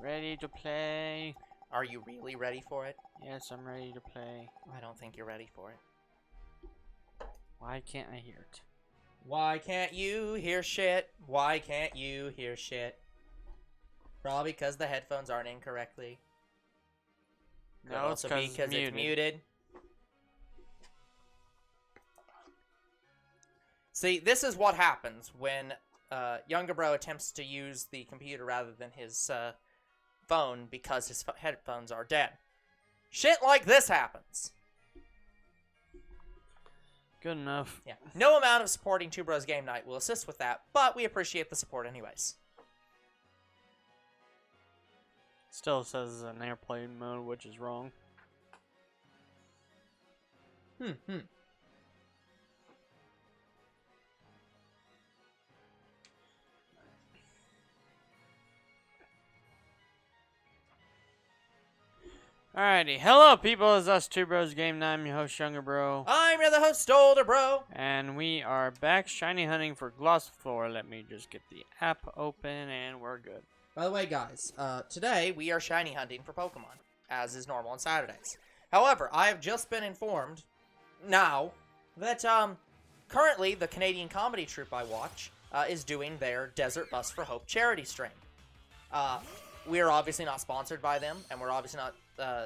Ready to play. Are you really ready for it? Yes, I'm ready to play. I don't think you're ready for it. Why can't I hear it? Why can't you hear shit? Why can't you hear shit? Probably because the headphones aren't in correctly. No, it's because it's muted. See, this is what happens when Younger Bro attempts to use the computer rather than his phone because his headphones are dead. Shit like this happens. Good enough. Yeah. No amount of supporting Two Bros Game Night will assist with that, but we appreciate the support anyways. Still says an airplane mode, which is wrong. Alrighty, hello people, it's us Two Bros Game Night. I'm your host, Younger Bro. I'm your other host, Older Bro. And we are back shiny hunting for Gossifleur. Let me just get the app open and we're good. By the way, guys, today we are shiny hunting for Pokemon, as is normal on Saturdays. However, I have just been informed now that currently the Canadian comedy troupe I watch is doing their Desert Bus for Hope charity stream. We are obviously not sponsored by them, and we're obviously not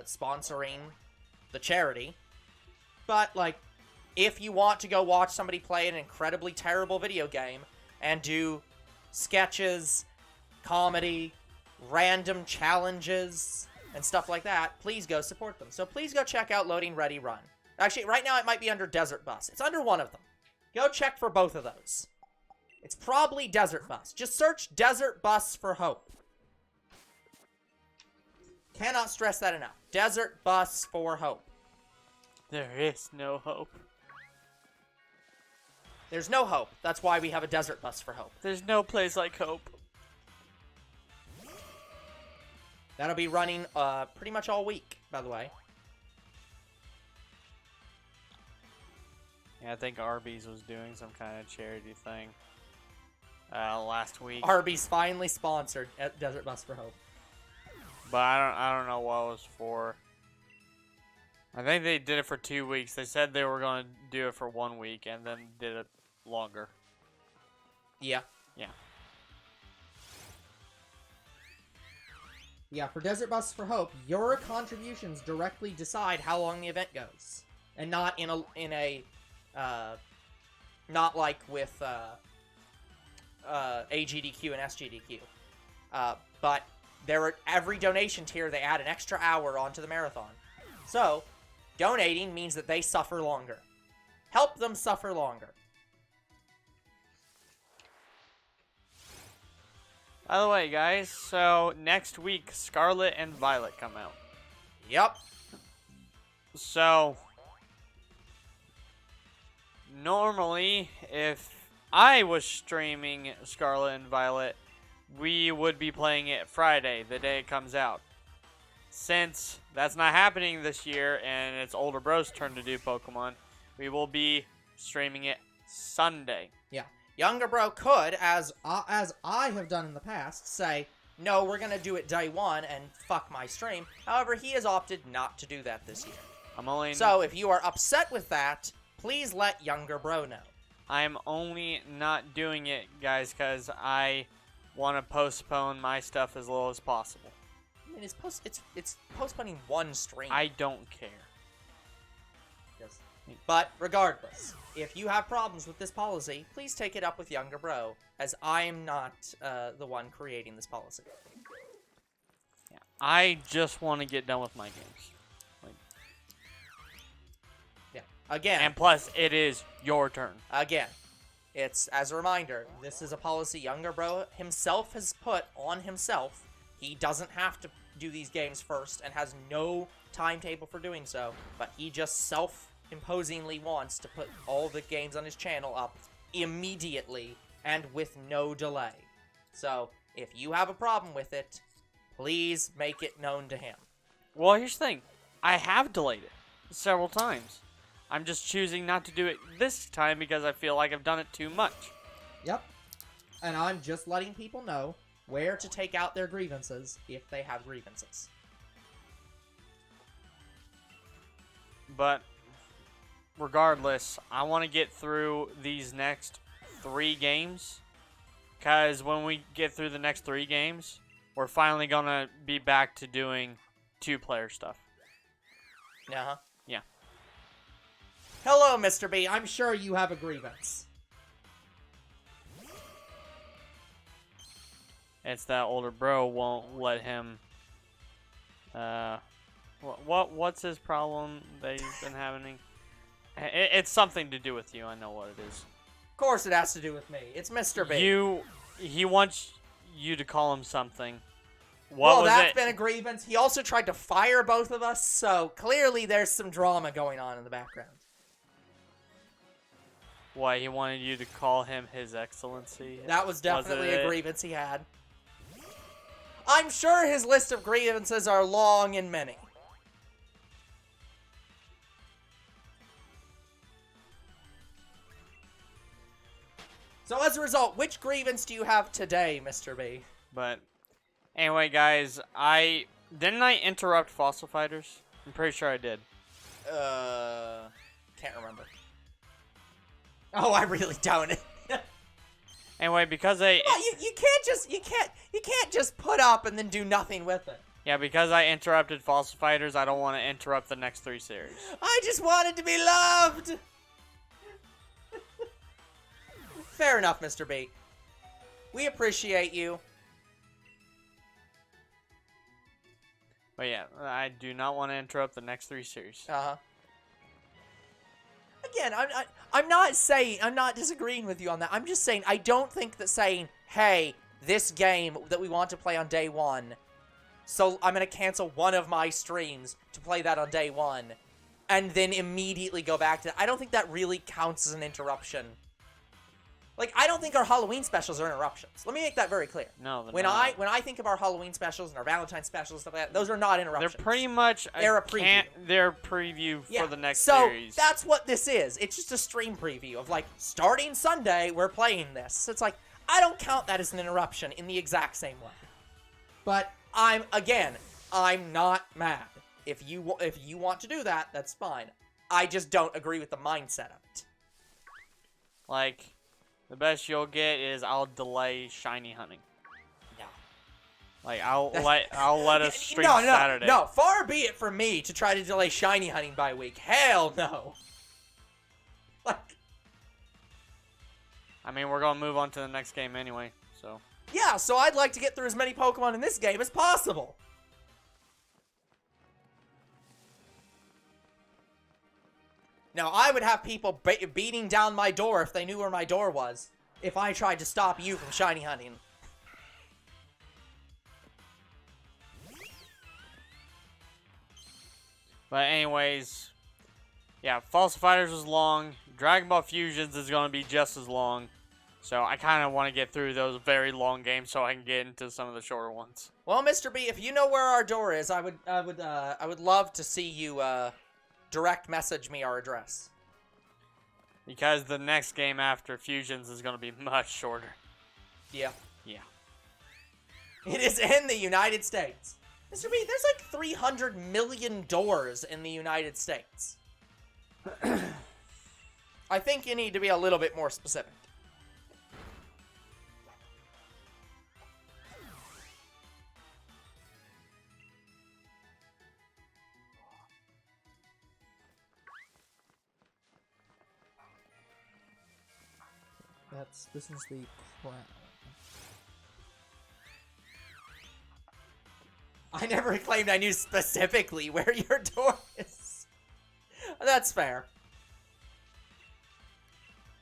sponsoring the charity. But, like, if you want to go watch somebody play an incredibly terrible video game and do sketches, comedy, random challenges, and stuff like that, please go support them. So please go check out Loading Ready Run. Actually, right now it might be under Desert Bus. It's under one of them. Go check for both of those. It's probably Desert Bus. Just search Desert Bus for Hope. Cannot stress that enough. Desert Bus for Hope. There is no hope. There's no hope. That's why we have a Desert Bus for Hope. There's no place like hope. That'll be running pretty much all week, by the way. Yeah, I think Arby's was doing some kind of charity thing last week. Arby's finally sponsored at Desert Bus for Hope. But I don't know what it was for. I think they did it for 2 weeks. They said they were going to do it for 1 week and then did it longer. Yeah. Yeah. Yeah, for Desert Bus for Hope, your contributions directly decide how long the event goes. And not not like with AGDQ and SGDQ. But every donation tier, they add an extra hour onto the marathon. So, donating means that they suffer longer. Help them suffer longer. By the way, guys, so next week, Scarlet and Violet come out. Yep. So, normally, if I was streaming Scarlet and Violet, we would be playing it Friday, the day it comes out. Since that's not happening this year, and it's Older Bro's turn to do Pokemon, we will be streaming it Sunday. Yeah. Younger Bro could, as I have done in the past, say, no, we're going to do it day one and fuck my stream. However, he has opted not to do that this year. So, if you are upset with that, please let Younger Bro know. I'm only not doing it, guys, because I want to postpone my stuff as little as possible. I mean, it's postponing one stream. I don't care. Yes. But regardless, if you have problems with this policy, please take it up with Younger Bro, as I'm not the one creating this policy. Yeah, I just want to get done with my games. Yeah. Again. And plus, it is your turn. Again. It's, as a reminder, this is a policy Younger Bro himself has put on himself. He doesn't have to do these games first and has no timetable for doing so, but he just self-imposingly wants to put all the games on his channel up immediately and with no delay. So, if you have a problem with it, please make it known to him. Well, here's the thing. I have delayed it several times. I'm just choosing not to do it this time because I feel like I've done it too much. Yep. And I'm just letting people know where to take out their grievances if they have grievances. But regardless, I want to get through these next 3 games. Because when we get through the next 3 games, we're finally going to be back to doing 2-player stuff. Uh-huh. Yeah. Hello, Mr. B. I'm sure you have a grievance. It's that older bro won't let him. What's his problem that he's been having? It's something to do with you. I know what it is. Of course it has to do with me. It's Mr. B. He wants you to call him something. Well, that's been a grievance. He also tried to fire both of us, so clearly there's some drama going on in the background. Why, he wanted you to call him His Excellency? That was definitely a grievance he had. I'm sure his list of grievances are long and many. So as a result, which grievance do you have today, Mr. B? But anyway, guys, didn't I interrupt Fossil Fighters? I'm pretty sure I did. Can't remember. Oh, I really don't. Anyway, because you can't just put up and then do nothing with it. Yeah, because I interrupted Fossil Fighters, I don't want to interrupt the next 3 series. I just wanted to be loved. Fair enough, Mr. B. We appreciate you. But yeah, I do not want to interrupt the next 3 series. Uh-huh. Again, I'm not disagreeing with you on that. I'm just saying, I don't think that saying, hey, this game that we want to play on day 1, so I'm going to cancel one of my streams to play that on day 1, and then immediately go back to that. I don't think that really counts as an interruption. Like, I don't think our Halloween specials are interruptions. Let me make that very clear. No, they're when not. When I think of our Halloween specials and our Valentine's specials, stuff like that, those are not interruptions. They're pretty much they're a preview. They're a preview for the next so series. So that's what this is. It's just a stream preview of like starting Sunday, we're playing this. So it's like I don't count that as an interruption in the exact same way. But I'm not mad. If you want to do that, that's fine. I just don't agree with the mindset of it. Like, the best you'll get is I'll delay shiny hunting. No. Like, I'll let us stream Saturday. No, far be it from me to try to delay shiny hunting by a week. Hell no. Like, I mean, we're gonna move on to the next game anyway, so. Yeah, so I'd like to get through as many Pokemon in this game as possible. Now, I would have people beating down my door if they knew where my door was, if I tried to stop you from shiny hunting. But anyways, yeah, Fossil Fighters was long. Dragon Ball Fusions is going to be just as long. So I kind of want to get through those very long games so I can get into some of the shorter ones. Well, Mr. B, if you know where our door is, I would love to see you direct message me our address. Because the next game after Fusions is going to be much shorter. Yeah. Yeah. It is in the United States. Mr. B, there's like 300 million doors in the United States. I think you need to be a little bit more specific. This is the crown. I never claimed I knew specifically where your door is. That's fair.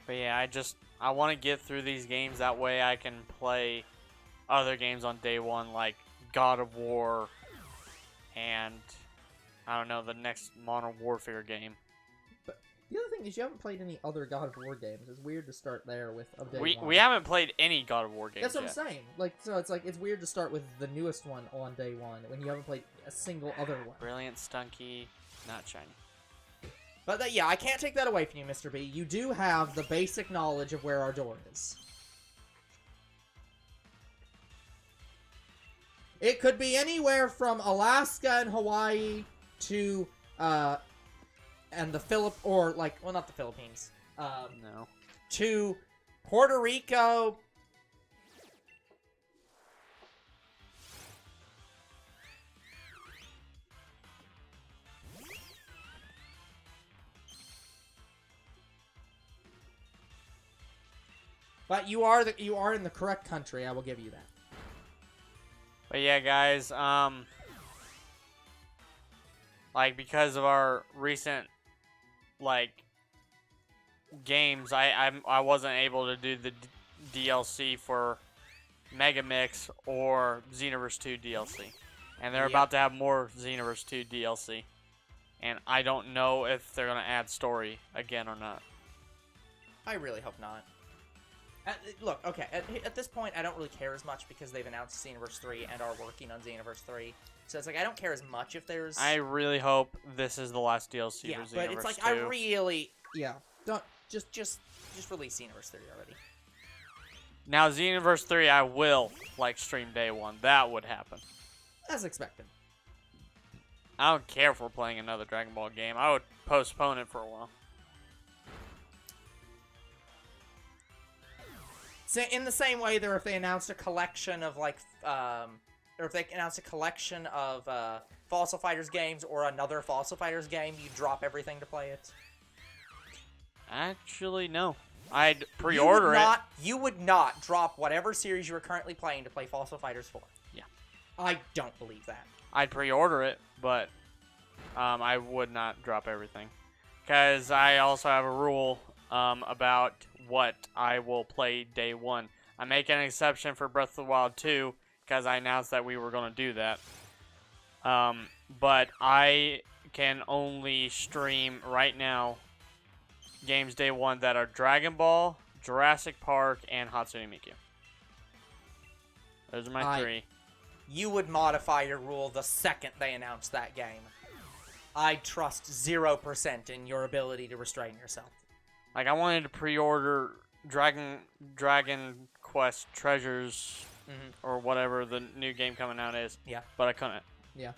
But yeah, I want to get through these games. That way I can play other games on day 1, like God of War and, I don't know, the next Modern Warfare game. But the other thing is you haven't played any other God of War games. It's weird to start there with day 1. We haven't played any God of War games That's what yet. I'm saying. Like, so it's weird to start with the newest one on day 1 when you haven't played a single other one. Brilliant, Stunky, not shiny. But yeah, I can't take that away from you, Mr. B. You do have the basic knowledge of where our door is. It could be anywhere from Alaska and Hawaii to and the or like, well, not the Philippines. No. To Puerto Rico. But you are in the correct country. I will give you that. But yeah, guys, like, because of our recent, like, games, I wasn't able to do the DLC for Mega Mix or Xenoverse 2 DLC. And they're about to have more Xenoverse 2 DLC. And I don't know if they're going to add story again or not. I really hope not. Look, okay, at this point, I don't really care as much because they've announced Xenoverse 3 and are working on Xenoverse 3. So it's like, I don't care as much if there's... I really hope this is the last DLC for Xenoverse 2. But it's like, I really... Yeah. Don't... Just release Xenoverse 3 already. Now, Xenoverse 3, I will, like, stream day one. That would happen. As expected. I don't care if we're playing another Dragon Ball game. I would postpone it for a while. So in the same way that if they announced a collection of, like, or if they announced a collection of Fossil Fighters games or another Fossil Fighters game, you drop everything to play it? Actually, no. I'd pre-order it. You would not drop whatever series you are currently playing to play Fossil Fighters 4. Yeah. I don't believe that. I'd pre-order it, but I would not drop everything. Because I also have a rule about what I will play day one. I make an exception for Breath of the Wild 2 because I announced that we were going to do that. But I can only stream right now games day one that are Dragon Ball, Jurassic Park, and Hatsune Miku. Those are my three. You would modify your rule the second they announced that game. I trust 0% in your ability to restrain yourself. Like, I wanted to pre-order Dragon Quest Treasures, or whatever the new game coming out is. Yeah. But I couldn't. Yeah.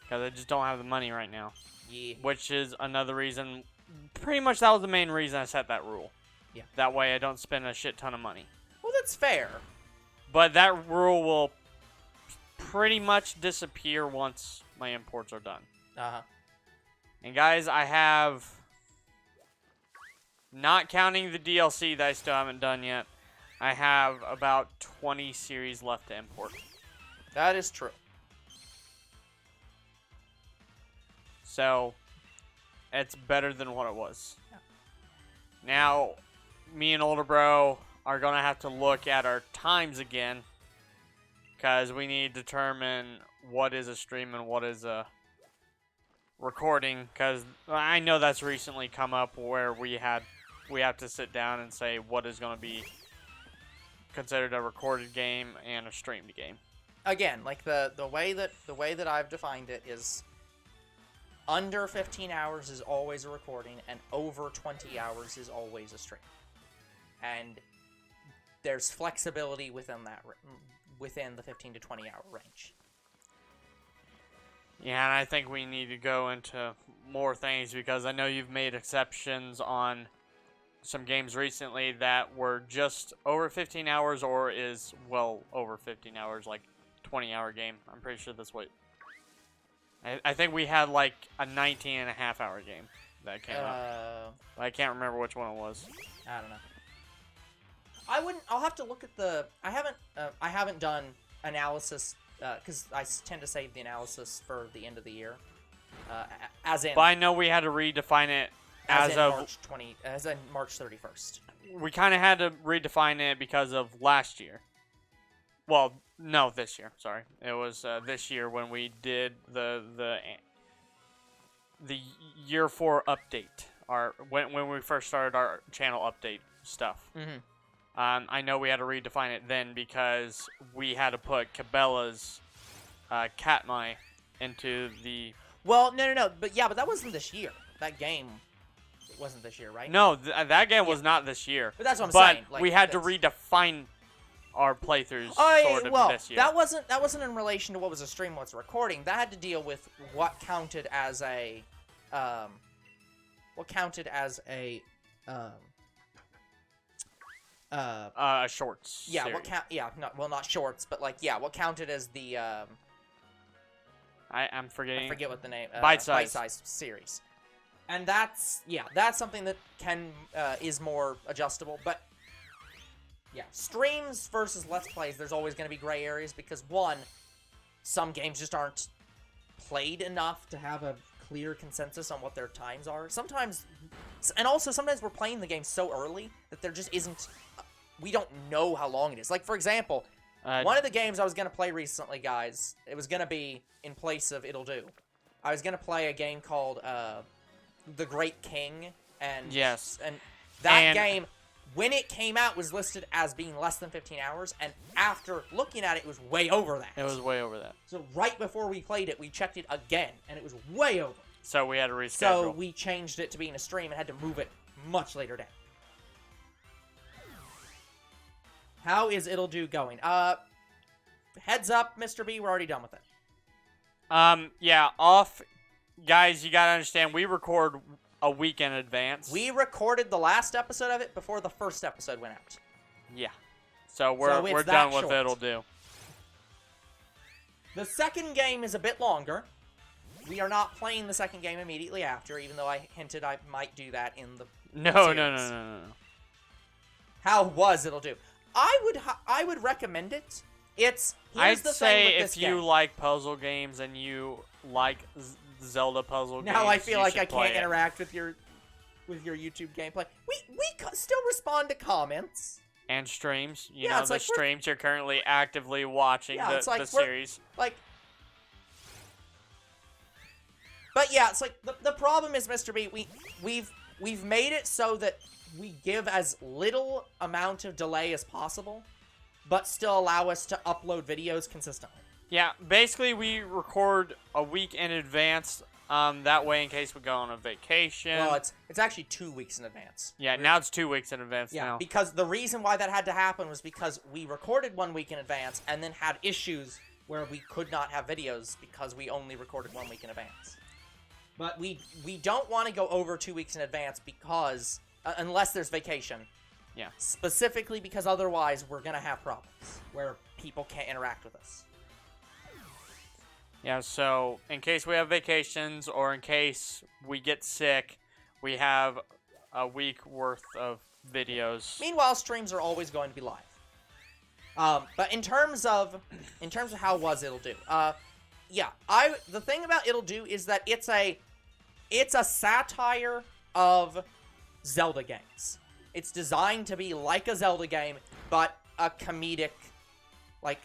Because I just don't have the money right now. Yeah. Which is another reason. Pretty much that was the main reason I set that rule. Yeah. That way I don't spend a shit ton of money. Well, that's fair. But that rule will pretty much disappear once my imports are done. Uh-huh. And guys, I have, not counting the DLC that I still haven't done yet, I have about 20 series left to import. That is true. So, it's better than what it was. Yeah. Now, me and older bro are going to have to look at our times again, because we need to determine what is a stream and what is a recording, because I know that's recently come up where we have to sit down and say what is going to be considered a recorded game and a streamed game. Again, like the way that I've defined it is under 15 hours is always a recording and over 20 hours is always a stream. And there's flexibility within that within the 15 to 20 hour range. Yeah, and I think we need to go into more things because I know you've made exceptions on some games recently that were just over 15 hours or is well over 15 hours, like 20-hour game. I'm pretty sure that's what... I think we had like a 19-and-a-half-hour game that came out. I can't remember which one it was. I don't know. I'll have to look at the... I haven't done analysis... because I tend to save the analysis for the end of the year. But I know we had to redefine it as of March 31st. We kind of had to redefine it because of last year. Well, no, this year. Sorry, it was this year when we did the year 4 update. When we first started our channel update stuff. Mm-hmm. I know we had to redefine it then because we had to put Cabela's Katmai into the... Well, no. But that wasn't this year. That game wasn't this year, right? No, that game was not this year. But that's what I'm saying. But we had to redefine our playthroughs Oh, sort of well, this year. that wasn't in relation to what was a stream, what's a recording. That had to deal with what counted as a, um, shorts. yeah, series. not shorts, but like, yeah, what counted as the, I'm forgetting. I forget what the name, bite-size series. And that's something that is more adjustable, but yeah, streams versus Let's Plays, there's always going to be gray areas because, one, some games just aren't played enough to have a clear consensus on what their times are. Sometimes we're playing the game so early that there just isn't, we don't know how long it is. Like, for example, one of the games I was going to play recently, guys, it was going to be in place of It'll Do. I was going to play a game called The Great King, and yes, and that game, when it came out, was listed as being less than 15 hours, and after looking at it, it was way over that. It was way over that. So right before we played it, we checked it again, and it was way over. So we had to reschedule. So we changed it to being a stream and had to move it much later down. How is It'll Do going? Heads up, Mr. B, we're already done with it. Yeah, guys, you gotta understand, we record a week in advance. We recorded the last episode of it before the first episode went out. Yeah. So we're done with short. It'll Do. The second game is a bit longer. We are not playing the second game immediately after, even though I hinted I might do that in the series. No. How was It'll Do? I would recommend it. I'd say if you like puzzle games and you like Zelda puzzle games, now I feel like I play can't interact with your YouTube gameplay. We still respond to comments and streams. You Yeah, know, it's the like streams you're currently actively watching the series. Like, but yeah, it's like the problem is, Mr. B, we've made it so that we give as little amount of delay as possible, but still allow us to upload videos consistently. Yeah, basically we record a week in advance. That way, in case we go on a vacation. Well, it's actually 2 weeks in advance. Yeah, now it's 2 weeks in advance. Yeah, now. because the reason why that had to happen was because we recorded 1 week in advance and then had issues where we could not have videos because we only recorded 1 week in advance. But we don't want to go over 2 weeks in advance because unless there's vacation. Yeah. Specifically because otherwise we're gonna have problems where people can't interact with us. Yeah, so in case we have vacations or in case we get sick, we have a week worth of videos. Meanwhile, streams are always going to be live. But in terms of how was It'll Do? Yeah, the thing about It'll Do is that it's a satire of Zelda games. It's designed to be like a Zelda game, but a comedic, like.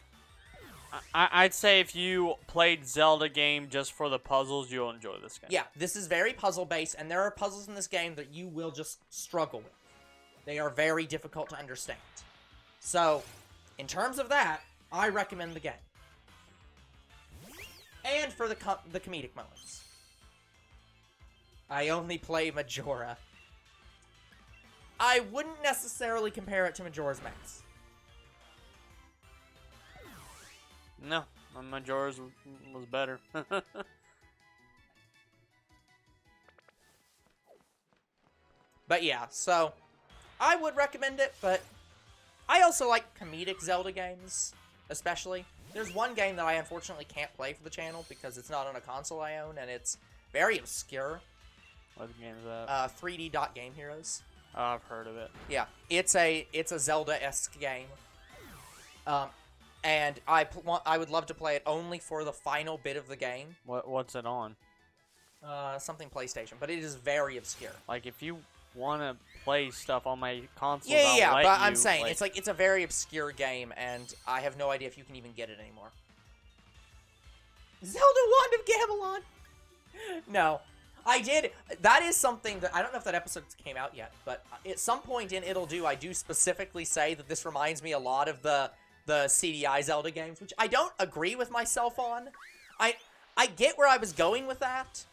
I'd say if you played Zelda game just for the puzzles, you'll enjoy this game. Yeah, this is very puzzle-based, and there are puzzles in this game that you will just struggle with. They are very difficult to understand. So, in terms of that, I recommend the game. And for the comedic moments. I only play Majora. I wouldn't necessarily compare it to Majora's Mask. No, Majora's was better. But yeah, so I would recommend it, but I also like comedic Zelda games, especially. There's one game that I unfortunately can't play for the channel because it's not on a console I own, and it's very obscure. What game is that? 3D Dot Game Heroes. Oh, I've heard of it. Yeah, it's a Zelda-esque game. And I would love to play it only for the final bit of the game. What's it on? Something PlayStation, but it is very obscure. Like, if you want to play stuff on my console, yeah, but I'm saying, it's a very obscure game, and I have no idea if you can even get it anymore. Zelda Wand of Gamelon! No. I did. That is something that, I don't know if that episode came out yet, but at some point in It'll Do, I do specifically say that this reminds me a lot of the CDI Zelda games, which I don't agree with myself on. I get where I was going with that.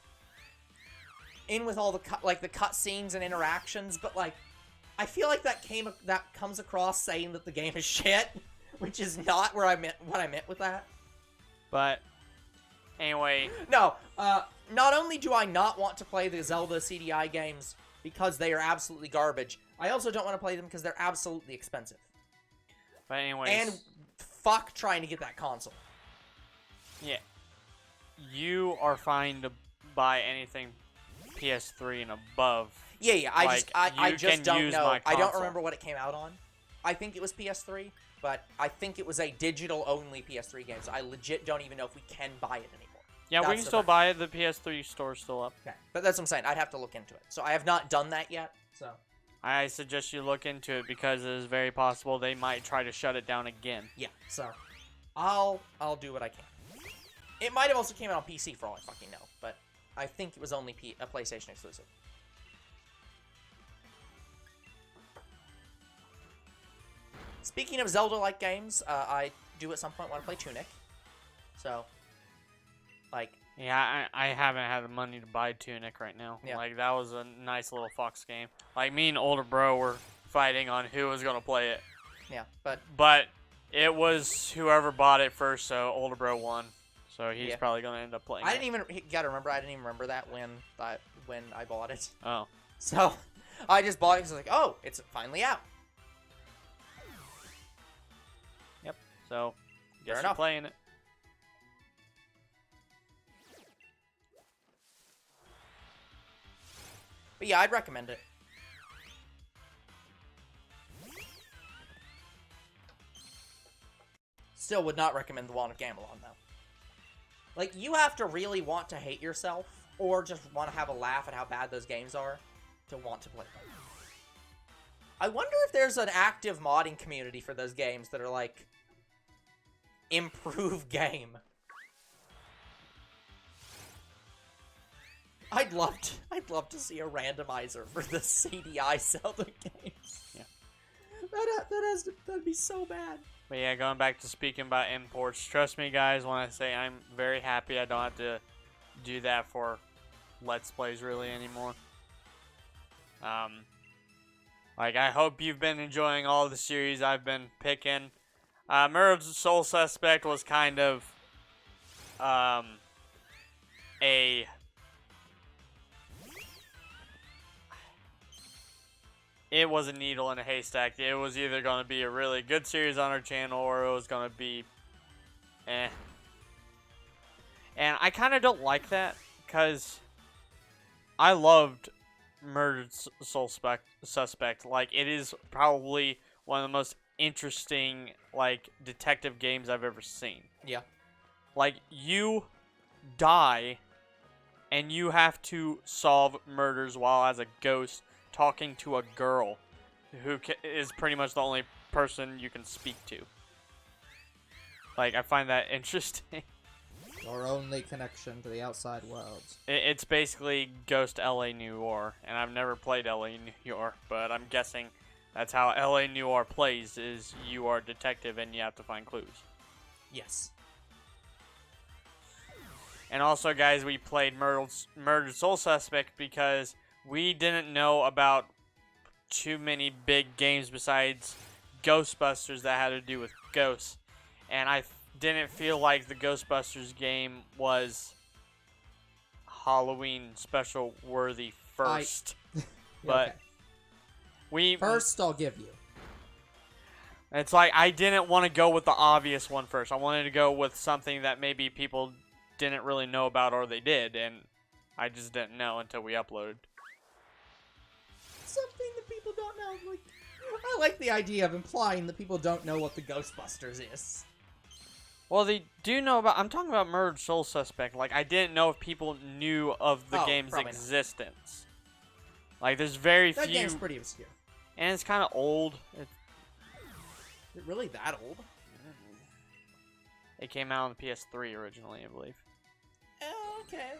In with all the cutscenes and interactions, but like I feel like that comes across saying that the game is shit. which is not where I meant what I meant with that. But anyway, No, not only do I not want to play the Zelda CDI games because they are absolutely garbage, I also don't want to play them because they're absolutely expensive. but anyways, And fuck trying to get that console. yeah, you are fine to buy anything PS3 and above. Yeah, I you just can don't use know. my I don't console. remember what it came out on. I think it was PS3, but I think it was a digital-only PS3 game, so I legit don't even know if we can buy it anymore. Yeah, we That's can the still fact. buy it. The PS3 store's still up. Okay, but that's what I'm saying. I'd have to look into it. So I have not done that yet, so... I suggest you look into it because it is very possible they might try to shut it down again. Yeah, so I'll do what I can. It might have also came out on PC for all I fucking know, but I think it was only a PlayStation exclusive. Speaking of Zelda-like games, I do at some point want to play Tunic. So, like, Yeah, I haven't had the money to buy Tunic right now. Yeah. Like, that was a nice little Fox game. Like, me and older bro were fighting on who was going to play it. yeah, but But it was whoever bought it first, so older bro won. So he's Yeah. probably going to end up playing I it. didn't even, you gotta remember, I didn't even remember that when I bought it. Oh. So, I just bought it because I was like, oh, it's finally out. So, Fair guess you're enough. playing it. But yeah, I'd recommend it. Still would not recommend the Wand of Gamelon, though. Like, you have to really want to hate yourself, or just want to have a laugh at how bad those games are, to want to play them. I wonder if there's an active modding community for those games that are like, improve game. I'd love to see a randomizer for the CDI Zelda games. Yeah. That'd be so bad. But yeah, going back to speaking about imports, trust me, guys, when I say I'm very happy I don't have to do that for Let's Plays really anymore. Like, I hope you've been enjoying all the series I've been picking. Murder's Soul Suspect was kind of it was a needle in a haystack. It was either going to be a really good series on our channel or it was going to be eh. And I kind of don't like that because I loved Murdered Soul Suspect. Like, it is probably one of the most interesting, like, detective games I've ever seen. Yeah. Like, you die and you have to solve murders while as a ghost talking to a girl who is pretty much the only person you can speak to. Like, I find that interesting. Your only connection to the outside world. It's basically Ghost LA Noire, and I've never played LA Noire, but I'm guessing that's how LA Noire plays, is you are a detective and you have to find clues. Yes. And also, guys, we played Murdered Soul Suspect because we didn't know about too many big games besides Ghostbusters that had to do with ghosts. And I didn't feel like the Ghostbusters game was Halloween special worthy first. But Okay. we First, I'll give you. it's like I didn't want to go with the obvious one first. I wanted to go with something that maybe people didn't really know about, or they did, and I just didn't know until we uploaded. Something that people don't know. Like, I like the idea of implying that people don't know what the Ghostbusters is. Well, they do know about. I'm talking about Murdered Soul Suspect. Like, I didn't know if people knew of the Oh, game's probably not. existence. Like, there's very That few, game's pretty obscure. and it's kind of old. Is it really that old? It came out on the PS3 originally, I believe. Oh, okay.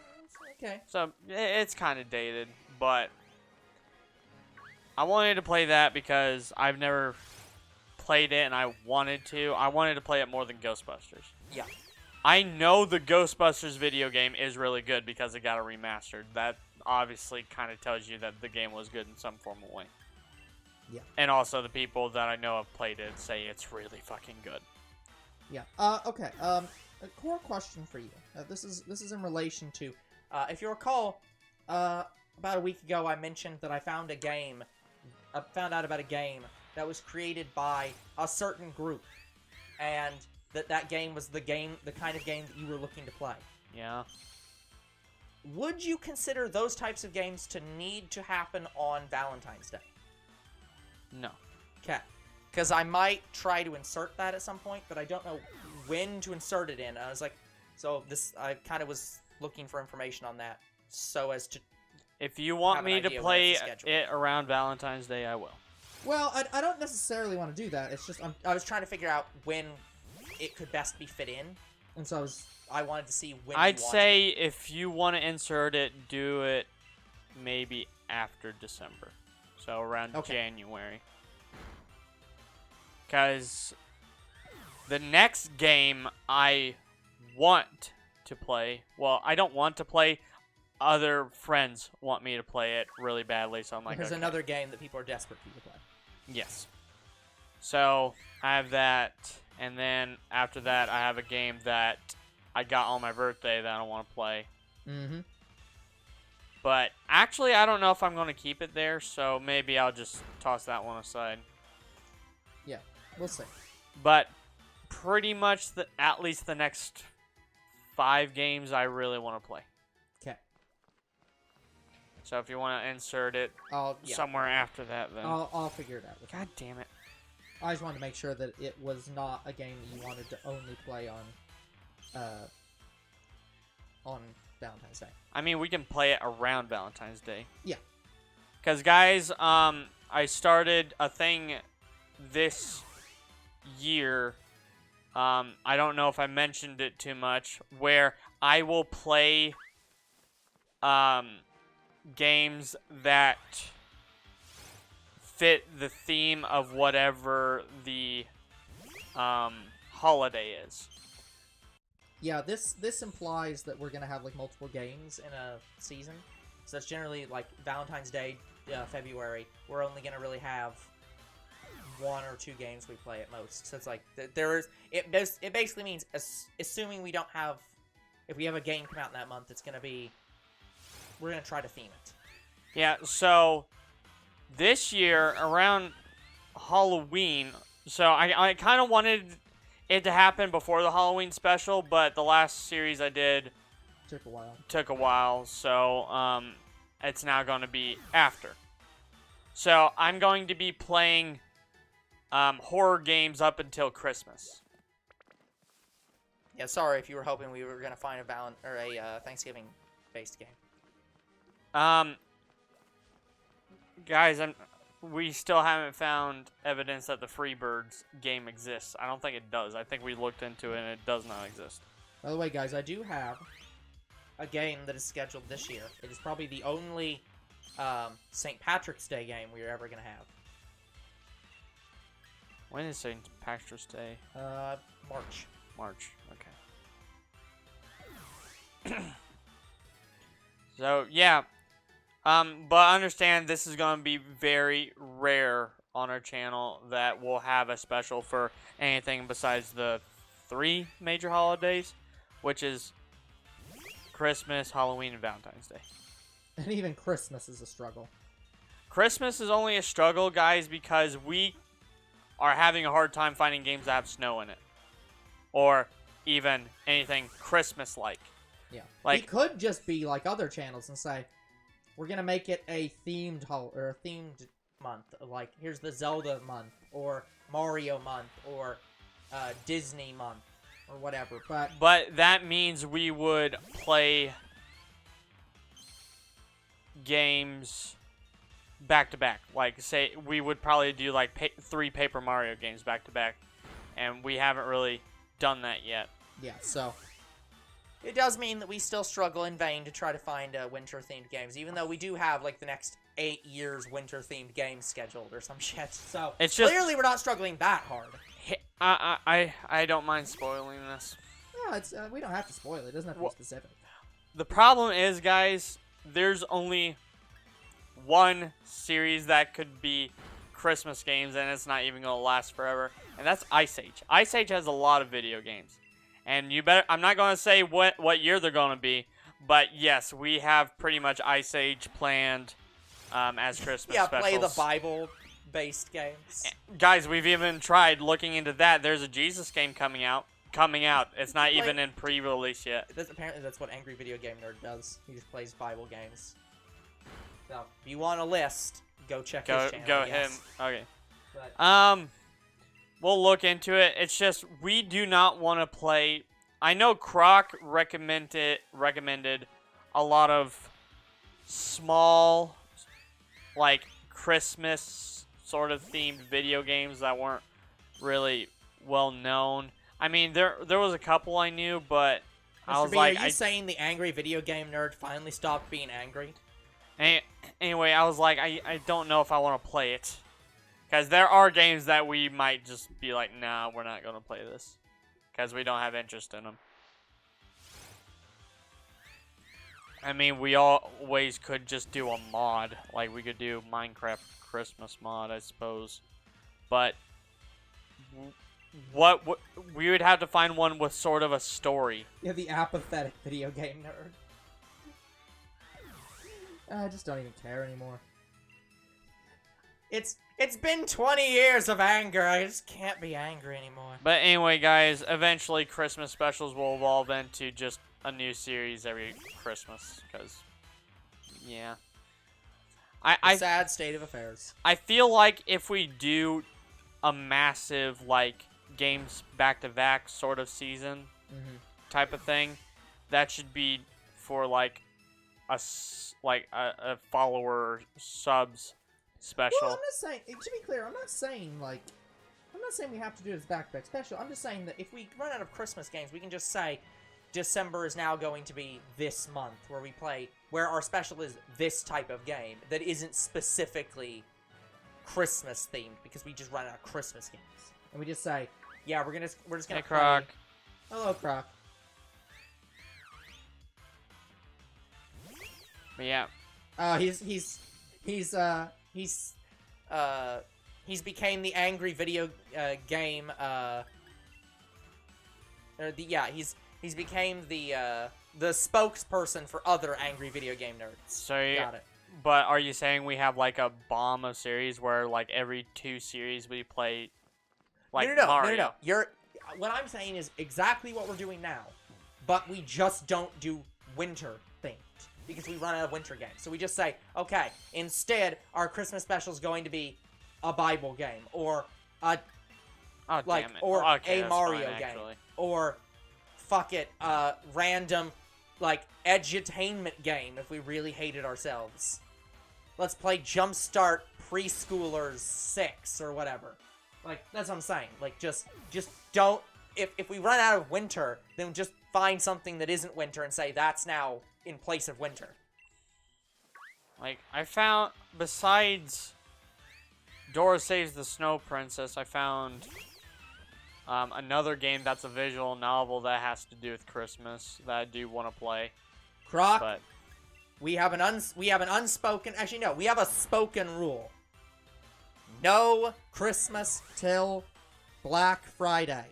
Okay. So it's kind of dated, but I wanted to play that because I've never played it and I wanted to. I wanted to play it more than Ghostbusters. Yeah. I know the Ghostbusters video game is really good because it got a remastered. That obviously kind of tells you that the game was good in some form of way. Yeah. And also the people that I know have played it say it's really fucking good. Yeah. Okay. A core question for you. This is in relation to, if you recall, about a week ago I mentioned that I found a game. I found out about a game that was created by a certain group, and that game was the kind of game that you were looking to play. Yeah. Would you consider those types of games to need to happen on Valentine's Day? No. Okay. Because I might try to insert that at some point, but I don't know when to insert it in. I was like, I kind of was looking for information on that, so as to. If you want have an me to idea when play it's scheduled. it around Valentine's Day, I will. Well, I don't necessarily want to do that. It's just I was trying to figure out when it could best be fit in, and so I wanted to see when. I'd say if you want to insert it, do it maybe after December. So around January. Because the next game I want to play, well, I don't want to play, other friends want me to play it really badly, so I'm like, There's okay. another game that people are desperate for you to play. Yes. So I have that, and then after that I have a game that I got on my birthday that I don't want to play. Mm-hmm. But actually, I don't know if I'm going to keep it there, so maybe I'll just toss that one aside. Yeah, we'll see. But pretty much at least the next 5 games I really want to play. Okay. So if you want to insert it somewhere after that, then I'll figure it out. God damn it! I just wanted to make sure that it was not a game that you wanted to only play on Valentine's Day. I mean, we can play it around Valentine's Day. Yeah. Because guys, I started a thing this year. I don't know if I mentioned it too much, where I will play games that fit the theme of whatever the holiday is. Yeah, this implies that we're gonna have like multiple games in a season. So that's generally like Valentine's Day, February. We're only gonna really have 1 or 2 games we play at most. So it's like it basically means assuming we don't have, if we have a game come out in that month, we're gonna try to theme it. Yeah. So this year around Halloween, so I kind of wanted it to happen before the Halloween special, but the last series I did took a while, so it's now going to be after. So I'm going to be playing horror games up until Christmas. Yeah, sorry if you were hoping we were gonna find a Thanksgiving-based game. Guys, we still haven't found evidence that the Freebirds game exists. I don't think it does. I think we looked into it and it does not exist. By the way, guys, I do have a game that is scheduled this year. It is probably the only St. Patrick's Day game we're ever going to have. When is St. Patrick's Day? March. March, okay. So, yeah. But understand this is going to be very rare on our channel that we'll have a special for anything besides the 3 major holidays, which is Christmas, Halloween, and Valentine's Day. And even Christmas is a struggle. Christmas is only a struggle, guys, because we are having a hard time finding games that have snow in it. Or even anything Christmas-like. Yeah. Like, we could just be like other channels and say, we're gonna make it a themed month. Like, here's the Zelda month, or Mario month, or Disney month, or whatever. But that means we would play games back to back. Like, say we would probably do like 3 Paper Mario games back to back, and we haven't really done that yet. Yeah. So. It does mean that we still struggle in vain to try to find winter-themed games, even though we do have, like, the next 8 years winter-themed games scheduled or some shit. So, it's just, clearly we're not struggling that hard. I don't mind spoiling this. No, it's we don't have to spoil it. It doesn't have to be specific. The problem is, guys, there's only one series that could be Christmas games, and it's not even going to last forever, and that's Ice Age. Ice Age has a lot of video games, and you better. I'm not going to say what year they're going to be, but yes, we have pretty much Ice Age planned as Christmas Yeah, specials. play the Bible-based games. Guys, we've even tried looking into that. There's a Jesus game coming out. It's not even in pre-release yet. Apparently, that's what Angry Video Game Nerd does. He just plays Bible games. So, if you want a list, go check his channel. Go I guess. him. Okay. But, We'll look into it. It's just we do not want to play. I know Croc recommended a lot of small, like Christmas sort of themed video games that weren't really well known. I mean, there was a couple I knew, but I Mr. was B, like, are you saying the Angry Video Game Nerd finally stopped being angry? Anyway, I was like, I don't know if I want to play it. Because there are games that we might just be like, nah, we're not going to play this. Because we don't have interest in them. I mean, we always could just do a mod. Like, we could do Minecraft Christmas mod, I suppose. But what we would have to find one with sort of a story. Yeah, the apathetic video game nerd. I just don't even care anymore. It's been 20 years of anger. I just can't be angry anymore. But anyway, guys, eventually Christmas specials will evolve into just a new series every Christmas. Because, yeah. Sad state of affairs. I feel like if we do a massive, like, games back-to-back sort of season type of thing, that should be for, like, a follower subs special. Well, I'm not saying, to be clear, I'm not saying we have to do this back-to-back special. I'm just saying that If we run out of Christmas games, we can just say December is now going to be this month where our special is this type of game that isn't specifically Christmas themed because we just run out of Christmas games. and we just say, Yeah, we're just gonna Hey, play. Croc. "Hello, Croc." But yeah. He's became the angry video game. He's became the spokesperson for other angry video game nerds. So Got it. But are you saying we have like a bomb of series where like every 2 series we play like Mario? No. What I'm saying is exactly what we're doing now, but we just don't do winter themed because we run out of winter games. So we just say, okay, instead our Christmas special is going to be a Bible game or a Oh, like damn it. or Okay, a that's Mario fine, game actually. or fuck it, random like edutainment game if we really hated ourselves. Let's play Jumpstart Preschoolers 6 or whatever. Like, that's what I'm saying. Like, just don't... If we run out of winter, then just find something that isn't winter and say that's now in place of winter. Like, I found, besides Dora Saves the Snow Princess, I found another game that's a visual novel that has to do with Christmas that I do want to play. Croc, But we have an unspoken... Actually, no, we have a spoken rule. No Christmas Till Black Friday.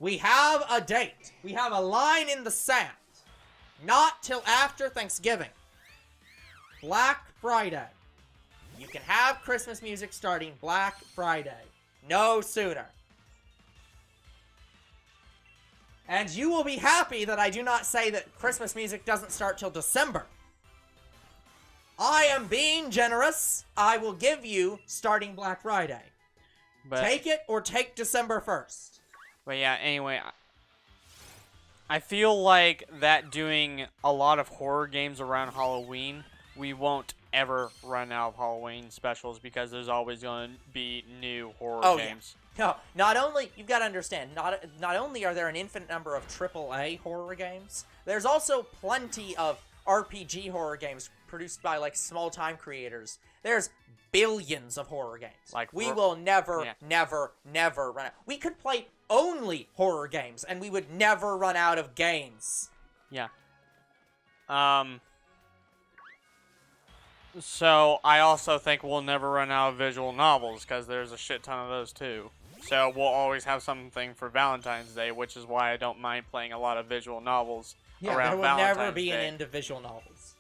We have a date. We have a line in the sand. Not till after Thanksgiving. Black Friday. You can have Christmas music starting Black Friday. No sooner. And you will be happy that I do not say that Christmas music doesn't start till December. I am being generous. I will give you starting Black Friday. Take it or take December 1st. But yeah, anyway, I feel like that doing a lot of horror games around Halloween, we won't ever run out of Halloween specials because there's always going to be new horror games. No, not only, you've got to understand, not only are there an infinite number of AAA horror games, there's also plenty of RPG horror games produced by, like, small-time creators. There's billions of horror games. Like, we will never run out. We could play only horror games, and we would never run out of games. Yeah. So I also think we'll never run out of visual novels because there's a shit ton of those too. So we'll always have something for Valentine's Day, which is why I don't mind playing a lot of visual novels Yeah, around there will Valentine's never be Day. an end to visual novels.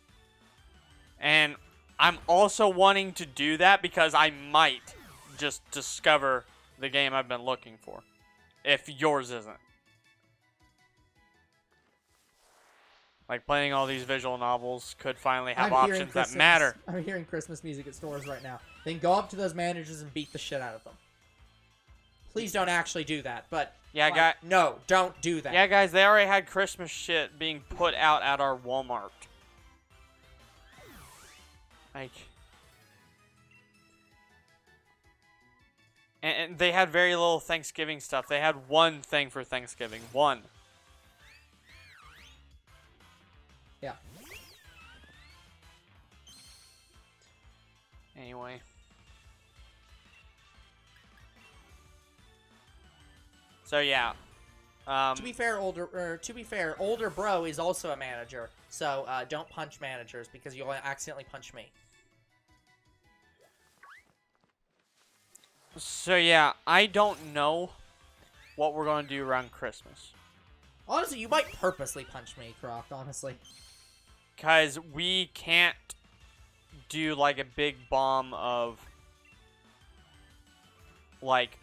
And I'm also wanting to do that because I might just discover the game I've been looking for, if yours isn't. Like, playing all these visual novels could finally have options that matter. I'm hearing Christmas music at stores right now. Then go up to those managers and beat the shit out of them. Please don't actually do that, but... Yeah, like, no, don't do that. Yeah, guys, they already had Christmas shit being put out at our Walmart. Like... And they had very little Thanksgiving stuff. They had one thing for Thanksgiving. One. Yeah. Anyway. So yeah. To be fair, older bro is also a manager. So don't punch managers because you'll accidentally punch me. So yeah, I don't know what we're gonna do around Christmas. Honestly, you might purposely punch me, Croc, honestly. Cause we can't do like a big bomb of like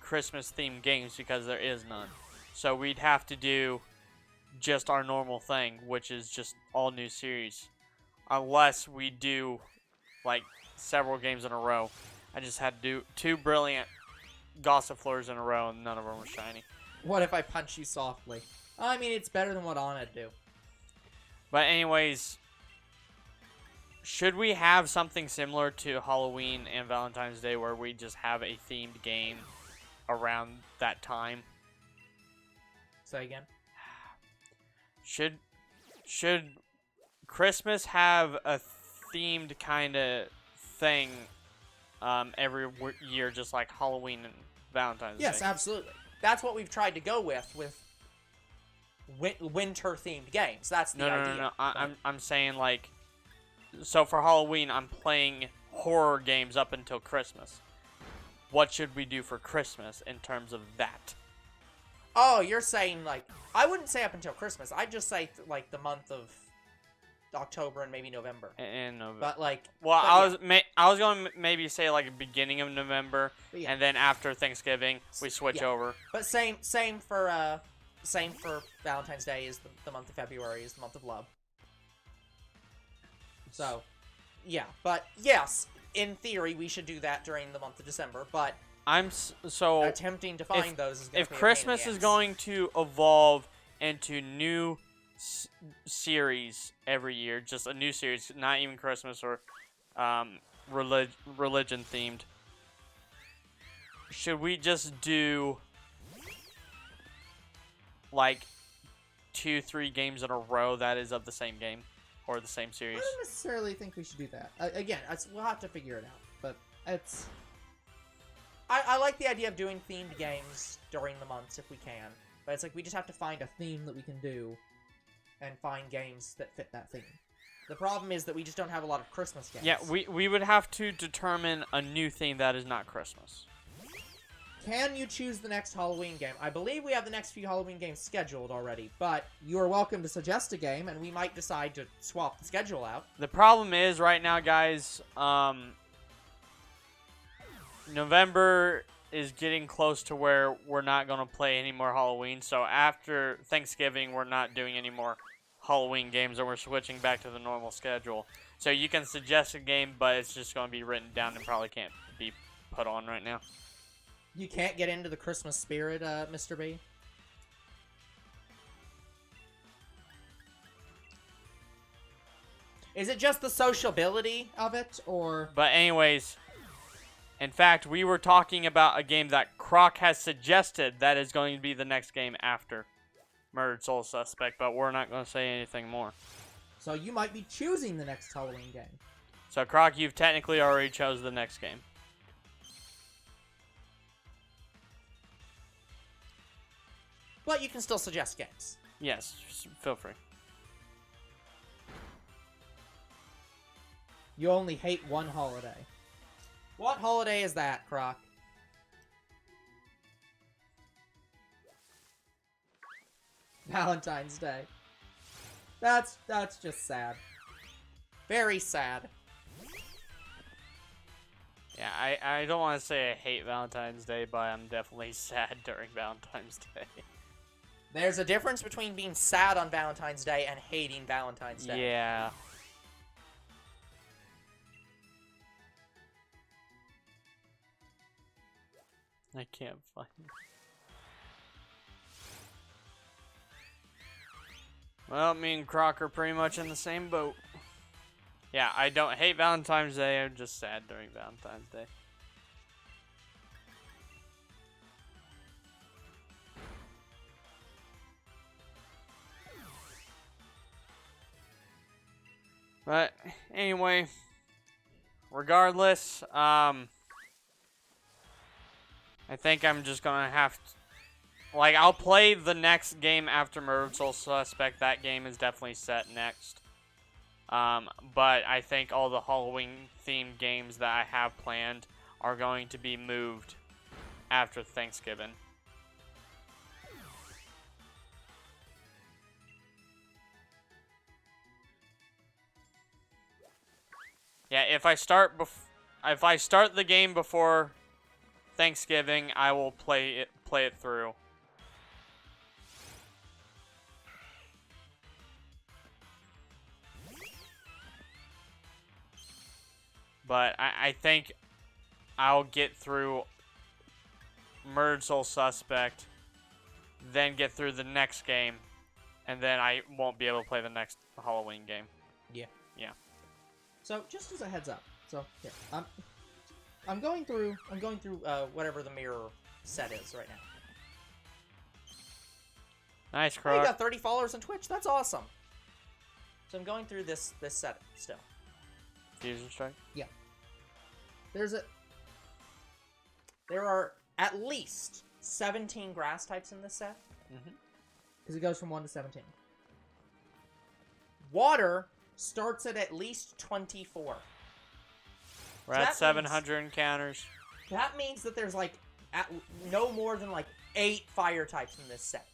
Christmas themed games because there is none. So we'd have to do just our normal thing, which is just all new series. Unless we do like several games in a row. I just had to do 2 brilliant Gossifleurs in a row and none of them were shiny. What if I punch you softly? I mean, it's better than what Ana'd do. But anyways, should we have something similar to Halloween and Valentine's Day where we just have a themed game around that time? Say again? Should Christmas have a themed kind of thing every year, just like Halloween and Valentine's Day? Yes, absolutely. That's what we've tried to go with winter-themed games. That's the idea. No. I'm saying, like, so for Halloween, I'm playing horror games up until Christmas. What should we do for Christmas in terms of that? Oh, you're saying, like, I wouldn't say up until Christmas. I'd just say, like, the month of October and maybe November. In November. But, like... Well, but I was going to maybe say, like, the beginning of November, yeah. and then after Thanksgiving, we switch over. But same for Valentine's Day is the month of February, is the month of love. So, yeah. But, yes, in theory, we should do that during the month of December, but... So attempting to find those is going to be if Christmas is going to evolve into new series every year, just a new series, not even Christmas or religion themed, should we just do like 2-3 games in a row that is of the same game or the same series? I don't necessarily think we should do that. Again, we'll have to figure it out, but it's... I like the idea of doing themed games during the months if we can, but it's like we just have to find a theme that we can do and find games that fit that theme. The problem is that we just don't have a lot of Christmas games. Yeah, we would have to determine a new theme that is not Christmas. Can you choose the next Halloween game? I believe we have the next few Halloween games scheduled already, but you are welcome to suggest a game, and we might decide to swap the schedule out. The problem is, right now, guys, November is getting close to where we're not going to play any more Halloween, so after Thanksgiving, we're not doing any more Halloween games, and we're switching back to the normal schedule. So you can suggest a game, but it's just going to be written down and probably can't be put on right now. You can't get into the Christmas spirit, Mr. B? Is it just the sociability of it, or... But anyways, in fact, we were talking about a game that Croc has suggested that is going to be the next game after Murdered Soul Suspect, but we're not going to say anything more. So you might be choosing the next Halloween game. So, Croc, you've technically already chose the next game. But you can still suggest games. Yes, feel free. You only hate one holiday. What holiday is that, Croc? Valentine's Day. That's just sad. Very sad. Yeah, I don't want to say I hate Valentine's Day, but I'm definitely sad during Valentine's Day. There's a difference between being sad on Valentine's Day and hating Valentine's Day. Yeah. I can't find it. Well, me and Croc are pretty much in the same boat. Yeah, I don't hate Valentine's Day, I'm just sad during Valentine's Day. But anyway, regardless, I think I'm just gonna have to, like, I'll play the next game after Murdered Soul Suspect. That game is definitely set next. But I think all the Halloween-themed games that I have planned are going to be moved after Thanksgiving. Yeah, if I start the game before Thanksgiving, I will play it through. But I think I'll get through Murdered Soul Suspect, then get through the next game, and then I won't be able to play the next Halloween game. Yeah. Yeah. So just as a heads up, so here I'm going through Whatever the mirror set is right now. Nice, Oh, you Croc. got 30 followers on Twitch. That's awesome. So I'm going through this set still. Fusion Strike. Yeah. There are at least 17 grass types in this set. Because it goes from 1 to 17. Water starts at least 24. We're So at that 700 encounters. That means that there's like no more than like 8 fire types in this set.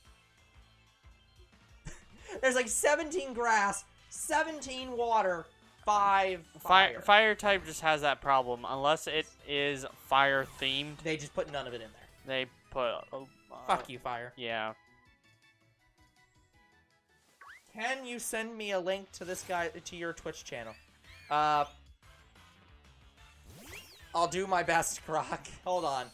There's like 17 grass, 17 water, 5 fire. Fire type just has that problem. Unless it is fire themed, They just put none of it in there. they put. Fuck you, fire. Yeah. Can you send me a link to this guy, to your Twitch channel? I'll do my best, Croc. Hold on.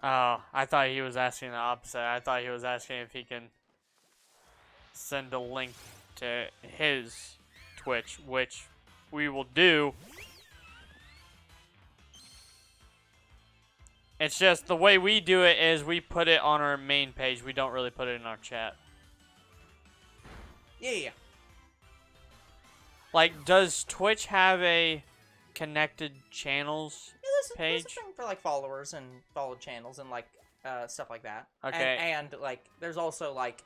Oh, I thought he was asking the opposite. I thought he was asking if he can send a link to his Twitch, which we will do. It's just the way we do it is we put it on our main page. We don't really put it in our chat. Yeah. Like, does Twitch have a connected channels There's page? a thing for like followers and followed channels and like stuff like that. Okay. And like there's also like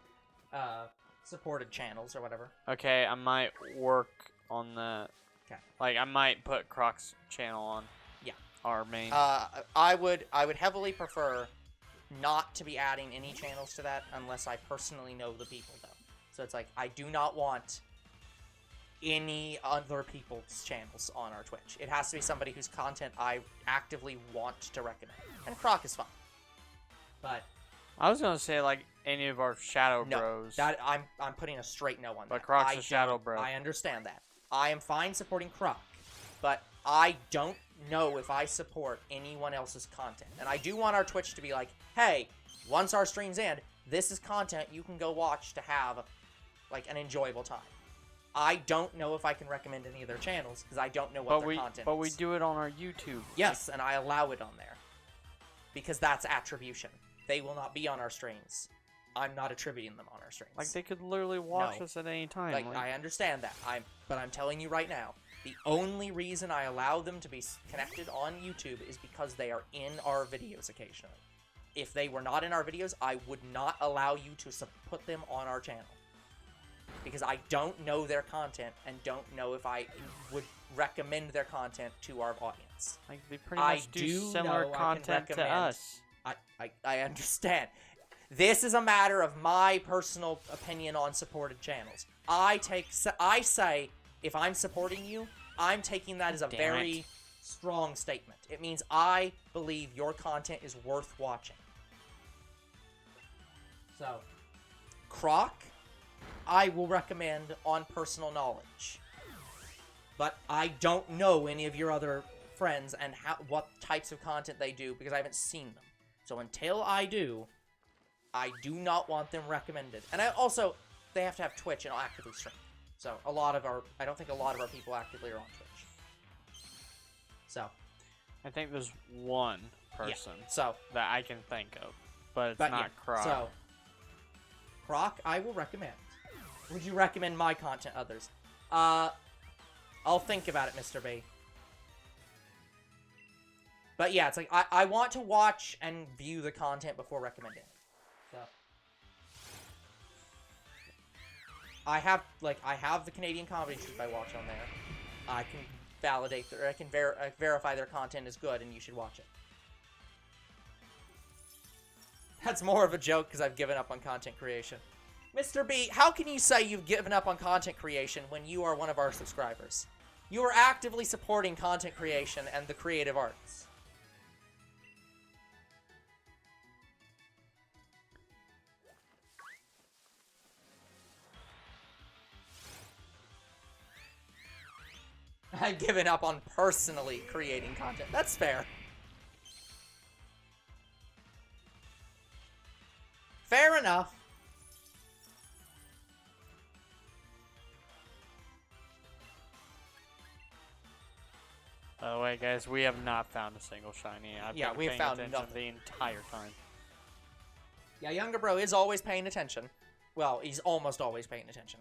supported channels or whatever. Okay, I might work on that. Okay. Like, I might put Croc's channel on. Yeah. Our main. I would heavily prefer not to be adding any channels to that unless I personally know the people though. So it's like I do not want any other people's channels on our Twitch. It has to be somebody whose content I actively want to recommend. And Croc is fine. But I was gonna say, like, any of our Shadow no, Bros. that I'm putting a straight no on But that. Croc's I a Shadow don't- Bro. I understand that. I am fine supporting Croc, but I don't know if I support anyone else's content. And I do want our Twitch to be like, hey, once our streams end, this is content you can go watch to have like an enjoyable time. I don't know if I can recommend any of their channels because I don't know what their content But is. we do it on our YouTube. Yes, and I allow it on there because that's attribution. They will not be on our streams. I'm not attributing them on our streams. Like, they could literally watch No. us at any time. Like, I understand that. But I'm telling you right now, The only reason I allow them to be connected on YouTube is because they are in our videos occasionally. If they were not in our videos, I would not allow you to put them on our channel. Because I don't know their content and don't know if I would recommend their content to our audience. Like, they pretty much do similar content to us. I understand. This is a matter of my personal opinion on supported channels. I say, if I'm supporting you, I'm taking that as a very strong statement. It means I believe your content is worth watching. So, Croc, I will recommend on personal knowledge. But I don't know any of your other friends and what types of content they do because I haven't seen them. So until I do not want them recommended. And they have to have Twitch and actively stream. So I don't think a lot of our people actively are on Twitch. So. I think there's one person that I can think of, but it's not Croc. So, Croc, I will recommend. Would you recommend my content others? I'll think about it, Mr. B. But yeah, it's like, I want to watch and view the content before recommending it. So. I have the Canadian Comedy Troupe I watch on there. I can validate, or I can verify their content is good and you should watch it. That's more of a joke because I've given up on content creation. Mr. B, how can you say you've given up on content creation when you are one of our subscribers? You are actively supporting content creation and the creative arts. I've given up on personally creating content. That's fair. Fair enough. By the way, guys, we have not found a single shiny. I've been we've paying found attention nothing. the entire time. Yeah, younger bro is always paying attention. Well, he's almost always paying attention.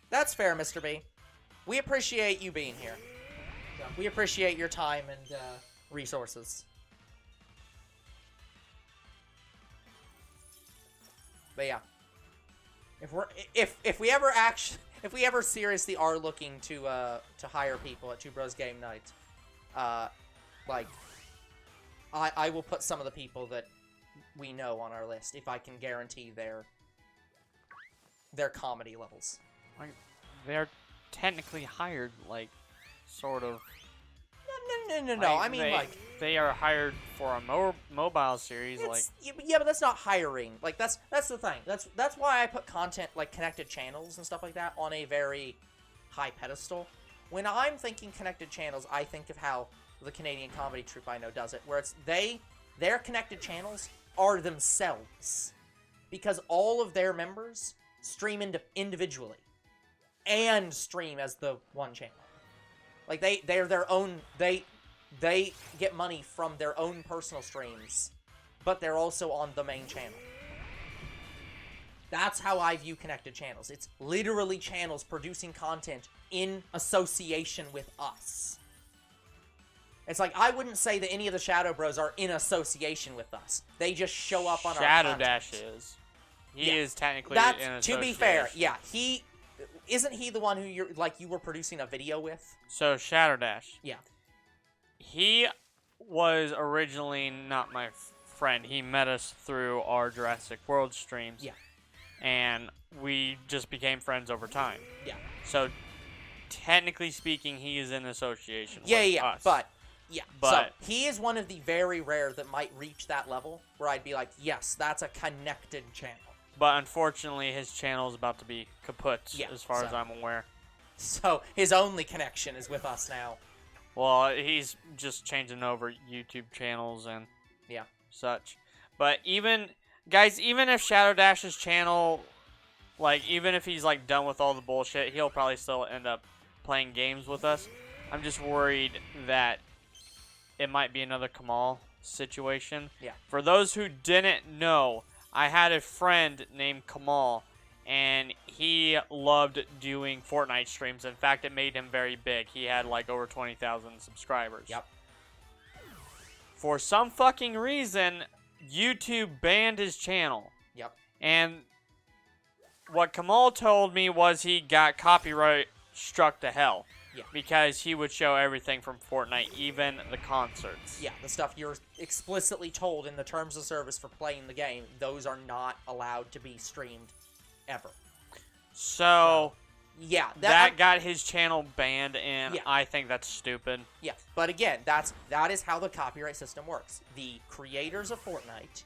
That's fair, Mr. B. We appreciate you being here. So, we appreciate your time and resources. But yeah, if we ever seriously are looking to hire people at Two Bros Game Night, like I will put some of the people that we know on our list if I can guarantee their comedy levels. Like, they're technically hired, like, sort of. No. Like, I mean, they are hired for a mobile series. Like, yeah, but that's not hiring. Like, that's the thing. That's why I put content like connected channels and stuff like that on a very high pedestal. When I'm thinking connected channels, I think of how the Canadian Comedy Troupe I know does it, where it's their connected channels are themselves, because all of their members stream individually and stream as the one channel. Like, they're their own, they get money from their own personal streams, but they're also on the main channel. That's how I view connected channels. It's literally channels producing content in association with us. It's like, I wouldn't say that any of the Shadow Bros are in association with us. They just show up on our Shadow content. Dash is. He is technically That's, in to association. be fair, yeah, isn't he the one who you were producing a video with? So, Shadow Dash. Yeah. He was originally not my friend. He met us through our Jurassic World streams. Yeah. And we just became friends over time. Yeah. So, technically speaking, he is in association with us. But so he is one of the very rare that might reach that level where I'd be like, yes, that's a connected channel. But unfortunately, his channel is about to be kaput, as far as I'm aware. So his only connection is with us now. Well, he's just changing over YouTube channels and such. But guys, even if Shadow Dash's channel, like, even if he's, like, done with all the bullshit, he'll probably still end up playing games with us. I'm just worried that it might be another Kamal situation. Yeah. For those who didn't know, I had a friend named Kamal, and he loved doing Fortnite streams. In fact, it made him very big. He had like over 20,000 subscribers. Yep. For some fucking reason, YouTube banned his channel. Yep. And what Kamal told me was he got copyright struck to hell. Yeah. Because he would show everything from Fortnite, even the concerts. Yeah, the stuff you're explicitly told in the terms of service for playing the game, those are not allowed to be streamed ever. So yeah, that got his channel banned, and Yeah. I think that's stupid. Yeah, but again, that is how the copyright system works. The creators of Fortnite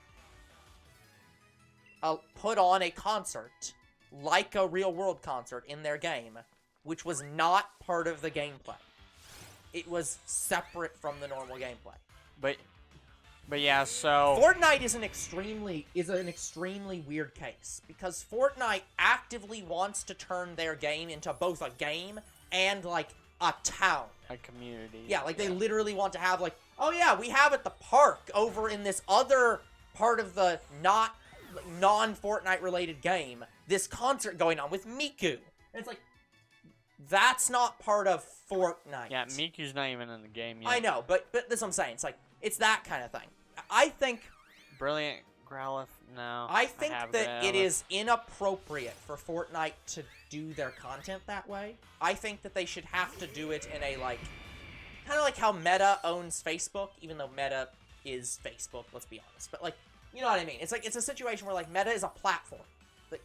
put on a concert, like a real-world concert, in their game, which was not part of the gameplay. It was separate from the normal gameplay. But yeah, so Fortnite is an extremely weird case because Fortnite actively wants to turn their game into both a game and like a town. a community. Yeah, like they literally want to have like, oh yeah, we have at the park over in this other part of the non-Fortnite related game, this concert going on with Miku. And it's like, that's not part of Fortnite. Yeah, Miku's not even in the game yet. I know, but that's what I'm saying. It's like, it's that kind of thing. I think Brilliant Growlithe, no. I think have that Growlithe. it is inappropriate for Fortnite to do their content that way. I think that they should have to do it in a, like, kind of like how Meta owns Facebook, even though Meta is Facebook, let's be honest. But, like, you know what I mean? It's like, it's a situation where, like, Meta is a platform that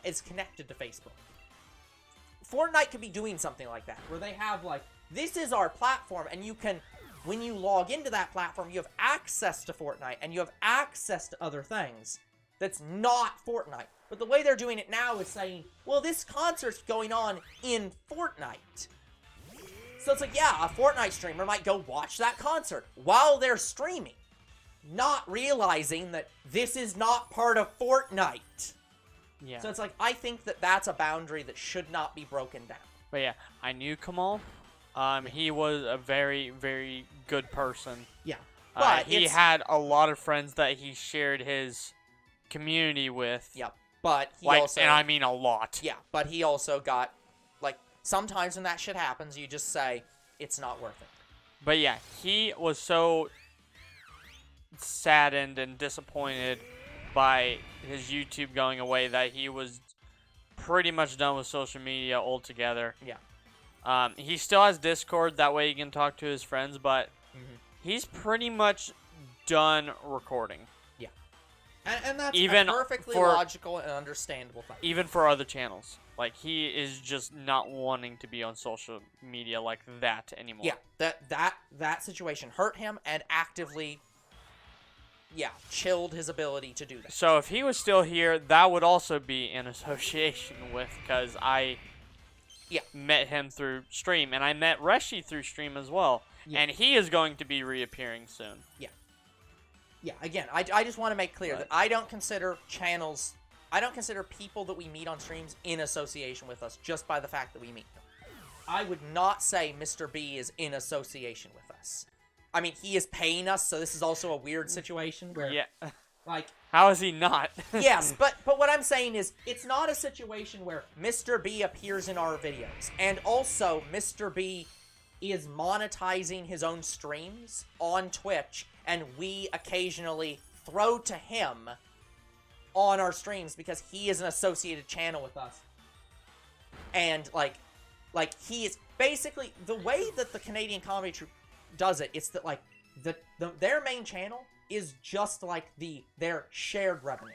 is connected to Facebook. Fortnite could be doing something like that, where they have, like, this is our platform, and you can, when you log into that platform, you have access to Fortnite, and you have access to other things that's not Fortnite. But the way they're doing it now is saying, well, this concert's going on in Fortnite. So it's like, yeah, a Fortnite streamer might go watch that concert while they're streaming, not realizing that this is not part of Fortnite. Yeah. So it's like, I think that that's a boundary that should not be broken down. But yeah, I knew Kamal. He was a very, very good person. Yeah. But he had a lot of friends that he shared his community with. Yep. But he like, also... and I mean a lot. Yeah, but he also got, like, sometimes when that shit happens, you just say, it's not worth it. But yeah, he was so saddened and disappointed by his YouTube going away that he was pretty much done with social media altogether. Yeah. He still has Discord, that way he can talk to his friends, but he's pretty much done recording. Yeah. And that's Even a perfectly for- logical and understandable thing. Even for other channels. Like, he is just not wanting to be on social media like that anymore. Yeah, that situation hurt him and actively, chilled his ability to do that. So if he was still here, that would also be in association with, because I met him through stream, and I met Reshi through stream as well. Yeah. And he is going to be reappearing soon. Yeah, again, I just want to make clear that I don't consider people that we meet on streams in association with us just by the fact that we meet them. I would not say Mr. B is in association with us. I mean, he is paying us, so this is also a weird situation where, like... How is he not? Yes, but what I'm saying is, it's not a situation where Mr. B appears in our videos, and also Mr. B is monetizing his own streams on Twitch, and we occasionally throw to him on our streams because he is an associated channel with us. And, like he is basically, the way that the Canadian Comedy Troupe does it, it's that, like, their main channel is just like their shared revenue.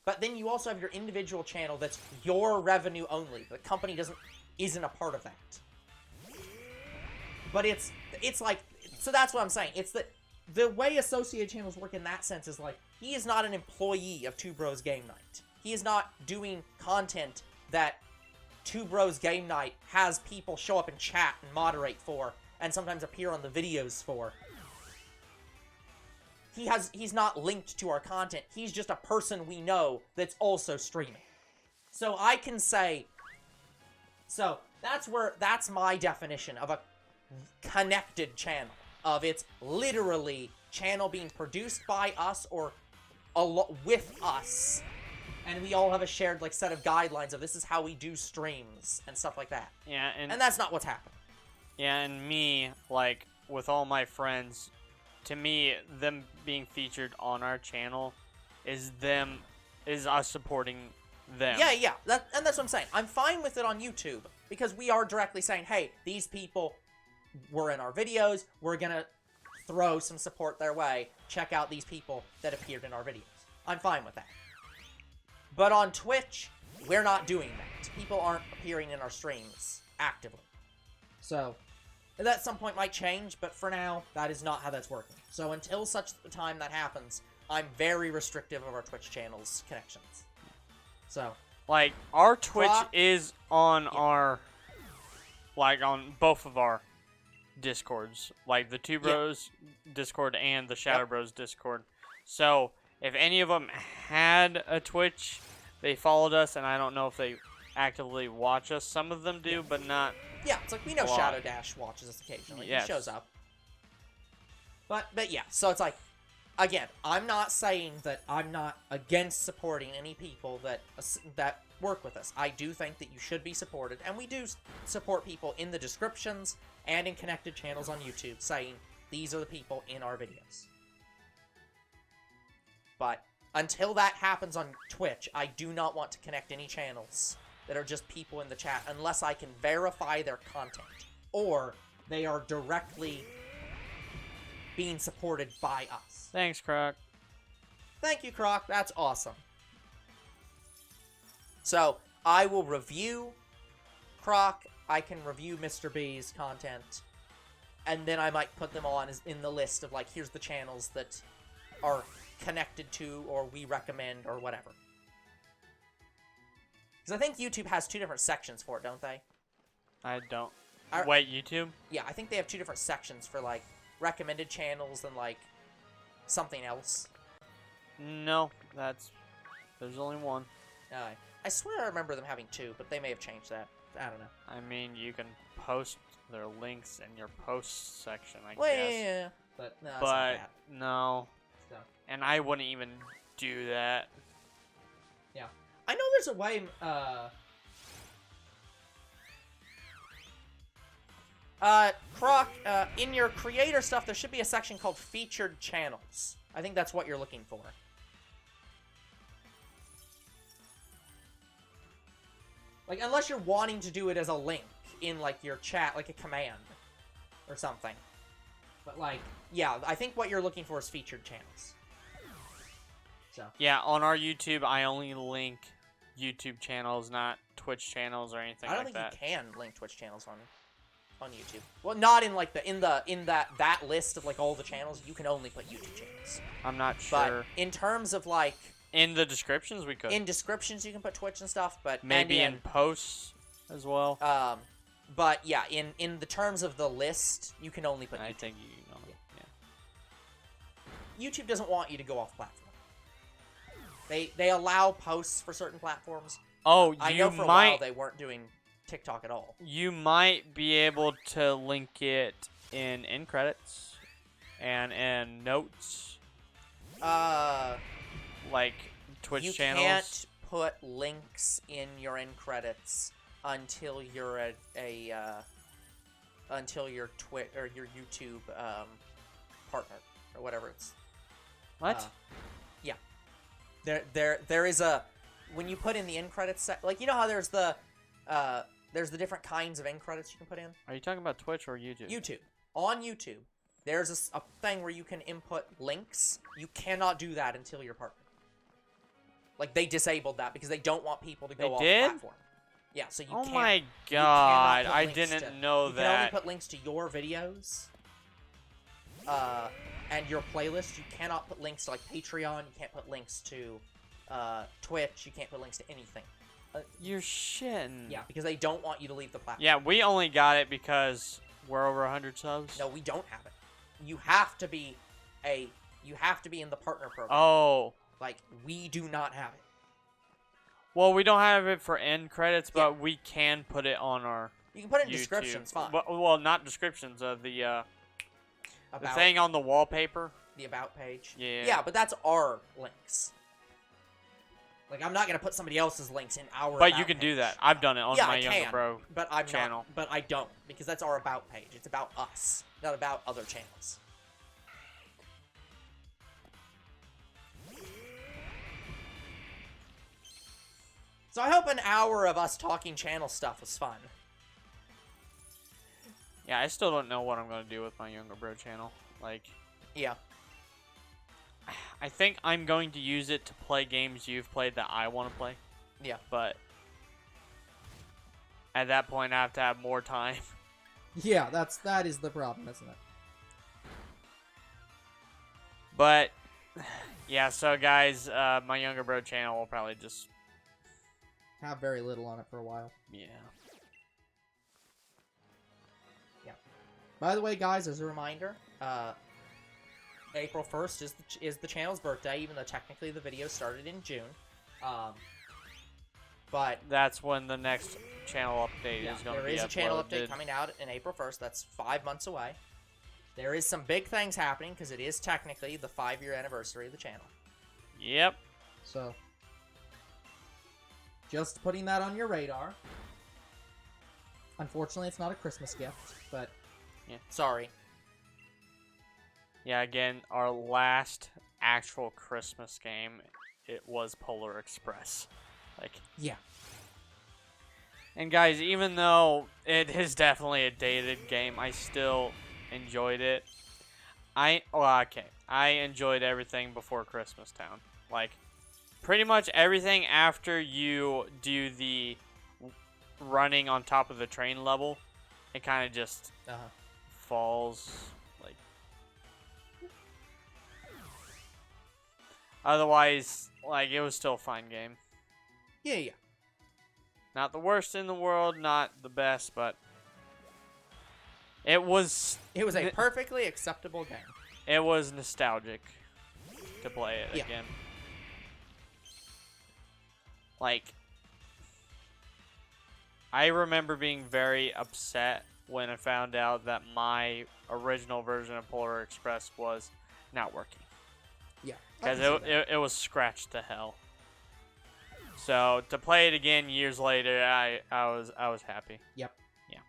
But then you also have your individual channel that's your revenue only. The company isn't a part of that. But it's like, so that's what I'm saying. It's that the way associated channels work in that sense is like, he is not an employee of Two Bros Game Night. He is not doing content that Two Bros Game Night has people show up and chat and moderate for, and sometimes appear on the videos for. He's not linked to our content. He's just a person we know that's also streaming. So I can say, so that's my definition of a connected channel. Of it's literally channel being produced by us or with us, and we all have a shared like set of guidelines of this is how we do streams and stuff like that. Yeah, And that's not what's happening. yeah, and me, like, with all my friends, to me, them being featured on our channel is us supporting them. Yeah. And that's what I'm saying. I'm fine with it on YouTube because we are directly saying, hey, these people were in our videos. We're gonna throw some support their way. Check out these people that appeared in our videos. I'm fine with that. But on Twitch, we're not doing that. People aren't appearing in our streams actively. So, that at some point might change, but for now, that is not how that's working. So until such time that happens, I'm very restrictive of our Twitch channel's connections. So, Like, our Twitch Clock- is on our, like, on both of our Discords. Like, the Two Bros Discord and the Shadow Bros Discord. So, if any of them had a Twitch, they followed us, and I don't know if they actively watch us. Some of them do, but not. yeah, it's like we know A lot. Shadow Dash watches us occasionally. Yes. He shows up. But yeah, so it's like, again, I'm not saying that I'm not against supporting any people that work with us. I do think that you should be supported, and we do support people in the descriptions and in connected channels on YouTube saying these are the people in our videos. But until that happens on Twitch, I do not want to connect any channels that are just people in the chat unless I can verify their content or they are directly being supported by us. Thanks, Croc. Thank you, Croc. That's awesome. So, I will review Croc. I can review Mr. B's content. And then I might put them on in the list of, like, here's the channels that are connected to or we recommend or whatever. Because I think YouTube has 2 different sections for it, don't they? I don't. I- Wait, YouTube? Yeah, I think they have 2 different sections for, like, recommended channels and, like, something else. No, there's only one. I swear I remember them having 2, but they may have changed that. I don't know. I mean, you can post their links in your post section, I Well, guess. yeah. But, no, it's not But, that. no. So. And I wouldn't even do that. I know there's a way, Croc, in your creator stuff, there should be a section called featured channels. I think that's what you're looking for. Like, unless you're wanting to do it as a link in, like, your chat, like a command or something. But, like, yeah, I think what you're looking for is featured channels. So. Yeah, on our YouTube, I only link YouTube channels, not Twitch channels or anything I don't like think that. you can link Twitch channels on YouTube. Well, not in like in that list of like all the channels. You can only put YouTube channels. I'm not But sure. in terms of like In the descriptions, we could. in descriptions, you can put Twitch and stuff. But Maybe and in posts as well. but yeah, in the terms of the list, you can only put I YouTube. think you know. Yeah. YouTube doesn't want you to go off platform. They allow posts for certain platforms. Oh, I you know for a might. while they weren't doing TikTok at all. You might be able to link it in end credits and in notes, like Twitch you channels. can't put links in your end credits until you're until your Twitch or your YouTube partner or whatever it's. What? Yeah. There is a when you put in the end credits like you know how there's the different kinds of end credits you can put in. Are you talking about Twitch or YouTube? YouTube. On YouTube, there's a thing where you can input links. You cannot do that until you're partner. Like, they disabled that because they don't want people to go They off did? the platform. Yeah, so you Oh can't. my you god, cannot put I links didn't know you can that. only put links to your videos. And your playlist. You cannot put links to, like, Patreon. You can't put links to Twitch. You can't put links to anything. You're shitting. Yeah, because they don't want you to leave the platform. Yeah, we only got it because we're over 100 subs. No, we don't have it. You have to be in the partner program. Oh. Like, we do not have it. Well, we don't have it for end credits, but we can put it on our You can put it in YouTube. descriptions, fine. Well, not descriptions. The About thing on the wallpaper. The About page. Yeah. Yeah, but that's our links. Like, I'm not gonna put somebody else's links in our. But About you can do page. that. I've done it on Yeah, my I younger can, bro but I'm channel. not. But I don't, because that's our About page. It's about us, not about other channels. So I hope an hour of us talking channel stuff was fun. Yeah, I still don't know what I'm gonna do with my younger bro channel. Like, Yeah. I think I'm going to use it to play games you've played that I want to play. Yeah. But at that point, I have to have more time. Yeah, that is the problem, isn't it? But yeah, so guys, my younger bro channel will probably just Have very little on it for a while. yeah. By the way, guys, As a reminder, April 1st is the channel's birthday, even though technically the video started in June. But That's when the next channel update yeah, is going to there be is a channel update uploaded. coming out in April 1st. That's 5 months away. There is some big things happening because it is technically the 5-year anniversary of the channel. Yep. so just putting that on your radar. Unfortunately, it's not a Christmas gift, but Sorry. Yeah, again, our last actual Christmas game, it was Polar Express. Like, yeah. and guys, even though it is definitely a dated game, I still enjoyed it. I enjoyed everything before Christmas Town. Like, pretty much everything after you do the running on top of the train level, it kind of just falls. Like, otherwise, like, it was still a fine game. Yeah. Not the worst in the world, not the best, but it was a perfectly acceptable game. it was nostalgic to play it Yeah. again. Like, I remember being very upset when I found out that my original version of Polar Express was not working. Yeah. Because it was scratched to hell. So to play it again years later, I was happy. Yep. Yeah.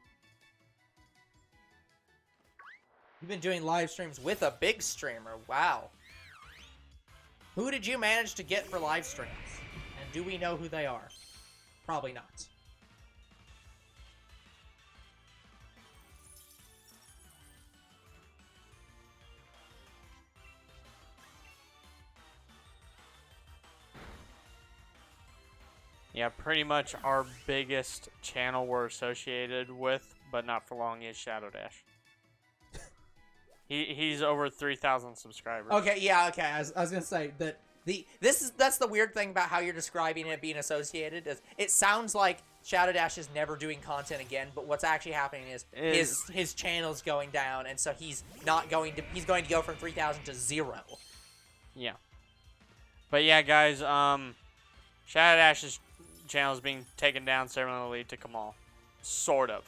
You've been doing live streams with a big streamer. Wow. Who did you manage to get for live streams? And do we know who they are? Probably not. Yeah, pretty much our biggest channel we're associated with, but not for long, is Shadow Dash. He's over 3,000 subscribers. Okay, yeah, okay. I was gonna say that That's the weird thing about how you're describing it being associated. Is it sounds like Shadow Dash is never doing content again, but what's actually happening is his channel's going down, and so he's going to go from 3,000 to 0. Yeah. But yeah, guys, Shadow Dash's channel is being taken down ceremonially to Kamal. Sort of.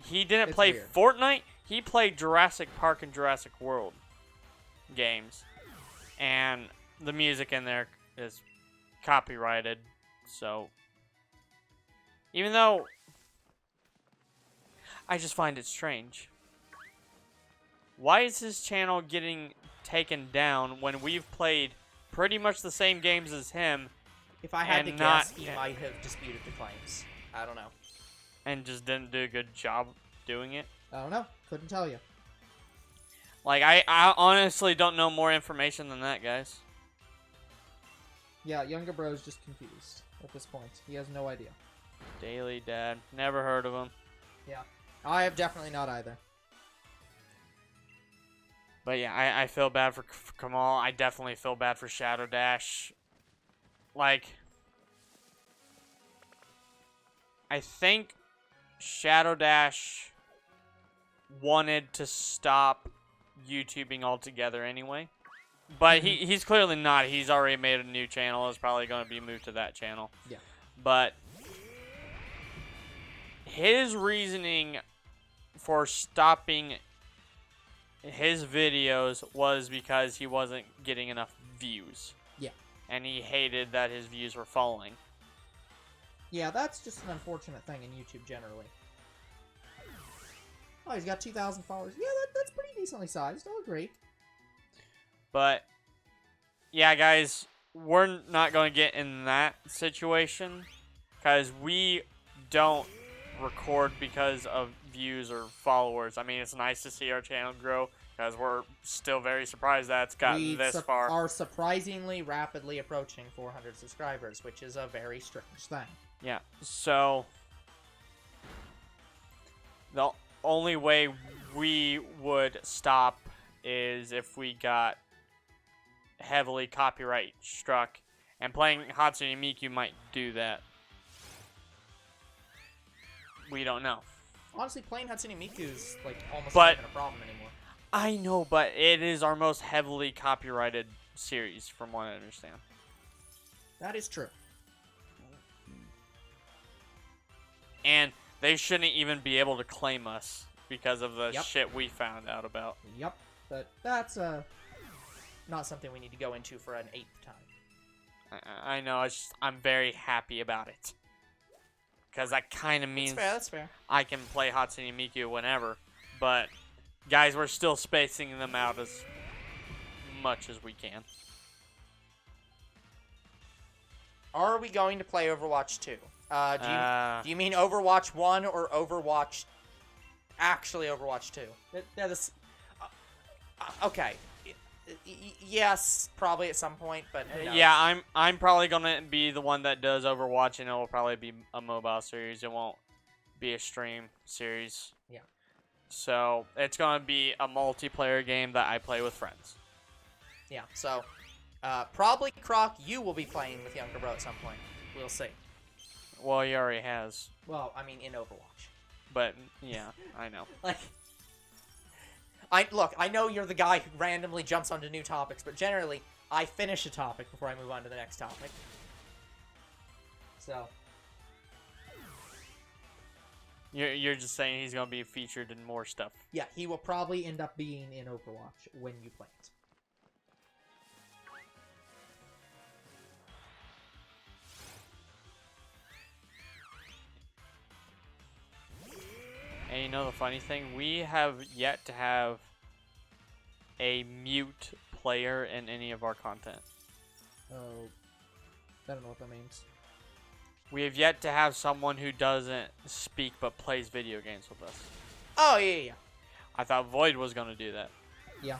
He didn't It's play weird. Fortnite. He played Jurassic Park and Jurassic World games. And the music in there is copyrighted. So, even though I just find it strange. Why is his channel getting taken down when we've played pretty much the same games as him If I had to And guess, not- he might have disputed the claims. I don't know. and just didn't do a good job doing it? I don't know. Couldn't tell you. Like, I honestly don't know more information than that, guys. Yeah, younger bro's just confused at this point. He has no idea. Daily Dad. Never heard of him. Yeah. I have definitely not either. But yeah, I feel bad for Kamal. I definitely feel bad for Shadow Dash. Like, I think Shadow Dash wanted to stop YouTubing altogether anyway. But he's clearly not. He's already made a new channel. It's probably going to be moved to that channel. Yeah. But his reasoning for stopping his videos was because he wasn't getting enough views. Yeah. And he hated that his views were falling. Yeah, that's just an unfortunate thing in YouTube generally. Oh, he's got 2,000 followers. Yeah, that's pretty decently sized. I'll agree. But, yeah, guys, we're not going to get in that situation because we don't record because of views or followers. I mean, it's nice to see our channel grow because we're still very surprised that it's gotten this far. We are surprisingly rapidly approaching 400 subscribers, which is a very strange thing. Yeah, so the only way we would stop is if we got heavily copyright struck, and playing Hatsune Miku might do that. We don't know. Honestly, playing Hatsune Miku is like almost But- not even a problem anymore. I know, but it is our most heavily copyrighted series, from what I understand. That is true. And they shouldn't even be able to claim us because of the Yep. shit we found out about. Yep. But that's not something we need to go into for an 8th time. I know, I'm very happy about it. Because that kind of means That's fair. I can play Hatsune Miku whenever. But, guys, we're still spacing them out as much as we can. Are we going to play Overwatch 2? Do you mean Overwatch 1 or Overwatch... Actually Overwatch 2? They're the Okay. Yes, probably at some point, but who knows? Yeah, I'm probably gonna be the one that does Overwatch, and it will probably be a mobile series. It won't be a stream series. Yeah. So it's gonna be a multiplayer game that I play with friends. Yeah, so... probably, Croc, you will be playing with Younger Bro at some point. We'll see. Well, he already has, Well, I mean, in Overwatch. but yeah, I know. Like... Look, I know you're the guy who randomly jumps onto new topics, but generally, I finish a topic before I move on to the next topic. So... You're just saying he's gonna be featured in more stuff. Yeah, he will probably end up being in Overwatch when you play it. And you know the funny thing? We have yet to have a mute player in any of our content. Oh, I don't know what that means. We have yet to have someone who doesn't speak but plays video games with us. Oh, yeah. I thought Void was going to do that. Yeah.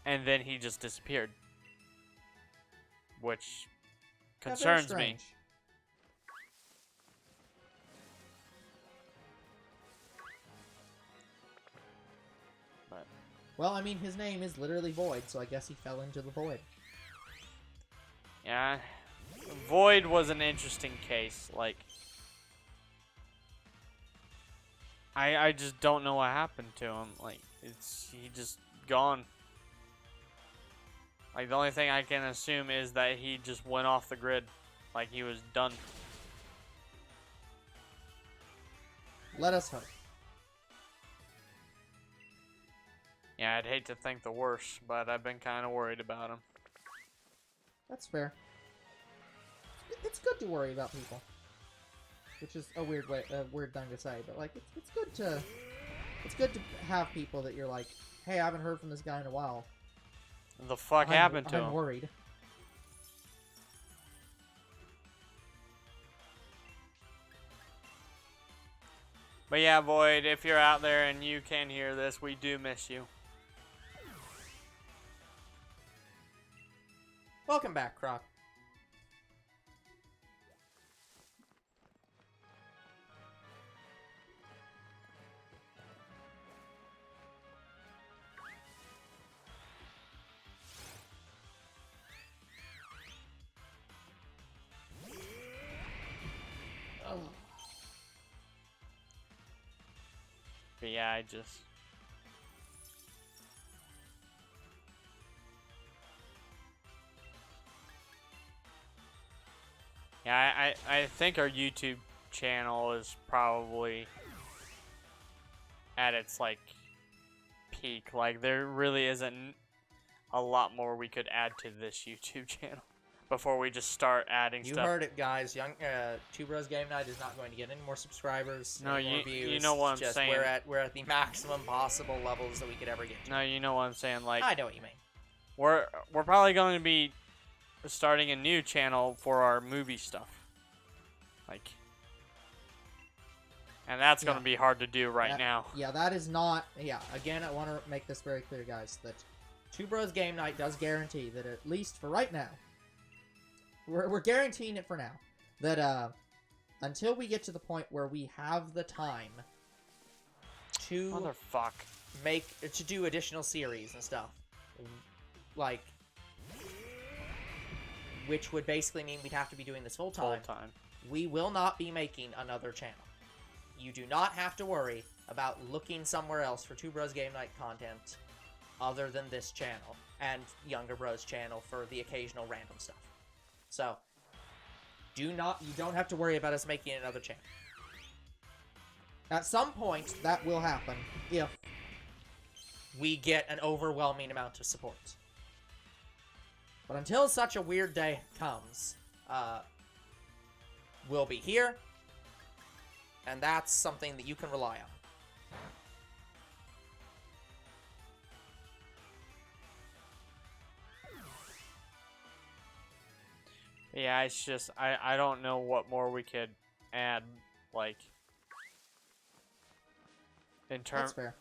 And then he just disappeared. Which Yeah, very concerns me. strange. But Well, I mean, his name is literally Void, so I guess he fell into the void. yeah, Void was an interesting case. Like, I just don't know what happened to him. Like, he just gone. Like, the only thing I can assume is that he just went off the grid. Like, he was done. Let us hope. Yeah, I'd hate to think the worst, but I've been kind of worried about him. That's fair. It's good to worry about people, which is a weird thing to say, but like it's good to have people that you're like, hey, I haven't heard from this guy in a while. The fuck happened to I'm him? worried. But yeah, Void, if you're out there and you can hear this, we do miss you. Welcome back, Croc. But yeah, I just... Yeah, I think our YouTube channel is probably at its, like, peak. Like, there really isn't a lot more we could add to this YouTube channel before we just start adding You stuff. heard it, guys. Two Bros Game Night is not going to get any more subscribers, No, any more views. you know what I'm Just saying. We're at the maximum possible levels that we could ever get to. No, you know what I'm saying. Like, I know what you mean. we're probably going to be starting a new channel for our movie stuff. Like, and that's going to be hard to do right now. Yeah, that is not... Yeah, again, I want to make this very clear, guys, that Two Bros Game Night does guarantee that, at least for right now, we're guaranteeing it for now, that until we get to the point where we have the time to Motherfuck. to do additional series and stuff, like, which would basically mean we'd have to be doing this full time. We will not be making another channel. You do not have to worry about looking somewhere else for Two Bros Game Night content other than this channel and Younger Bros channel for the occasional random stuff. So, you don't have to worry about us making another channel. At some point, that will happen if we get an overwhelming amount of support. But until such a weird day comes, we'll be here, and that's something that you can rely on. Yeah, it's just, I don't know what more we could add, like, in That's fair.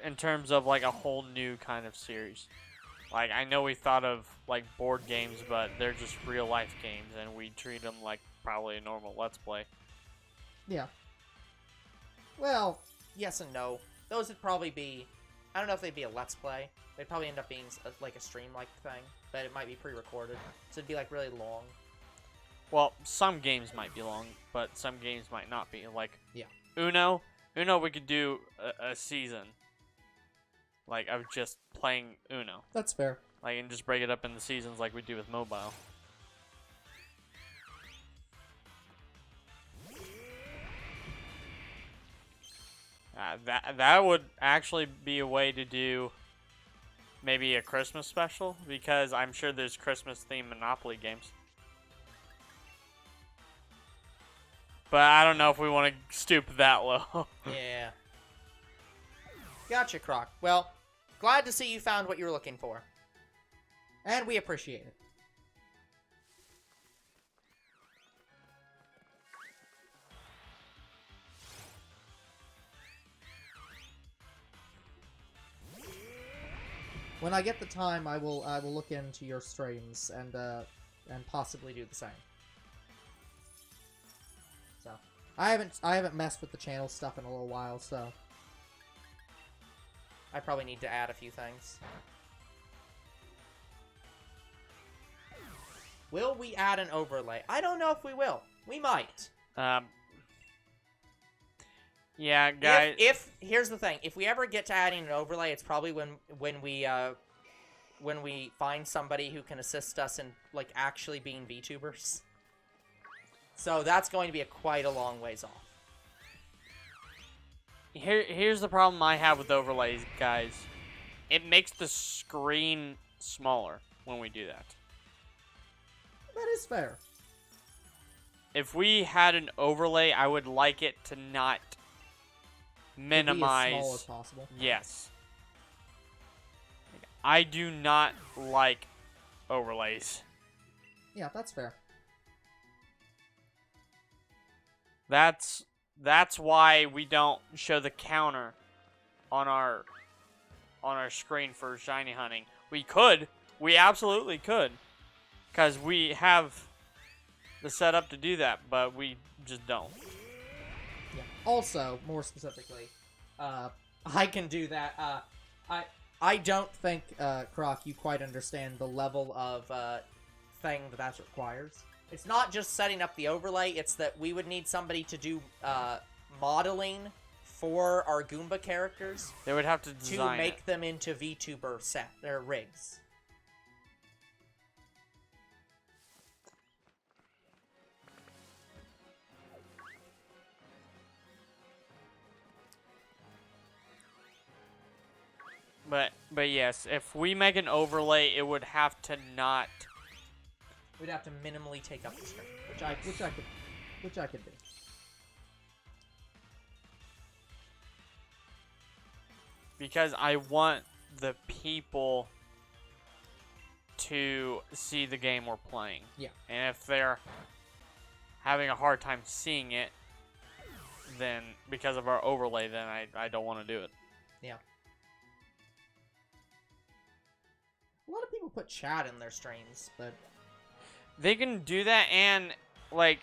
in terms of like a whole new kind of series. Like, I know we thought of like board games, but they're just real life games, and we treat them like probably a normal Let's Play. Yeah. Well, Yes and no. Those would probably be... I don't know if they'd be a Let's Play. They'd probably end up being like a stream-like thing, but it might be pre-recorded. So it'd be like really long. Well, some games might be long, but some games might not be. Like, yeah. Uno, we could do a season, like, of just playing Uno. That's fair. Like, and just break it up into seasons like we do with mobile. That would actually be a way to do maybe a Christmas special, because I'm sure there's Christmas-themed Monopoly games. But I don't know if we want to stoop that low. Yeah. Gotcha, Croc. Well, glad to see you found what you were looking for. And we appreciate it. When I get the time, I will look into your streams and possibly do the same. So, I haven't messed with the channel stuff in a little while, so I probably need to add a few things. Will we add an overlay? I don't know if we will. We might. Yeah, guys. If here's the thing, if we ever get to adding an overlay, it's probably when we find somebody who can assist us in like actually being VTubers. So that's going to be quite a long ways off. Here's the problem I have with overlays, guys. It makes the screen smaller when we do that. that is fair. If we had an overlay, I would like it to not minimize. Be as small as possible. Yes. I do not like overlays. Yeah, that's fair. That's why we don't show the counter on our screen for shiny hunting. We absolutely could, because we have the setup to do that, but we just don't. Yeah. Also, more specifically, I can do that. I don't think, Croc, you quite understand the level of thing that requires. It's not just setting up the overlay, it's that we would need somebody to do modeling for our Goomba characters. They would have to design to make them into VTuber their rigs. But yes, if we make an overlay, it would have to not. We'd have to minimally take up the screen, Which I could do. Because I want the people to see the game we're playing. Yeah. And if they're having a hard time seeing it, then because of our overlay, then I don't want to do it. Yeah. A lot of people put chat in their streams, but They can do that and and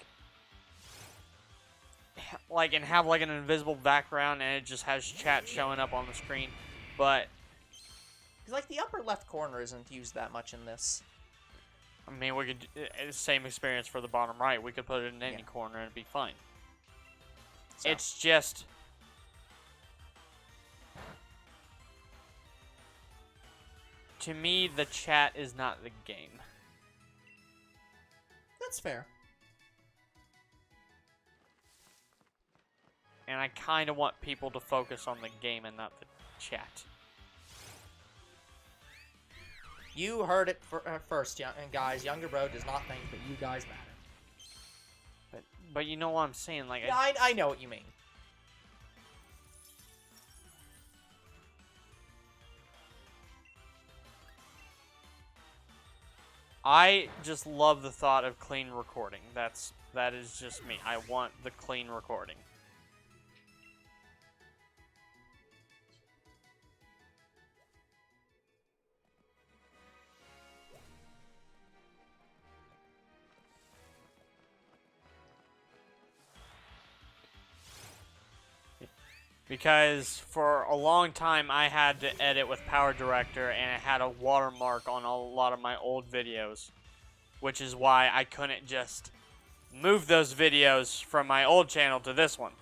have like an invisible background and it just has chat showing up on the screen. But because like the upper left corner isn't used that much in this. I mean, we could same experience for the bottom right. We could put it in any corner and it'd be fine. So. It's just to me the chat is not the game. That's fair. And I kind of want people to focus on the game and not the chat. You heard it first, and guys. Younger Bro does not think that you guys matter. But you know what I'm saying? Like, Yeah, I know what you mean. I just love the thought of clean recording. That is just me. I want the clean recording. Because for a long time I had to edit with Power Director and it had a watermark on a lot of my old videos. Which is why I couldn't just move those videos from my old channel to this one.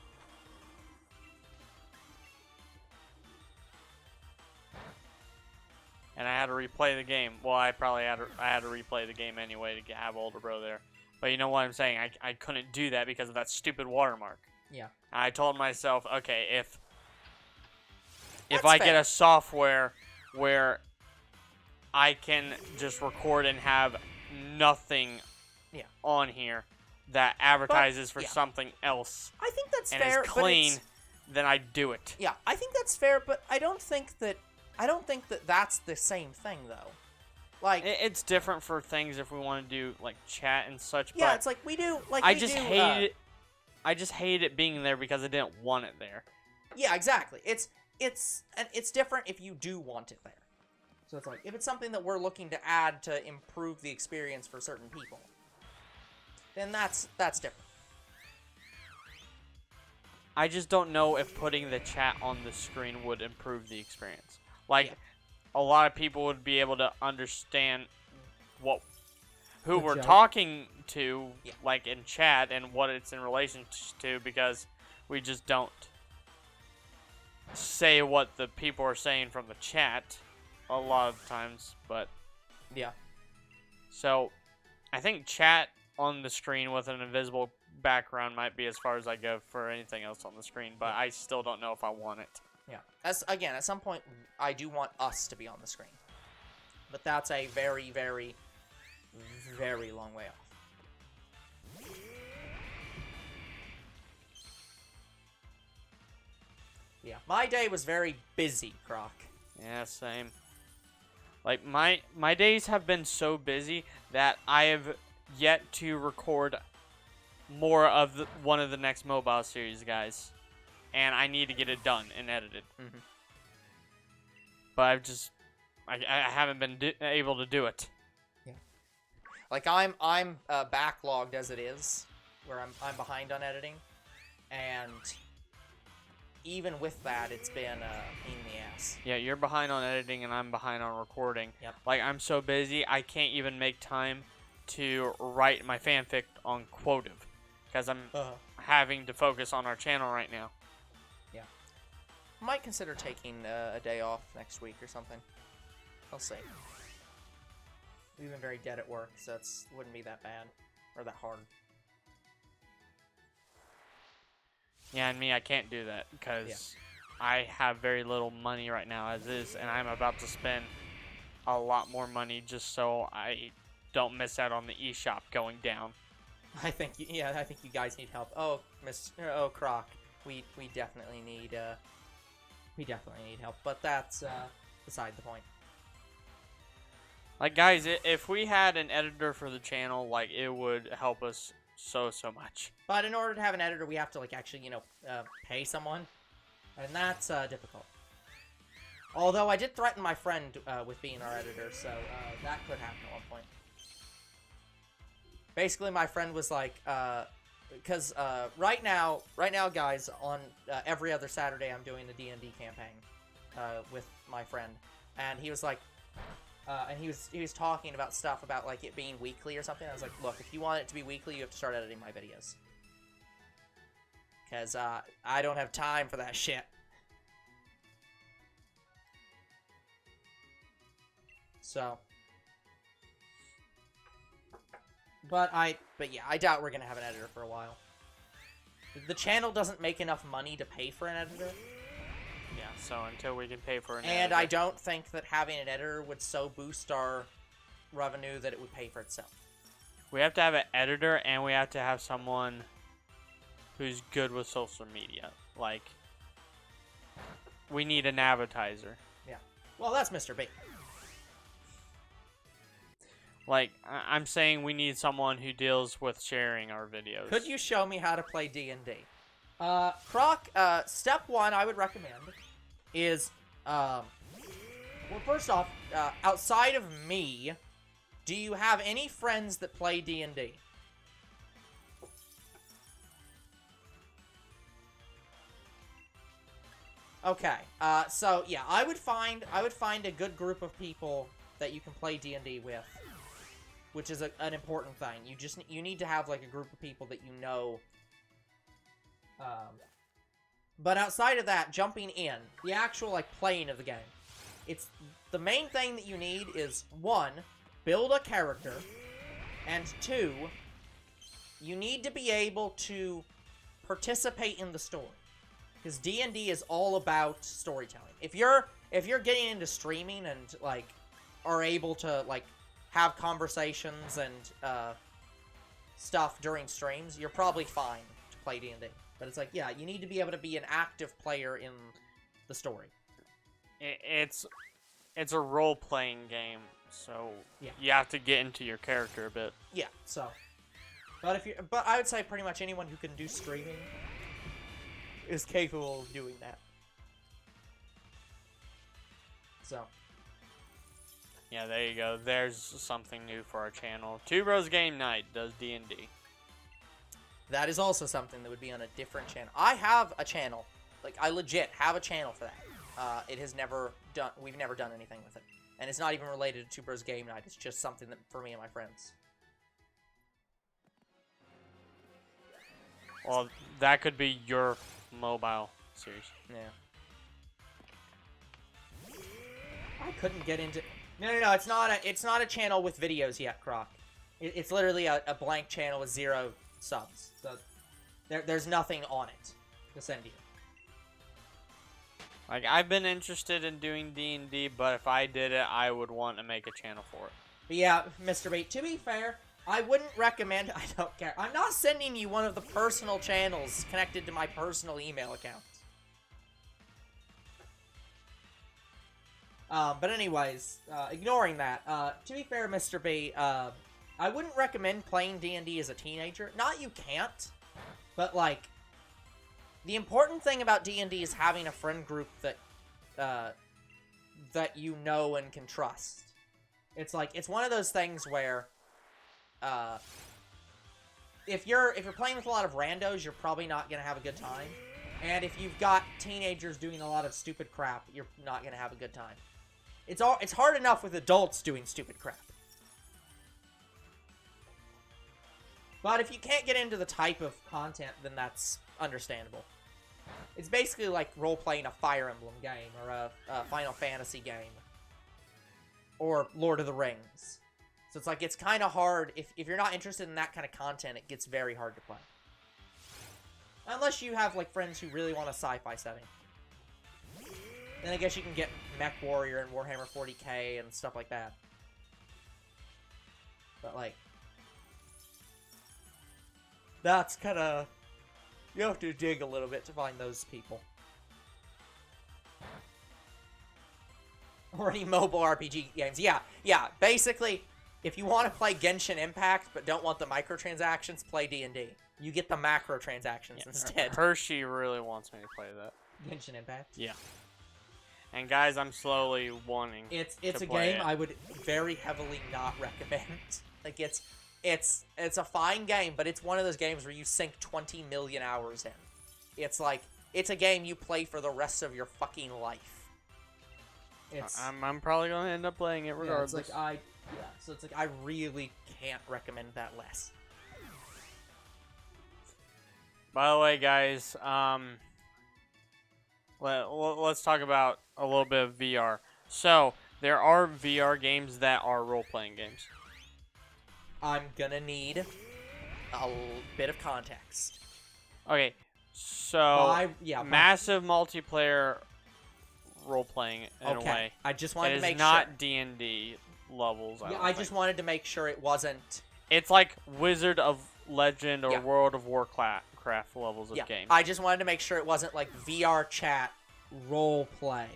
And I had to replay the game. Well, I had to replay the game anyway to have Older Bro there. But you know what I'm saying? I couldn't do that because of that stupid watermark. Yeah. I told myself, okay, if That's I fair. get a software where I can just record and have nothing on here that advertises for yeah. something else I think that's and fair. is clean, But then I do it. yeah, I think that's fair. But I don't think that that's the same thing though. Like It's different for things if we want to do like chat and such. yeah, but it's like we do. Like I we just do, hated it. I just hated it being there because I didn't want it there. Yeah, exactly. It's different if you do want it there. So it's like if it's something that we're looking to add to improve the experience for certain people, then that's different. I just don't know if putting the chat on the screen would improve the experience. Like, a lot of people would be able to understand who we're talking to, like in chat, and what it's in relation to, because we just don't say what the people are saying from the chat a lot of times. But yeah, so I think chat on the screen with an invisible background might be as far as I go for anything else on the screen, but I still don't know if I want it. Yeah. Again, at some point, I do want us to be on the screen, but that's a very, very, very long way off. Yeah, my day was very busy, Croc. Yeah, same. Like, my days have been so busy that I have yet to record more of one of the next mobile series, guys. And I need to get it done and edited. Mm-hmm. But I haven't been able to do it. Yeah. Like, I'm backlogged as it is, where I'm behind on editing. And even with that, it's been a pain in the ass. Yeah, you're behind on editing and I'm behind on recording. Yep. Like, I'm so busy, I can't even make time to write my fanfic on Quotive. Because I'm having to focus on our channel right now. Yeah. Might consider taking a day off next week or something. I'll see. We've been very dead at work, so it wouldn't be that bad. Or that hard. Yeah, and me, I can't do that because I have very little money right now as is, and I'm about to spend a lot more money just so I don't miss out on the eShop going down. I think you guys need help. Oh, Croc, we definitely need help. But that's beside the point. Like, guys, if we had an editor for the channel, like, it would help us so much. But in order to have an editor, we have to like actually pay someone, and that's difficult. Although I did threaten my friend with being our editor, so that could happen at one point. Basically, my friend was like, because right now, guys, on every other Saturday, I'm doing the D&D campaign with my friend, and he was like, and he was talking about stuff about like it being weekly or something. I was like, look, if you want it to be weekly, you have to start editing my videos, because I don't have time for that shit. So, but yeah, I doubt we're gonna have an editor for a while. The channel doesn't make enough money to pay for an editor. Yeah, so until we can pay for an And editor. I don't think that having an editor would so boost our revenue that it would pay for itself. We have to have an editor, and we have to have someone who's good with social media. Like, we need an advertiser. Yeah. Well, that's Mr. B. Like, I'm saying we need someone who deals with sharing our videos. Could you show me how to play D&D? Croc, step one I would recommend is, well, first off, outside of me, do you have any friends that play D&D? Okay, so yeah, I would find a good group of people that you can play D&D with, which is an important thing. You need to have like a group of people that you know. But outside of that, jumping in, the actual like playing of the game, it's the main thing that you need is 1, build a character, and 2, you need to be able to participate in the story, because D&D is all about storytelling. If you're getting into streaming and like are able to like have conversations and stuff during streams, you're probably fine to play D&D. But it's like, yeah, you need to be able to be an active player in the story. It's a role-playing game, so Yeah. you have to get into your character a bit. Yeah, so. But I would say pretty much anyone who can do streaming is capable of doing that. So. Yeah, there you go. There's something new for our channel. Two Bros Game Night does D&D. That is also something that would be on a different channel. I have a channel. Like, I legit have a channel for that. It has never done... We've never done anything with it. And it's not even related to Two Bros Game Night. It's just something that for me and my friends. Well, that could be your mobile series. Yeah. I couldn't get into... No, it's not a channel with videos yet, Croc. It's literally a blank channel with 0 subs. So there's nothing on it to send you. Like, I've been interested in doing D&D, but if I did it, I would want to make a channel for it. But yeah, Mr. Bait, to be fair, I wouldn't recommend... I don't care. I'm not sending you one of the personal channels connected to my personal email account. But anyways, ignoring that, to be fair, Mr. B, I wouldn't recommend playing D&D as a teenager. Not you can't, but, like, the important thing about D&D is having a friend group that you know and can trust. It's like, it's one of those things where, if you're playing with a lot of randos, you're probably not gonna have a good time. And if you've got teenagers doing a lot of stupid crap, you're not gonna have a good time. It's hard enough with adults doing stupid crap. But if you can't get into the type of content, then that's understandable. It's basically like role-playing a Fire Emblem game, or a Final Fantasy game, or Lord of the Rings. So it's like, it's kind of hard, if you're not interested in that kind of content, it gets very hard to play. Unless you have, like, friends who really want a sci-fi setting. Then I guess you can get Mech Warrior and Warhammer 40k and stuff like that. But, like, that's kind of... You have to dig a little bit to find those people. Or any mobile RPG games. Yeah. Basically, if you want to play Genshin Impact but don't want the microtransactions, play D&D. You get the macrotransactions instead. Hershey really wants me to play that. Genshin Impact? Yeah. And guys, I'm slowly wanting It's to a play game it. I would very heavily not recommend. Like, it's a fine game, but it's one of those games where you sink 20 million hours in. It's like, it's a game you play for the rest of your fucking life. I'm probably gonna end up playing it regardless. So it's like I really can't recommend that less. By the way, guys, let's talk about a little bit of VR. So there are VR games that are role-playing games. I'm gonna need a bit of context. Okay, so yeah, massive multiplayer role-playing in a way. I just wanted to make It is not sure. D&D levels. I just wanted to make sure it wasn't. It's like Wizard of Legend or Yeah. World of Warcraft levels of Yeah, game. I just wanted to make sure it wasn't like VR chat role play.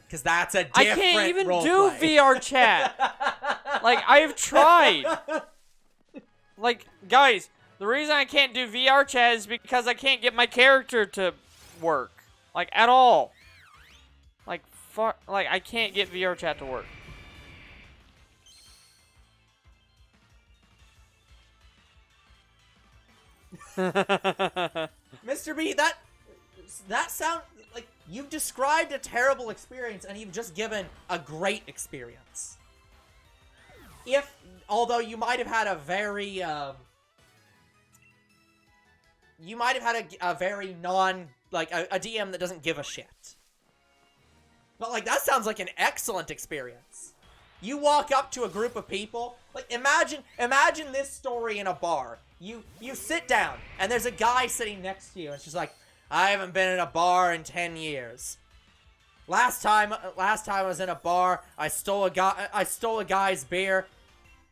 Because that's a different I can't even role do play. VR chat. Like, I've tried. Like, guys, the reason I can't do VR chat is because I can't get my character to work. Like, at all. Like, I can't get VR chat to work. Mr. B, that sound like you've described a terrible experience and you've just given a great experience. Although you might have had a very a very a DM that doesn't give a shit. But like that sounds like an excellent experience. You walk up to a group of people, like imagine this story in a bar. You sit down and there's a guy sitting next to you and she's like, I haven't been in a bar in 10 years. Last time I was in a bar, I stole a guy's beer,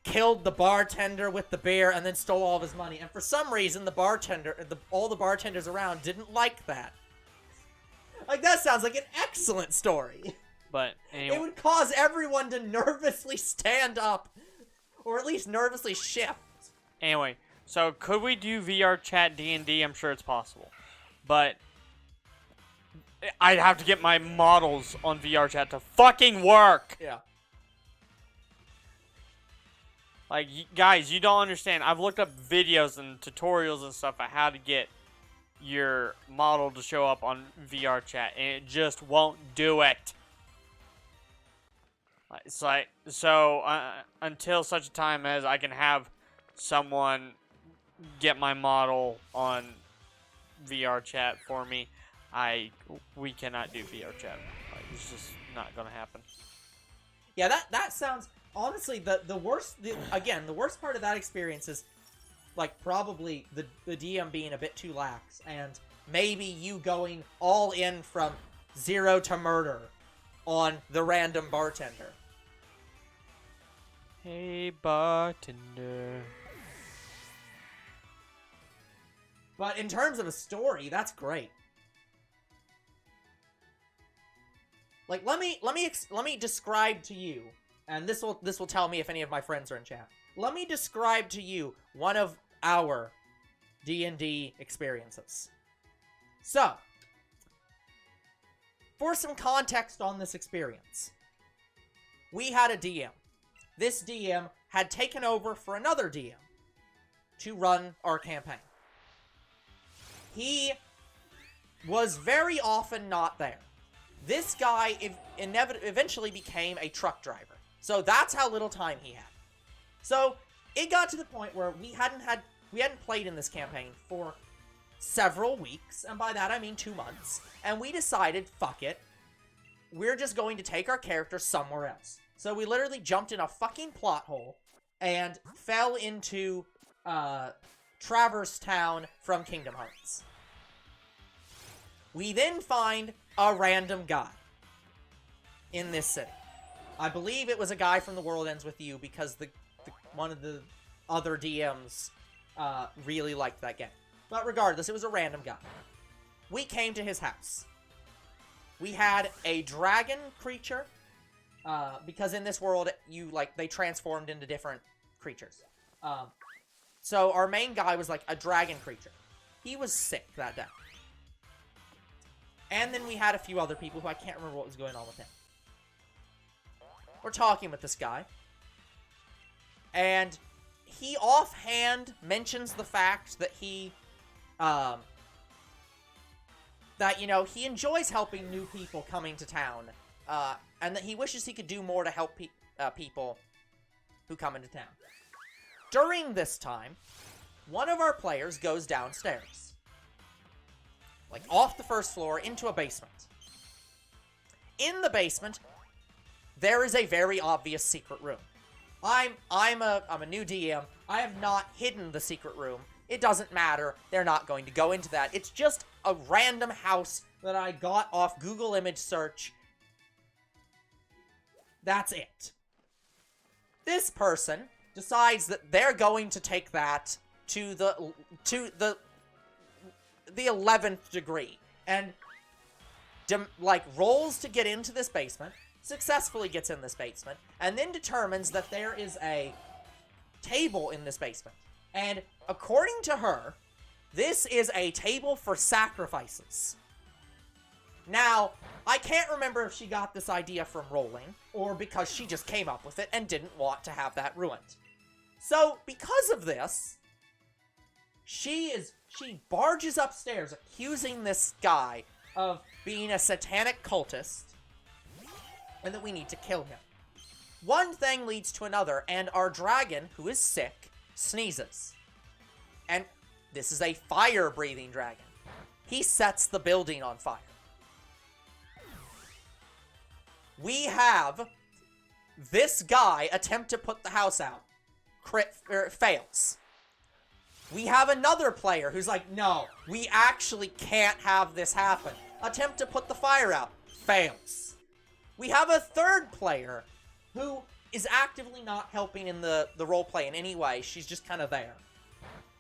killed the bartender with the beer, and then stole all of his money. And for some reason, all the bartenders around didn't like that. Like that sounds like an excellent story. But anyway, It would cause everyone to nervously stand up, or at least nervously shift. anyway, so could we do VR chat D&D? I'm sure it's possible. But I'd have to get my models on VR chat to fucking work. Yeah. Like, guys, you don't understand. I've looked up videos and tutorials and stuff on how to get your model to show up on VR chat, and it just won't do it. It's like, so until such a time as I can have someone get my model on VR chat for me, we cannot do VR chat. Like, it's just not gonna happen. Yeah, that sounds honestly the worst part of that experience is like probably the DM being a bit too lax and maybe you going all in from 0 to murder on the random bartender. Hey, bartender. But in terms of a story, that's great. Like let me describe to you, and this will tell me if any of my friends are in chat. Let me describe to you one of our D&D experiences. So, for some context on this experience, we had a DM. This DM had taken over for another DM to run our campaign. He was very often not there. This guy eventually became a truck driver. So that's how little time he had. So it got to the point where we hadn't played in this campaign for several weeks, and by that I mean 2 months. And we decided, fuck it, we're just going to take our character somewhere else. So we literally jumped in a fucking plot hole and fell into Traverse Town from Kingdom Hearts. We then find a random guy. in this city. I believe it was a guy from The World Ends With You because one of the other DMs really liked that game. But regardless, it was a random guy. We came to his house. We had a dragon creature, because in this world, they transformed into different creatures. So our main guy was like a dragon creature. He was sick that day. And then we had a few other people who I can't remember what was going on with him. We're talking with this guy. And he offhand mentions the fact that he enjoys helping new people coming to town. And that he wishes he could do more to help people who come into town. During this time, one of our players goes downstairs. Like, off the first floor into a basement. In the basement, there is a very obvious secret room. I'm a new DM. I have not hidden the secret room. It doesn't matter. They're not going to go into that. It's just a random house that I got off Google image search. That's it. This person decides that they're going to take that to the 11th degree and rolls to get into this basement, successfully gets in this basement, and then determines that there is a table in this basement. And according to her, this is a table for sacrifices. Now, I can't remember if she got this idea from rolling, or because she just came up with it and didn't want to have that ruined. So, because of this, she barges upstairs accusing this guy of being a satanic cultist, and that we need to kill him. One thing leads to another, and our dragon, who is sick, sneezes. And this is a fire-breathing dragon. He sets the building on fire. We have this guy attempt to put the house out. Fails. We have another player who's like, no, we actually can't have this happen. Attempt to put the fire out. Fails. We have a third player who is actively not helping in the roleplay in any way. She's just kind of there.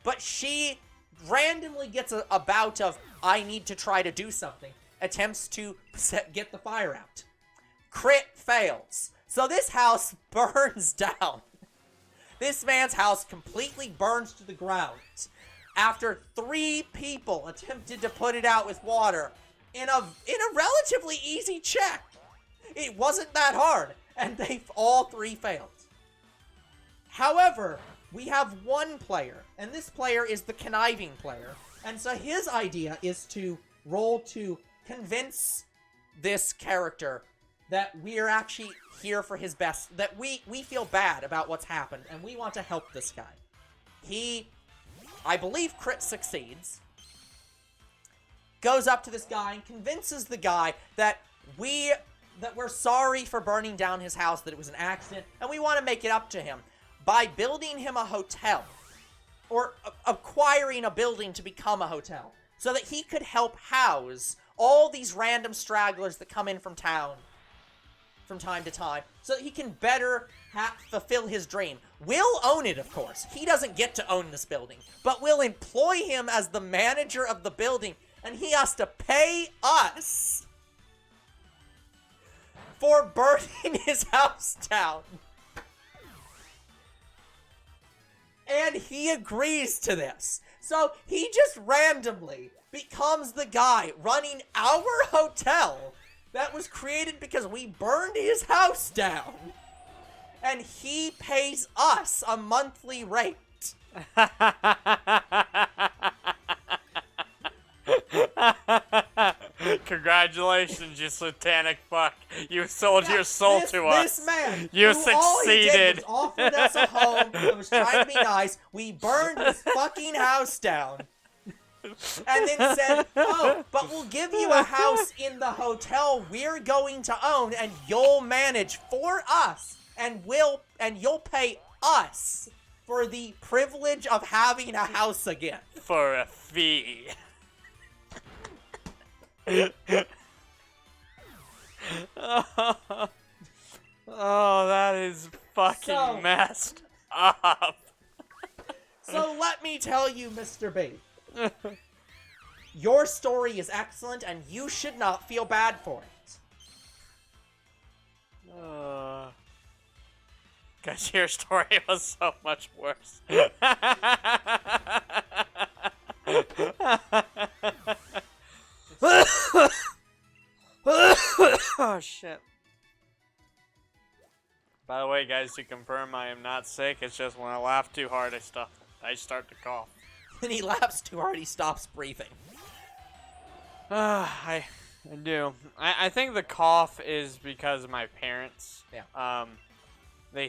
But she randomly gets a bout of, I need to try to do something. Attempts to get the fire out. Crit fails. So this house burns down. This man's house completely burns to the ground after 3 people attempted to put it out with water in a relatively easy check. It wasn't that hard, and they all 3 failed. However, we have one player, and this player is the conniving player, and so his idea is to roll to convince this character that we're actually here for his best, that we feel bad about what's happened, and we want to help this guy. He, I believe, crit succeeds, goes up to this guy and convinces the guy that we're sorry for burning down his house, that it was an accident, and we want to make it up to him by building him a hotel, or acquiring a building to become a hotel, so that he could help house all these random stragglers that come in from town from time to time, so that he can better fulfill his dream. We'll own it, of course. He doesn't get to own this building, but we'll employ him as the manager of the building, and he has to pay us for burning his house down. And he agrees to this. So he just randomly becomes the guy running our hotel that was created because we burned his house down. And he pays us a monthly rate. Congratulations, you satanic fuck. You sold your soul to us. This man, you who all he did succeeded. was offered us a home and was trying to be nice. We burned his fucking house down. And then said, oh, but we'll give you a house in the hotel we're going to own, and you'll manage for us, and you'll pay us for the privilege of having a house again. For a fee. me tell you, Mr. B, your story is excellent, and you should not feel bad for it. Guys, your story was so much worse. Oh, shit. By the way, guys, to confirm, I am not sick. It's just when I laugh too hard, I start to cough. When he laughs too hard, he stops breathing. I do. I think the cough is because of my parents. Yeah. They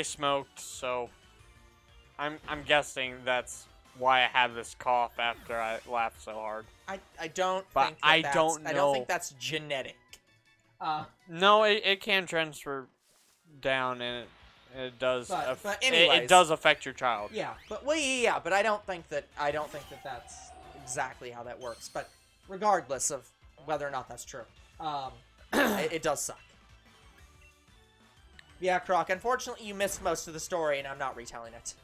smoked, so I'm guessing that's why I have this cough after I laughed so hard. I don't But think I that's, don't I don't know. think that's genetic. No, it can transfer down, and it does. But it anyways. does affect your child. Yeah, but but I don't think that that's exactly how that works. But regardless of whether or not that's true, it does suck. Yeah, Croc. Unfortunately, you missed most of the story, and I'm not retelling it.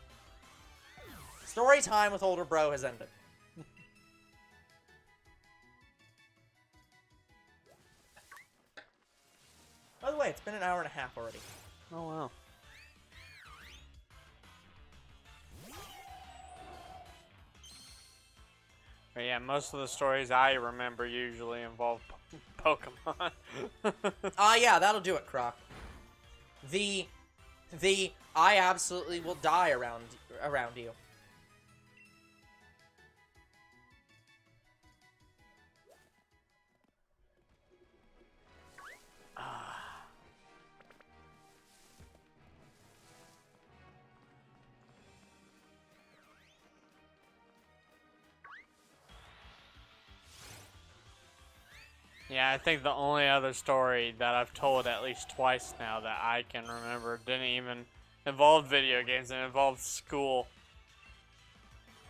Story time with older bro has ended. By the way, it's been an hour and a half already. Oh wow. But yeah, most of the stories I remember usually involve Pokemon. Yeah, that'll do it, Croc. The I absolutely will die around you. Yeah, I think the only other story that I've told at least twice now that I can remember didn't even involve video games. It involved school.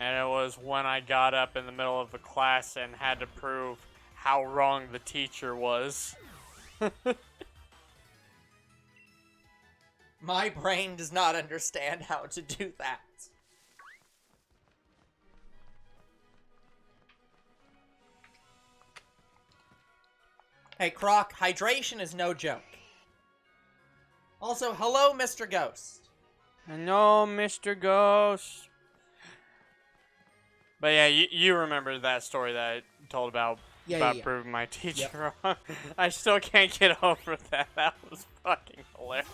And it was when I got up in the middle of a class and had to prove how wrong the teacher was. My brain does not understand how to do that. Hey, Croc, hydration is no joke. Also, hello, Mr. Ghost. Hello, Mr. Ghost. But yeah, you remember that story that I told about proving my teacher wrong. I still can't get over that. That was fucking hilarious.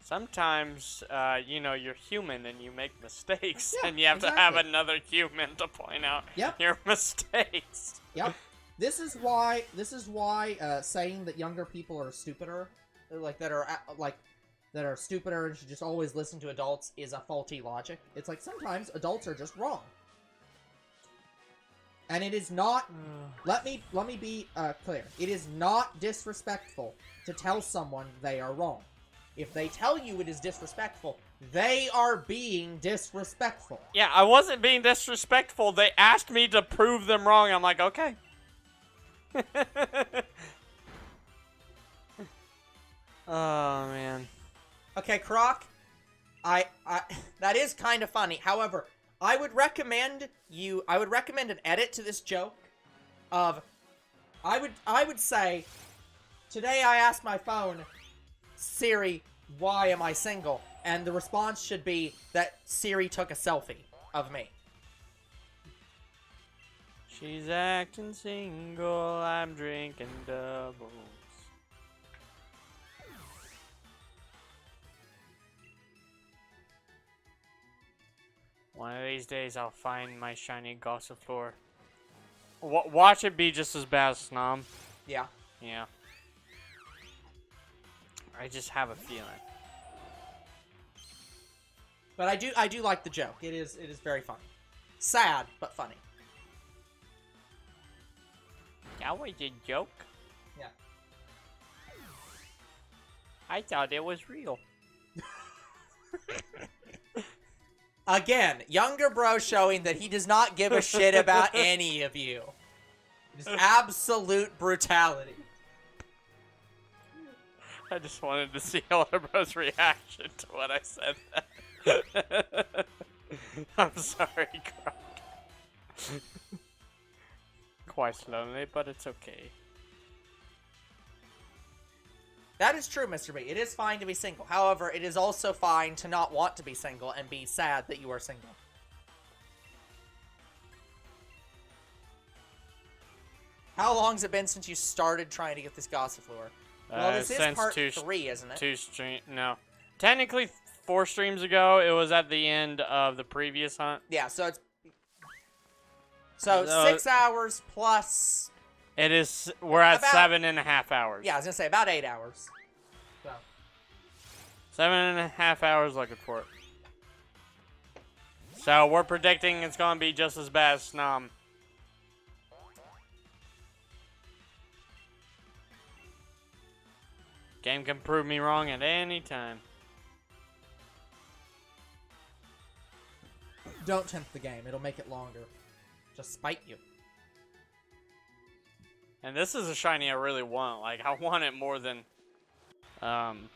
Sometimes, you're human and you make mistakes, and you have to have another human to point out your mistakes. Yep. This is why saying that younger people are stupider, that are stupider and should just always listen to adults is a faulty logic. It's like sometimes adults are just wrong. And it is not, let me be clear. It is not disrespectful to tell someone they are wrong. If they tell you it is disrespectful, they are being disrespectful. Yeah, I wasn't being disrespectful. They asked me to prove them wrong. I'm like, okay. Oh, man. Okay, Croc, I that is kind of funny. However, I would recommend an edit to this joke of, I would say, today I asked my phone, Siri, why am I single? And the response should be that Siri took a selfie of me. She's acting single, I'm drinking doubles. One of these days I'll find my shiny Gossifleur. Watch it be just as bad as Snom. Yeah. Yeah. I just have a feeling. But I do like the joke. It is very funny. Sad, but funny. That was a joke? Yeah. I thought it was real. Again, younger bro showing that he does not give a shit about any of you. It is absolute brutality. I just wanted to see Elderbrow's reaction to what I said. I'm sorry, Croc. Quite lonely, but it's okay. That is true, Mr. B. It is fine to be single. However, it is also fine to not want to be single and be sad that you are single. How long has it been since you started trying to get this Gossifleur? Well, this is Since part 3, isn't it? No. Technically, 4 streams ago, it was at the end of the previous hunt. Yeah, so it's... So, 6 hours plus... It is... We're at About- 7.5 hours. Yeah, I was going to say, about 8 hours. So... 7.5 hours looking for it. So, we're predicting it's going to be just as bad as Snom. Game can prove me wrong at any time. Don't tempt the game. It'll make it longer. Just spite you. And this is a shiny I really want. Like, I want it more than, Snom.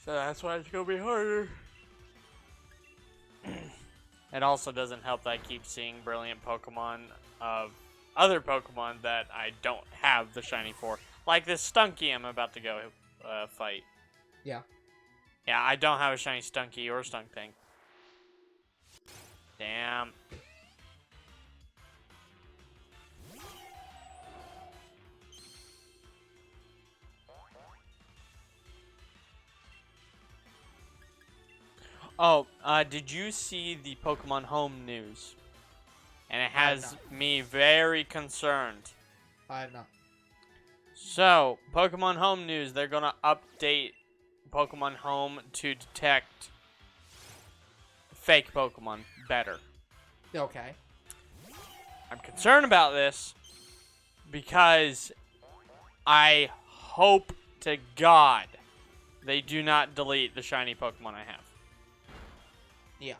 So that's why it's gonna be harder. It also doesn't help that I keep seeing brilliant Pokemon of other Pokemon that I don't have the shiny for. Like this Stunky I'm about to go fight. Yeah. Yeah, I don't have a shiny Stunky or Stuntank. Damn. Oh, did you see the Pokemon Home news? And it has me very concerned. I have not. So, Pokemon Home news, they're gonna update Pokemon Home to detect fake Pokemon better. Okay. I'm concerned about this because I hope to God they do not delete the shiny Pokemon I have. Yeah.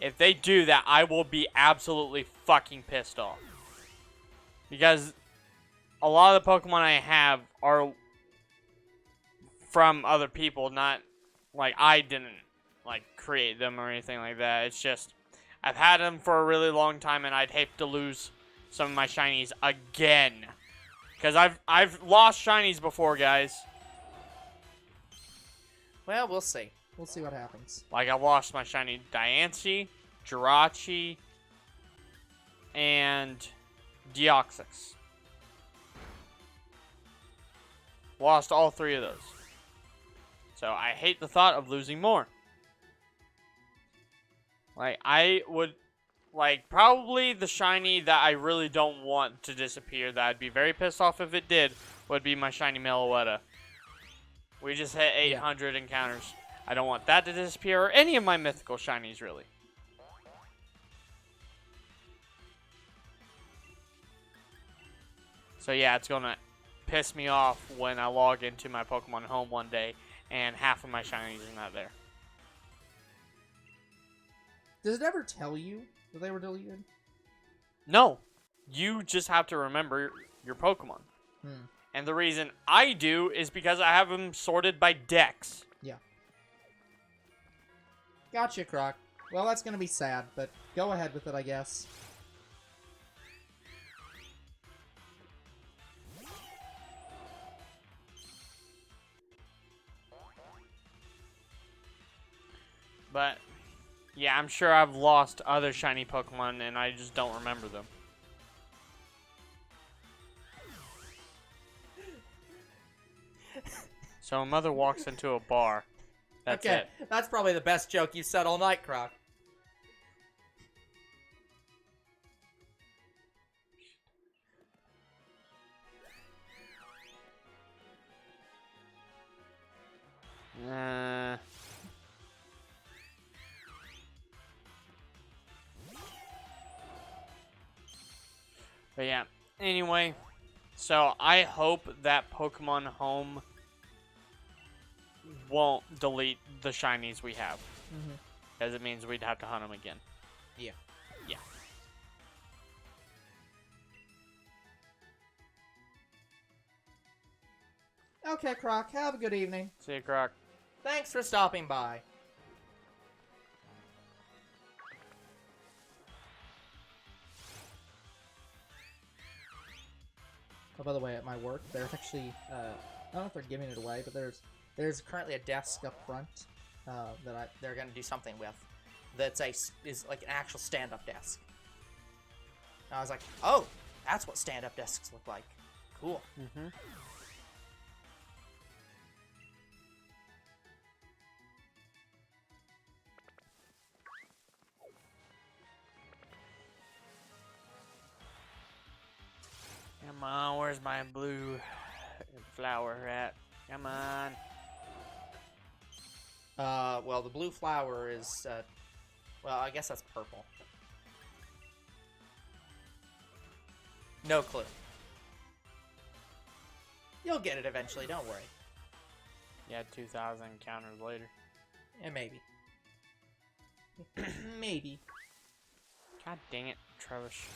If they do that, I will be absolutely fucking pissed off. Because a lot of the Pokemon I have are from other people, not like I didn't like create them or anything like that. It's just I've had them for a really long time and I'd hate to lose some of my shinies again. Because I've lost shinies before, guys. Well, we'll see. We'll see what happens. Like, I lost my shiny Diancie, Jirachi, and Deoxys. Lost all 3 of those. So, I hate the thought of losing more. Like, I would... Like, probably the shiny that I really don't want to disappear, that I'd be very pissed off if it did, would be my shiny Meloetta. We just hit 800 encounters. I don't want that to disappear, or any of my mythical shinies, really. So yeah, it's gonna piss me off when I log into my Pokemon Home one day, and half of my shinies are not there. Does it ever tell you that they were deleted? No, you just have to remember your Pokemon. And the reason I do is because I have them sorted by dex. Yeah. Gotcha, Croc. Well, that's gonna be sad, but go ahead with it, I guess. But, yeah, I'm sure I've lost other shiny Pokemon and I just don't remember them. So a mother walks into a bar. That's okay, it. that's probably the best joke you've said all night, Croc. But yeah, anyway, so I hope that Pokemon Home won't delete the shinies we have. Because it means we'd have to hunt them again. Yeah. Yeah. Okay, Croc, have a good evening. See you, Croc. Thanks for stopping by. Oh, by the way, at my work, there's actually, I don't know if they're giving it away, but there's currently a desk up front They're gonna do something with. Is like an actual stand-up desk. And I was like, oh, that's what stand-up desks look like. Cool. Mm-hmm. Come on, where's my blue flower at? Come on. Well, the blue flower is, well, I guess that's purple. No clue. You'll get it eventually, don't worry. Yeah, 2,000 encounters later. Yeah, maybe. maybe. God dang it, Trevish.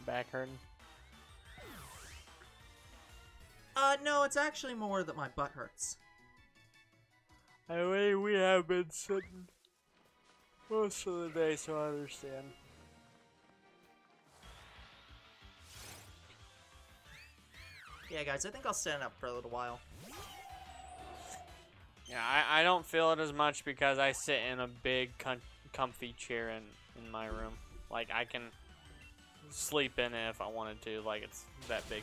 Back hurting? No, it's actually more that my butt hurts. I mean, we have been sitting most of the day, so I understand. Yeah, guys, I think I'll stand up for a little while. Yeah, I don't feel it as much because I sit in a big, comfy chair in my room. Like, I can sleep in it if I wanted to. Like, it's that big.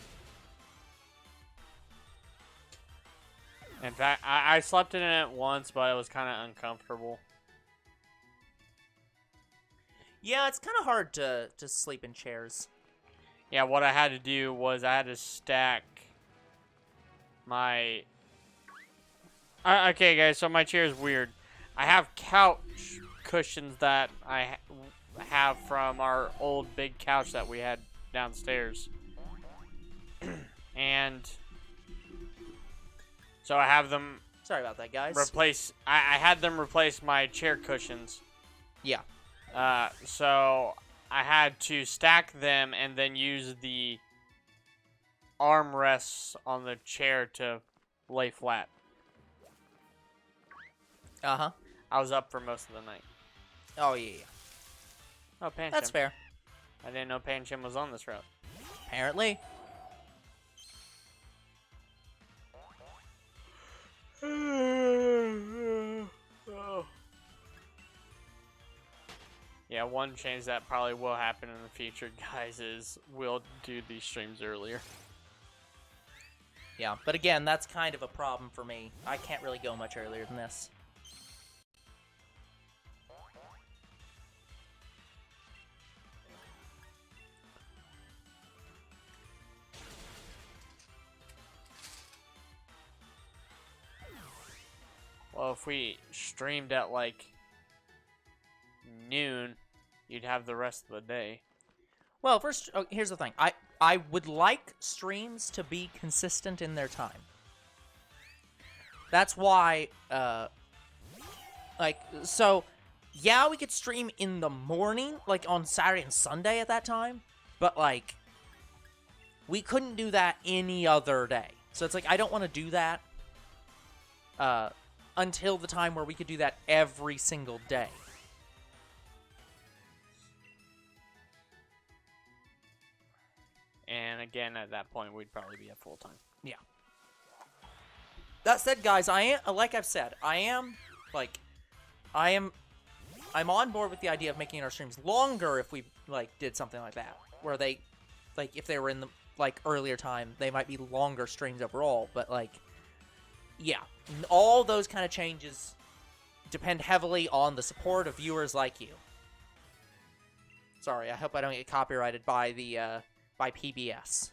In fact, I slept in it once, but it was kind of uncomfortable. Yeah, it's kind of hard to sleep in chairs. Yeah, what I had to do was I had to stack my... okay, guys, so my chair is weird. I have couch cushions that I have from our old big couch that we had downstairs. And so I have them Sorry about that, guys. replace... I had them replace my chair cushions. Yeah. So I had to stack them and then use the armrests on the chair to lay flat. Uh-huh. I was up for most of the night. Oh, yeah. Oh, Pancham. That's fair. I didn't know Pancham was on this route. Apparently. Yeah, one change that probably will happen in the future, guys, is we'll do these streams earlier. Yeah, but again, that's kind of a problem for me. I can't really go much earlier than this. Well, if we streamed at, like, noon, you'd have the rest of the day. Well, first, here's the thing. I would like streams to be consistent in their time. That's why, so, yeah, we could stream in the morning, like, on Saturday and Sunday at that time, but, like, we couldn't do that any other day. So it's like, I don't want to do that, until the time where we could do that every single day. And again, at that point, we'd probably be at full time. Yeah. That said, guys, like I've said, I'm on board with the idea of making our streams longer if we, like, did something like that. Where they, like, if they were in the, like, earlier time, they might be longer streams overall, but, like, yeah, all those kind of changes depend heavily on the support of viewers like you. Sorry, I hope I don't get copyrighted by the by PBS.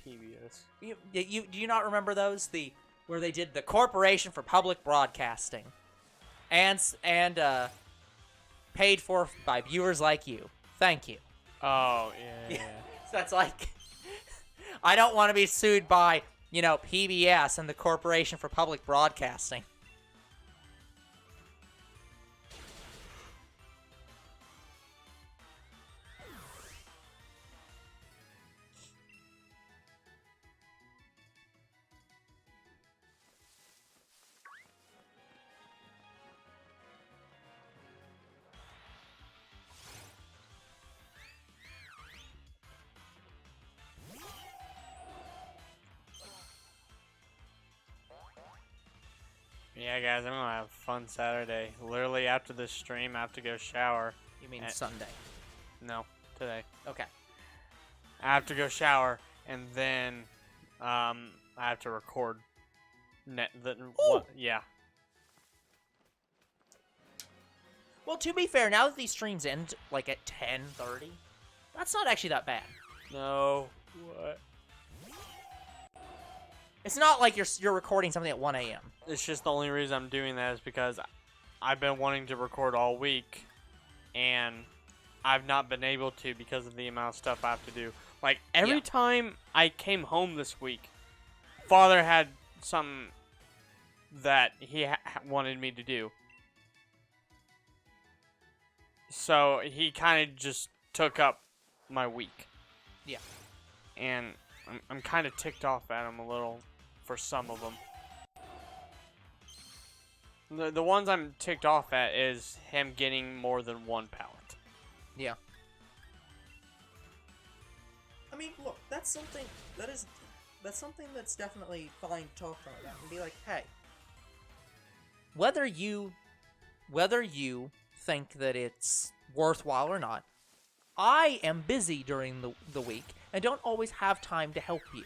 PBS. You do you not remember those? Where they did the Corporation for Public Broadcasting, and paid for by viewers like you. Thank you. Oh, yeah. So that's like, I don't want to be sued by, PBS and the Corporation for Public Broadcasting. Yeah, guys, I'm gonna have a fun Saturday. Literally after this stream, I have to go shower. You mean Sunday? No, today. Okay. I have to go shower, and then I have to record. Yeah. Well, to be fair, now that these streams end like at 10:30, that's not actually that bad. No. What? It's not like you're recording something at 1 a.m. It's just the only reason I'm doing that is because I've been wanting to record all week, and I've not been able to because of the amount of stuff I have to do. Like, every time I came home this week, Father had something that he wanted me to do. So he kind of just took up my week. Yeah. And I'm kind of ticked off at him a little for some of them. The ones I'm ticked off at is him getting more than one pallet. Yeah. I mean, look, that's something that's definitely fine to talk about and be like, hey, Whether you think that it's worthwhile or not, I am busy during the week and don't always have time to help you.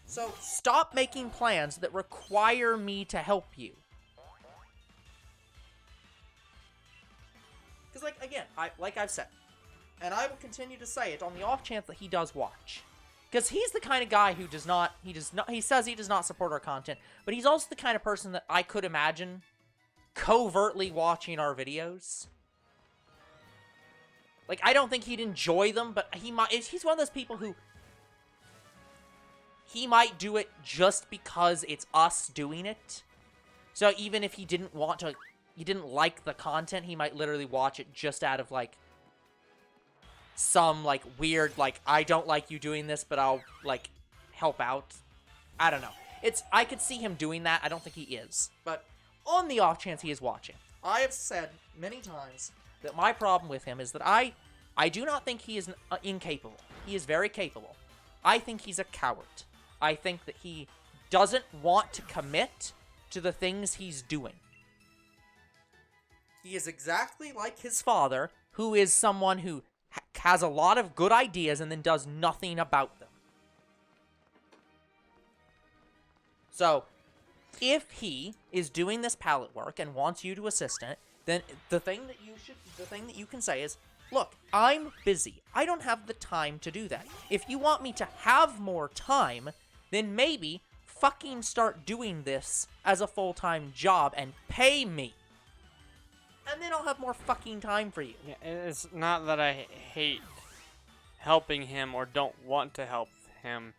So stop making plans that require me to help you. Because, like, again, I've said, and I will continue to say it on the off chance that he does watch. Because he's the kind of guy who he says he does not support our content, but he's also the kind of person that I could imagine covertly watching our videos. Like, I don't think he'd enjoy them, but he's one of those people who he might do it just because it's us doing it. So even if he didn't like the content, he might literally watch it just out of, like, some, like, weird, like, I don't like you doing this, but I'll, like, help out. I don't know. I could see him doing that. I don't think he is. But on the off chance he is watching, I have said many times that my problem with him is that I do not think he is incapable. He is very capable. I think he's a coward. I think that he doesn't want to commit to the things he's doing. He is exactly like his father, who is someone who has a lot of good ideas and then does nothing about them. So, if he is doing this palette work and wants you to assist in it, then the thing that you can say is, look, I'm busy. I don't have the time to do that. If you want me to have more time, then maybe fucking start doing this as a full-time job and pay me. And then I'll have more fucking time for you. Yeah, it's not that I hate helping him or don't want to help him.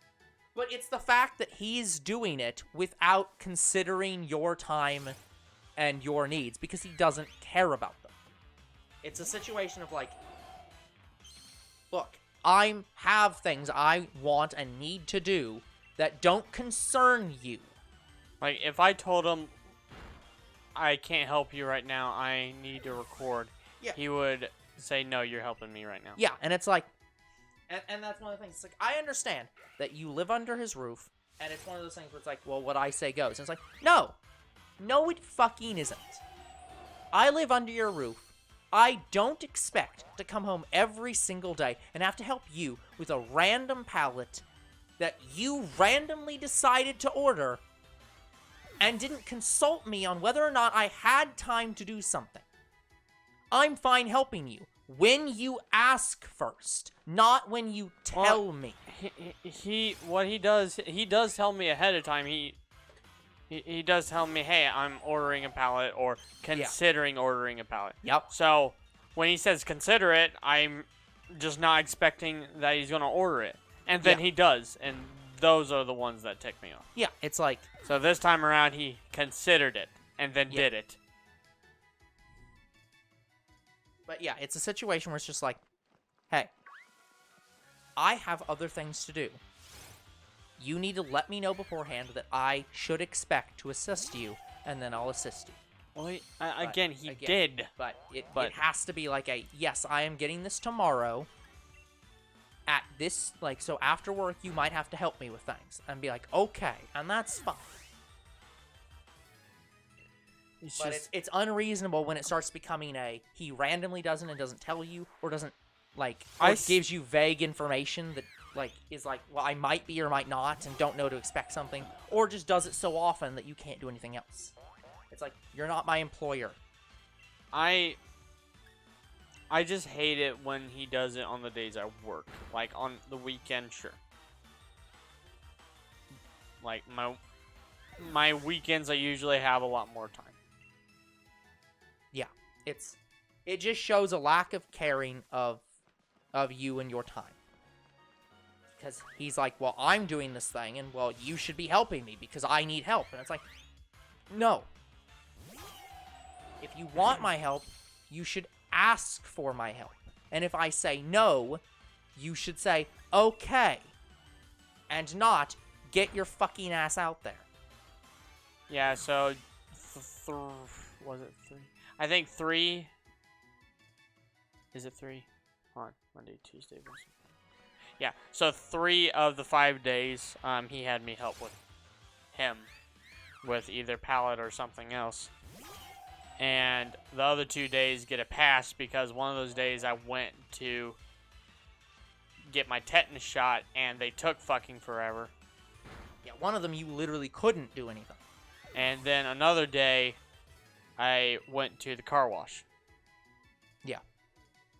But it's the fact that he's doing it without considering your time and your needs because he doesn't care about them. It's a situation of, like, look, I have things I want and need to do that don't concern you. Like, if I told him, I can't help you right now, I need to record, he would say, no, you're helping me right now. Yeah, and it's like, and that's one of the things. It's like, I understand that you live under his roof, and it's one of those things where it's like, well, what I say goes. And it's like, no, it fucking isn't. I live under your roof. I don't expect to come home every single day and have to help you with a random pallet that you randomly decided to order and didn't consult me on whether or not I had time to do something. I'm fine helping you when you ask first, not when you tell me. He does tell me ahead of time. He does tell me, hey, I'm ordering a pallet or considering ordering a pallet. Yep. So when he says consider it, I'm just not expecting that he's gonna order it, and then he does, and those are the ones that tick me off. Yeah, it's like, So this time around, he considered it and then did it. but yeah, it's a situation where it's just like, hey, I have other things to do. You need to let me know beforehand that I should expect to assist you, and then I'll assist you. Well, he again, did. But it has to be like a, yes, I am getting this tomorrow. At this, like, so after work, you might have to help me with things. And be like, okay, and that's fine. It's unreasonable when it starts becoming a, he randomly doesn't and doesn't tell you, or doesn't, like, or gives you vague information that, like, is like, well, I might be or might not, and don't know to expect something, or just does it so often that you can't do anything else. It's like, you're not my employer. I just hate it when he does it on the days I work. Like, on the weekend, sure. Like, my weekends, I usually have a lot more time. Yeah, it just shows a lack of caring of you and your time. Because he's like, well, I'm doing this thing, and, well, you should be helping me because I need help. And it's like, no. If you want my help, you should ask for my help. And if I say no, you should say, okay. And not, get your fucking ass out there. Yeah, so, was it 3? I think 3. Is it 3? Hold on, Monday, Tuesday, Wednesday. Yeah, so 3 of the 5 days, he had me help with him with either pallet or something else. And the other 2 days get a pass because one of those days I went to get my tetanus shot and they took fucking forever. Yeah, one of them you literally couldn't do anything. And then another day I went to the car wash. Yeah.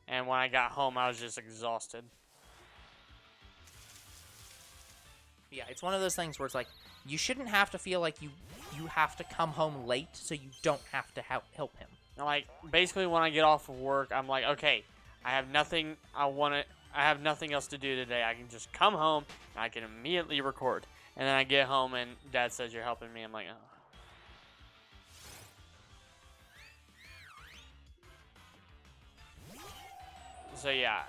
And when I got home, I was just exhausted. Yeah, it's one of those things where it's like, you shouldn't have to feel like you have to come home late so you don't have to help him. And like, basically when I get off of work, I'm like, okay, I have nothing else to do today. I can just come home and I can immediately record. And then I get home and Dad says you're helping me. I'm like, oh. So yeah,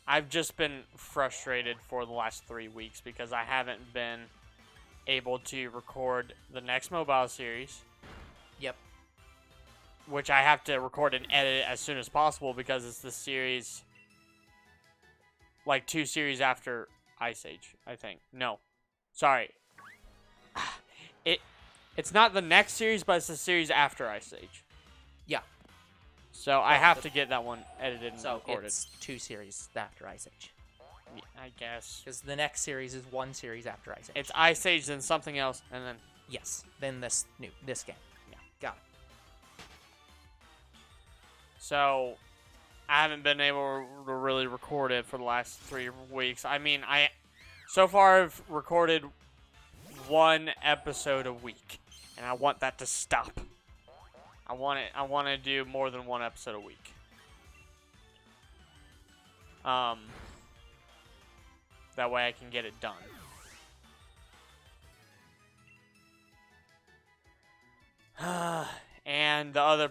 I've just been frustrated for the last 3 weeks because I haven't been able to record the next mobile series. Yep. Which I have to record and edit as soon as possible because it's the series, like 2 series after Ice Age, I think. No, sorry. It's not the next series, but it's the series after Ice Age. Yeah. So I have to get that one edited and so recorded. It's 2 series after Ice Age. Yeah, I guess. Because the next series is 1 series after Ice Age. It's Ice Age, then something else, and then... Yes, then this game. Yeah, got it. So, I haven't been able to really record it for the last 3 weeks. I mean, so far I've recorded 1 episode a week, and I want that to stop. I want to do more than 1 episode a week. That way I can get it done. And then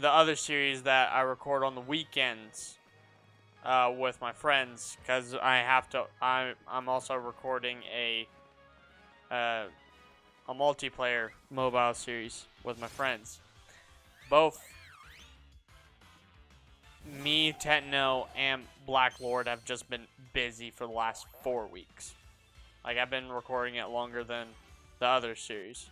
the other series that I record on the weekends with my friends, because I'm also recording a multiplayer mobile series with my friends. Both me, Tetno, and Black Lord have just been busy for the last 4 weeks. Like, I've been recording it longer than the other series.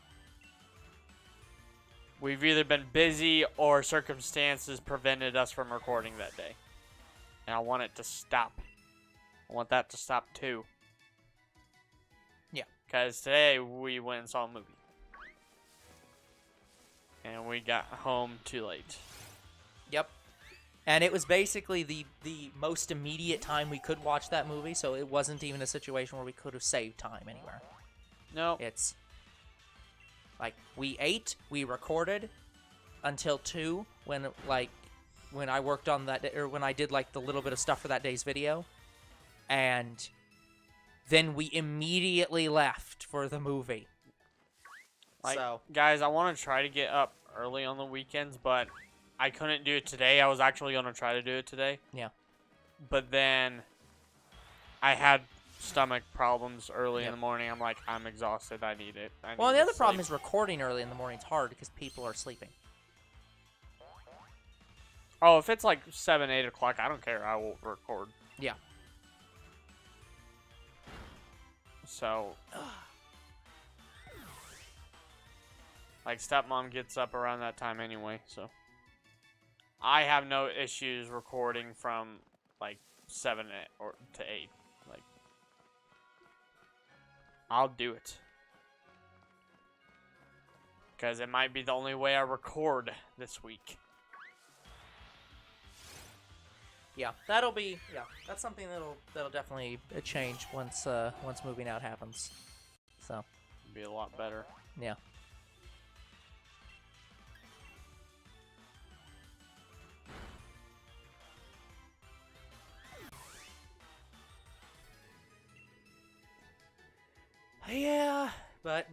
We've either been busy or circumstances prevented us from recording that day. And I want it to stop. I want that to stop too. Yeah. Because today we went and saw a movie. And we got home too late. Yep. And it was basically the most immediate time we could watch that movie, so it wasn't even a situation where we could have saved time anywhere. No. It's like we ate, we recorded until 2 when I worked on that day, or when I did like the little bit of stuff for that day's video, and then we immediately left for the movie. Like, So guys, I want to try to get up early on the weekends, but I couldn't do it today. I was actually going to try to do it today. Yeah. But then I had stomach problems early Yep. in the morning. I'm like, I'm exhausted. I need it. Well, the other problem is recording early in the morning is hard because people are sleeping. Oh, if it's like 7, 8 o'clock, I don't care. I will record. Yeah. So, like, stepmom gets up around that time anyway, so. I have no issues recording from, like, 7 or to 8. Like, I'll do it. Because it might be the only way I record this week. Yeah, that's something that'll definitely change once moving out happens. So, Be a lot better. yeah. Yeah, but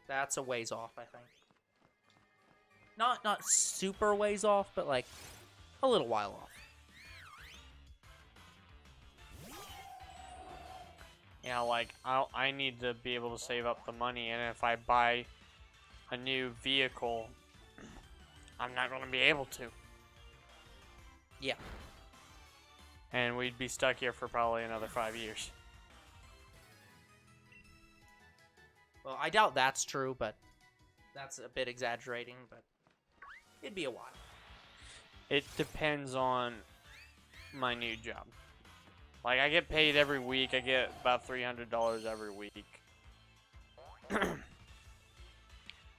that's a ways off, I think. Not super ways off, but like a little while off. Yeah, like, I need to be able to save up the money, and if I buy a new vehicle, I'm not going to be able to. Yeah. And we'd be stuck here for probably another 5 years. Well, I doubt that's true, but that's a bit exaggerating, but it'd be a while. It depends on my new job. Like, I get paid every week. I get about $300 every week.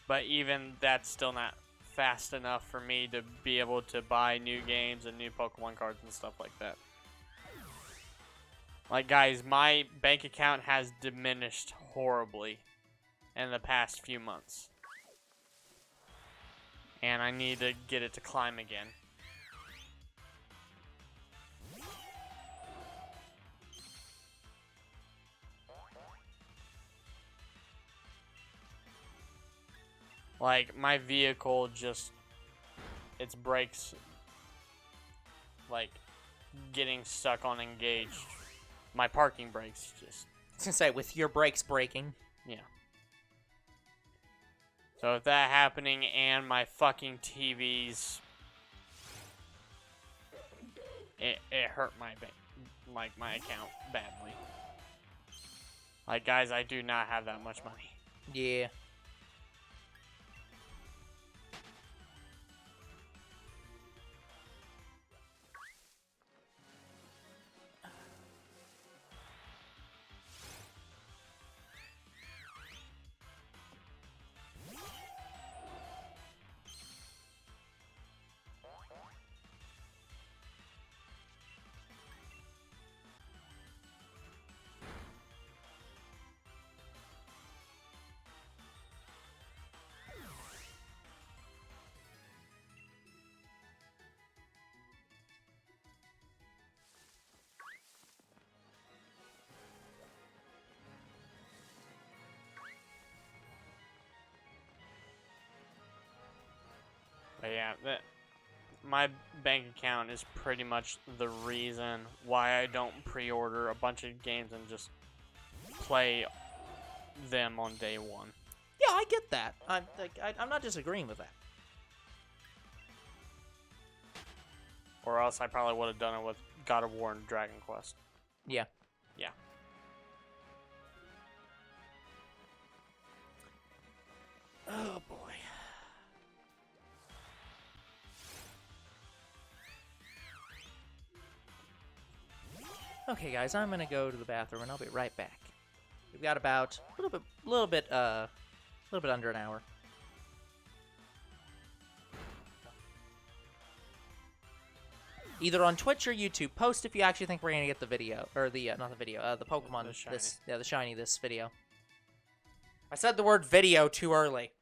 But even that's still not fast enough for me to be able to buy new games and new Pokemon cards and stuff like that. Like, guys, my bank account has diminished horribly in the past few months. And I need to get it to climb again. Like, my vehicle just, its brakes, like, getting stuck on engaged. My parking brakes just, I was gonna say, with your brakes breaking. yeah. So if that happening and my fucking TVs, it hurt my my account badly. Like, guys, I do not have that much money. Yeah. But yeah, my bank account is pretty much the reason why I don't pre-order a bunch of games and just play them on day one. Yeah, I get that. I'm not disagreeing with that. Or else I probably would have done it with God of War and Dragon Quest. Yeah. Yeah. Oh boy. Okay, guys, I'm gonna go to the bathroom and I'll be right back. We've got about a little bit under an hour. Either on Twitch or YouTube. Post if you actually think we're gonna get the video, or the not the video, the Pokemon. The shiny. The shiny this video. I said the word video too early.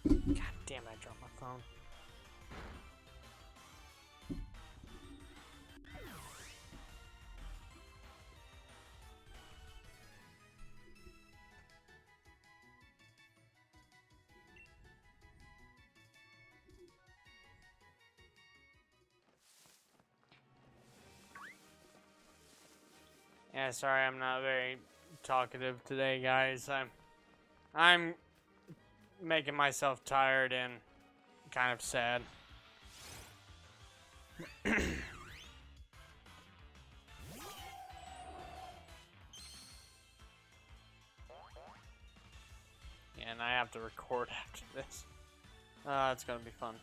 God damn, I dropped my phone. Yeah, sorry, I'm not very talkative today, guys. I'm making myself tired and kind of sad. And I have to record after this. It's gonna be fun.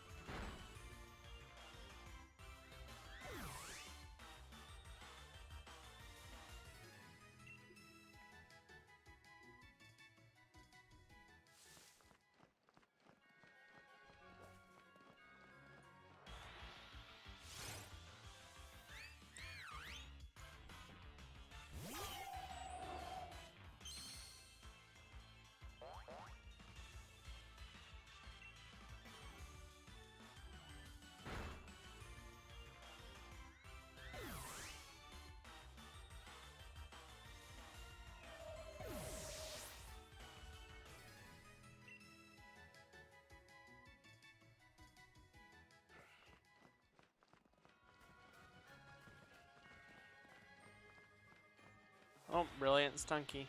Oh, brilliant Stunky.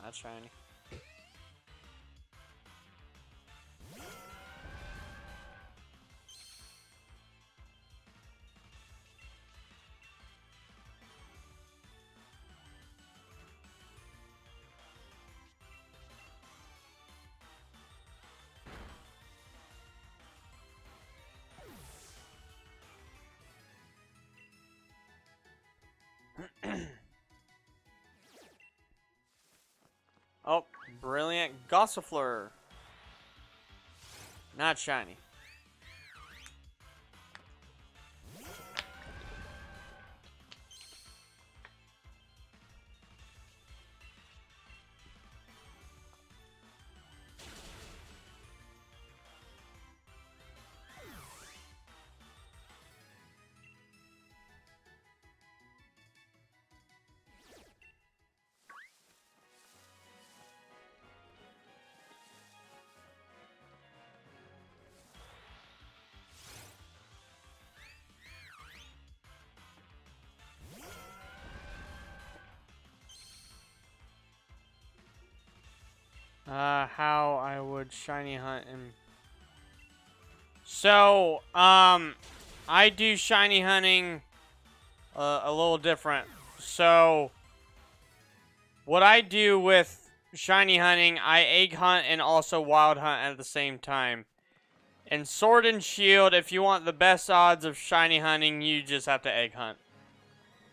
That's shiny. Oh, brilliant Gossifleur. Not shiny. How I would shiny hunt and so I do shiny hunting a little different. So what I do with shiny hunting, I egg hunt and also wild hunt at the same time. In Sword and Shield, if you want the best odds of shiny hunting, you just have to egg hunt.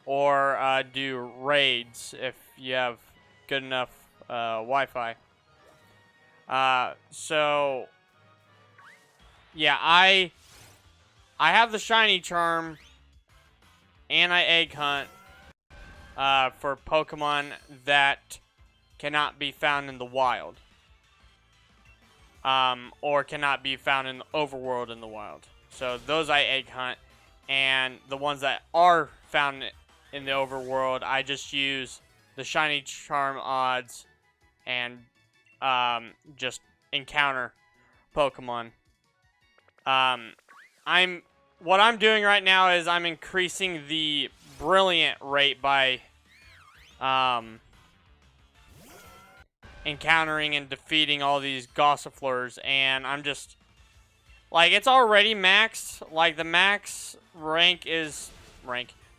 Or do raids if you have good enough Wi-Fi. So yeah, I have the shiny charm and I egg hunt for Pokemon that cannot be found in the wild. Or cannot be found in the overworld in the wild. So those I egg hunt, and the ones that are found in the overworld, I just use the shiny charm odds and just encounter Pokemon. What I'm doing right now is I'm increasing the brilliant rate by encountering and defeating all these Gossifleurs, and I'm just like, it's already maxed. Like, the max rank is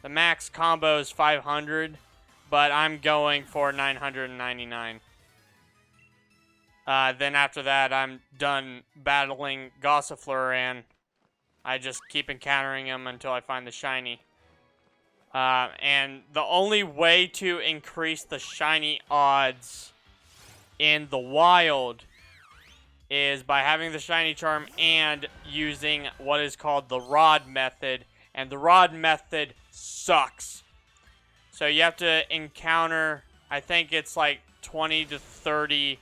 The max combo is 500, but I'm going for 999. Then after that, I'm done battling Gossifleur, and I just keep encountering him until I find the shiny. And the only way to increase the shiny odds in the wild is by having the shiny charm and using what is called the rod method. And the rod method sucks. So you have to encounter, I think it's like 20 to 30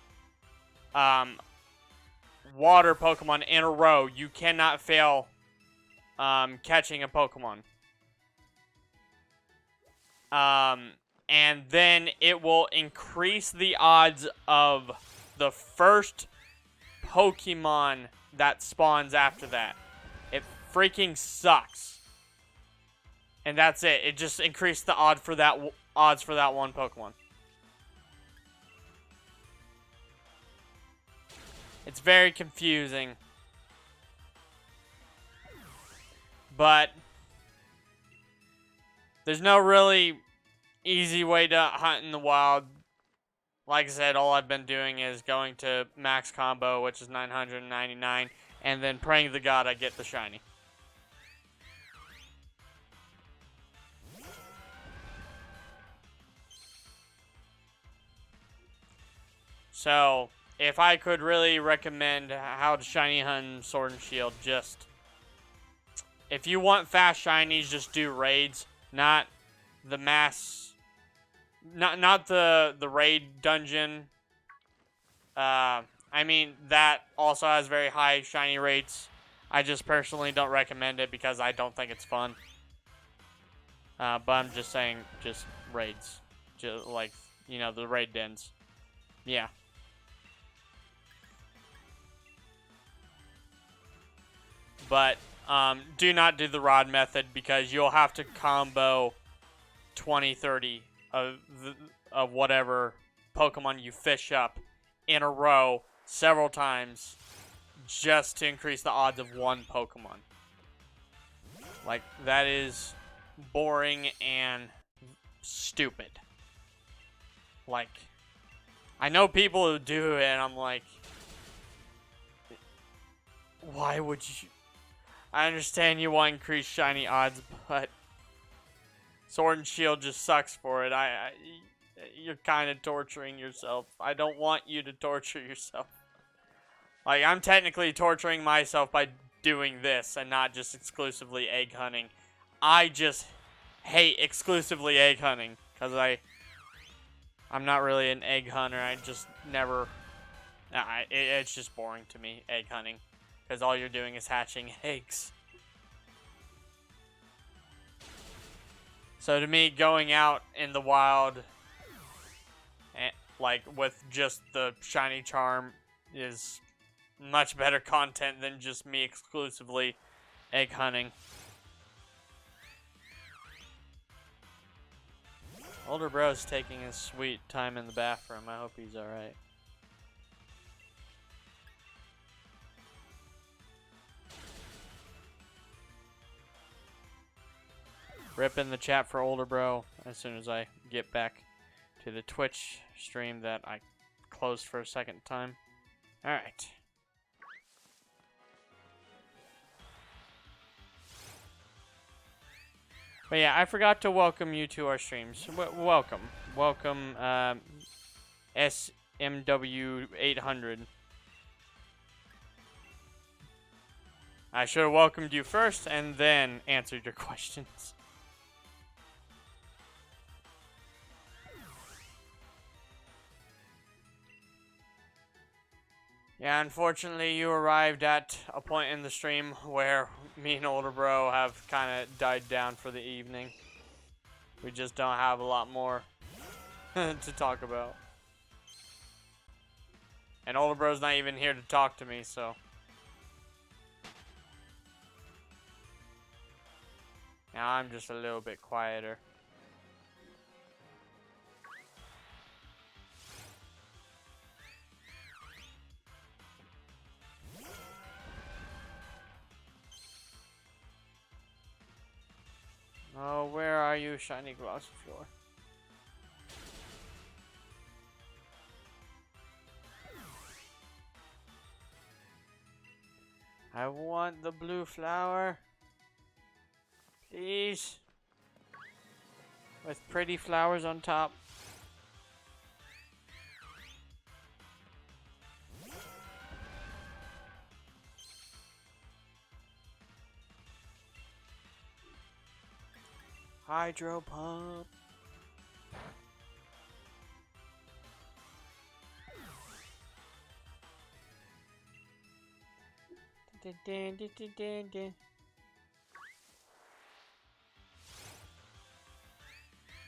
water Pokemon in a row. You cannot fail catching a Pokemon. And then it will increase the odds of the first Pokemon that spawns after that. It freaking sucks. And that's it. It just increased the odds for that one Pokemon. It's very confusing. But there's no really easy way to hunt in the wild. Like I said, all I've been doing is going to max combo, which is 999, and then praying to God I get the shiny. So, if I could really recommend how to shiny hunt Sword and Shield, just if you want fast shinies, just do raids, not the mass, not the raid dungeon. I mean, that also has very high shiny rates. I just personally don't recommend it because I don't think it's fun. But I'm just saying, just raids, just like, you know, the raid dens. Yeah. But do not do the rod method because you'll have to combo 20, 30 of whatever Pokemon you fish up in a row several times just to increase the odds of one Pokemon. Like, that is boring and stupid. Like, I know people who do it, and I'm like, why would you? I understand you want increased shiny odds, but Sword and Shield just sucks for it. You're kind of torturing yourself. I don't want you to torture yourself. Like, I'm technically torturing myself by doing this and not just exclusively egg hunting. I just hate exclusively egg hunting because I'm not really an egg hunter. I just never. It's just boring to me, egg hunting. Because all you're doing is hatching eggs. So to me, going out in the wild, like with just the shiny charm, is much better content than just me exclusively egg hunting. Older bro's taking his sweet time in the bathroom. I hope he's alright. Rip in the chat for older bro as soon as I get back to the Twitch stream that I closed for a second time. Alright. But yeah, I forgot to welcome you to our streams. Welcome. Welcome, SMW800. I should have welcomed you first and then answered your questions. Yeah, unfortunately, you arrived at a point in the stream where me and older bro have kind of died down for the evening. We just don't have a lot more to talk about. And older bro's not even here to talk to me, so. Now I'm just a little bit quieter. Oh, where are shiny Gossifleur. I want the blue flower. Please. With pretty flowers on top. Hydro pump.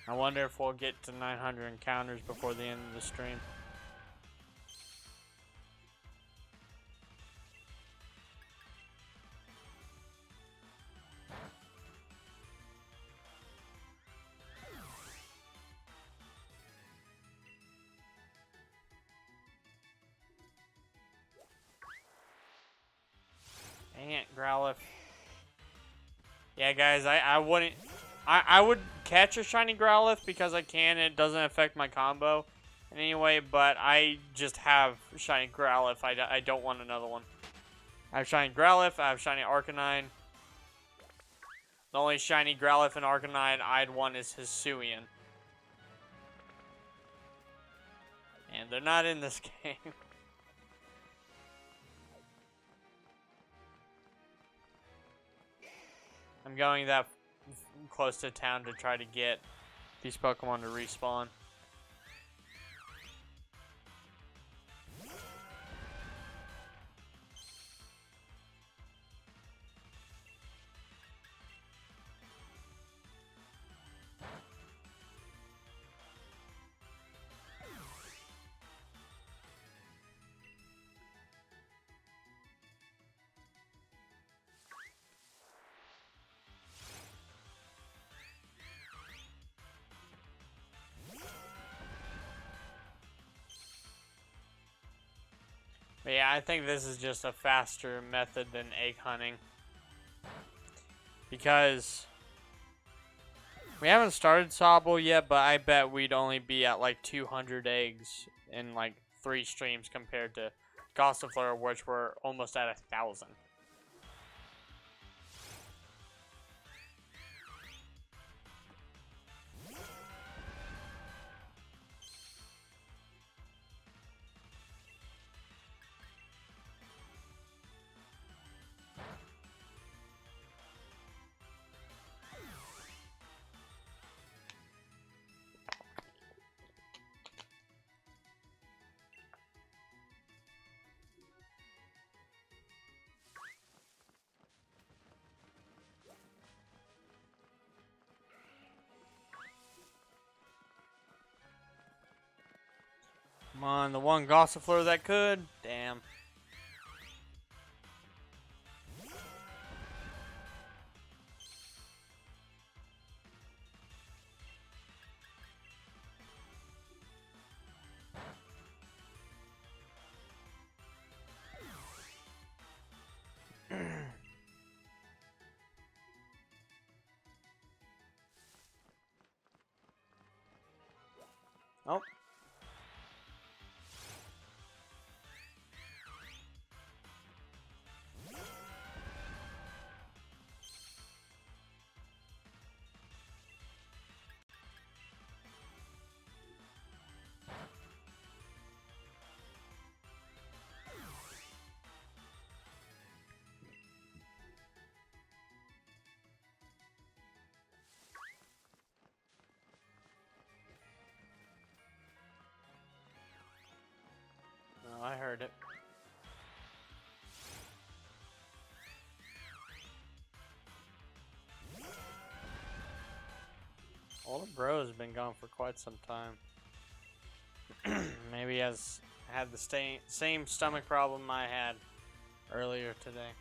I wonder if we'll get to 900 encounters before the end of the stream. Dang it, Growlithe. Yeah, guys, I wouldn't... I would catch a shiny Growlithe because I can. It doesn't affect my combo in any way, but I just have shiny Growlithe. I don't want another one. I have shiny Growlithe. I have shiny Arcanine. The only shiny Growlithe and Arcanine I'd want is Hisuian. And they're not in this game. I'm going that close to town to try to get these Pokemon to respawn. But yeah, I think this is just a faster method than egg hunting. Because we haven't started Sobble yet, but I bet we'd only be at like 200 eggs in like 3 streams compared to Gossifleur, which we're almost at 1,000. Come on, the one Gossifleur that could. Damn. Oh. No, I heard it. Older Bro has been gone for quite some time. Maybe he has had the same stomach problem I had earlier today.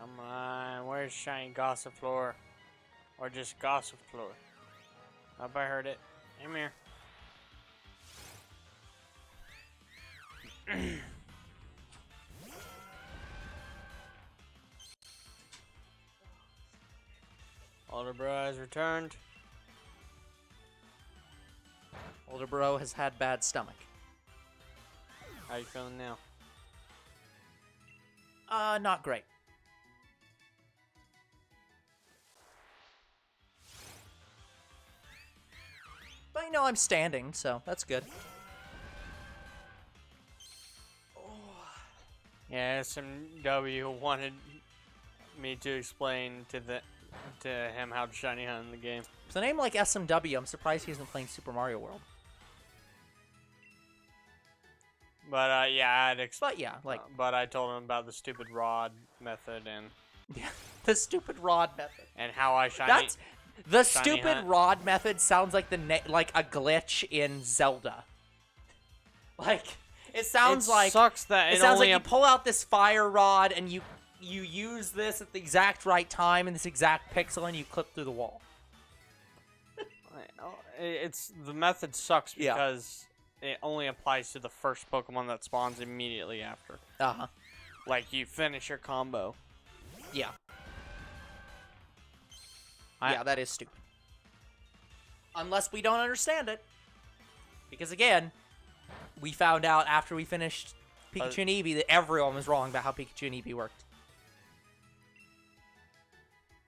Come on, where's Shiny Gossifleur? Or just Gossifleur? Hope I heard it. Come here. Older bro has returned. Older bro has had bad stomach. How you feeling now? Not great. But you know, I'm standing, so that's good. Yeah, SMW wanted me to explain to him how to shiny hunt in the game. With a name like SMW, I'm surprised he isn't playing Super Mario World. But yeah, But yeah, like but I told him about the stupid rod method and yeah, the stupid rod method. and how I shiny. That's the shiny stupid hunt. rod method sounds like like a glitch in Zelda. Like it sounds like sucks that it sounds like you pull out this fire rod and you use this at the exact right time in this exact pixel and you clip through the wall. It's the method sucks Yeah. because it only applies to the first Pokemon that spawns immediately after. Uh-huh. Like you finish your combo. Yeah. I- Yeah, that is stupid. Unless we don't understand it. Because again, we found out after we finished Pikachu and Eevee that everyone was wrong about how Pikachu and Eevee worked.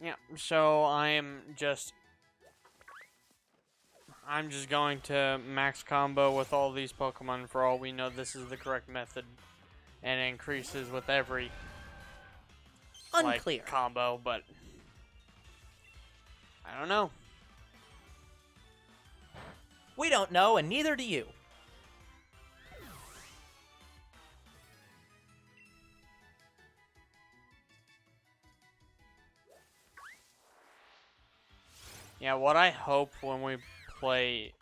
Yeah, so I'm just going to max combo with all these Pokemon. For all we know, this is the correct method, and it increases with every Unclear. combo, but I don't know. We don't know, and neither do you. Yeah, what I hope when we play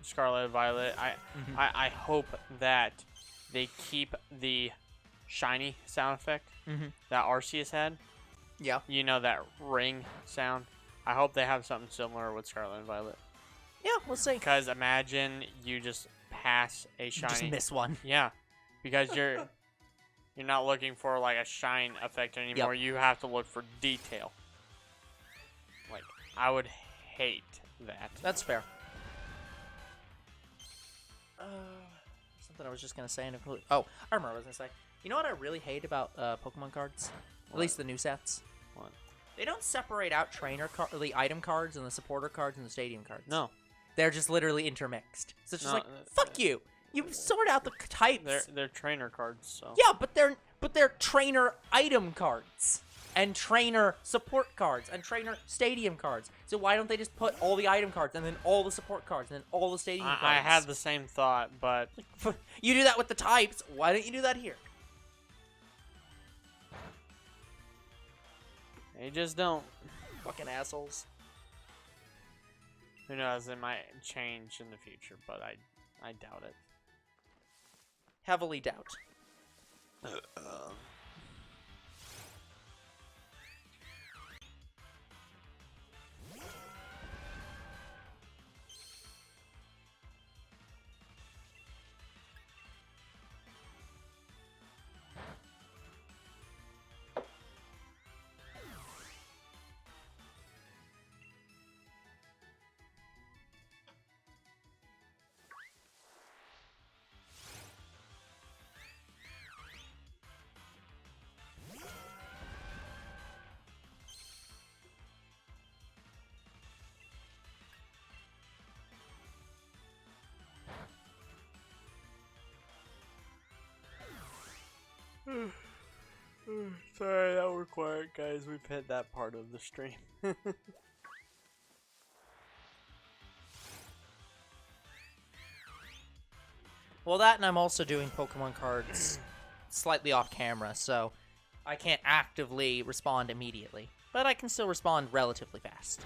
Scarlet and Violet, I hope that they keep the shiny sound effect that Arceus had. Yeah. You know, that ring sound. I hope they have something similar with Scarlet and Violet. Yeah, we'll see. Because imagine you just pass a shiny. Just miss one. Yeah, because you're not looking for like a shine effect anymore. Yep. You have to look for detail. Like I would hate that. That's fair. Something I was just gonna say. Oh, I remember what I was gonna say. You know what I really hate about Pokemon cards? At least the new sets. What? They don't separate out the item cards and the supporter cards and the stadium cards. No, They're just literally intermixed. So it's just No, like, fuck you. You sort out the types. they're trainer cards. So Yeah, but they're trainer item cards and trainer support cards and trainer stadium cards. So why don't they just put all the item cards and then all the support cards and then all the stadium cards? I had the same thought, but You do that with the types. Why don't you do that here? they just don't. Fucking assholes. Who knows? It might change in the future, but I doubt it. Heavily doubt. Sorry that we're quiet, guys. We've hit that part of the stream. Well, that and I'm also doing Pokemon cards slightly off camera, so I can't actively respond immediately. But I can still respond relatively fast.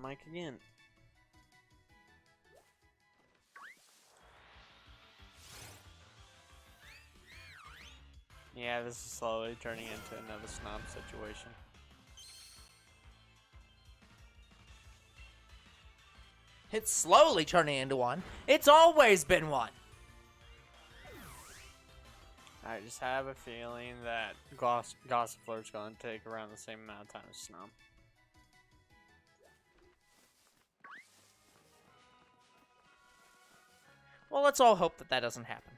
mic again. Yeah, this is slowly turning into another snob situation. It's slowly turning into one. It's always been one. I just have a feeling that Gossifleur's going to take around the same amount of time as Snob. Well, let's all hope that that doesn't happen.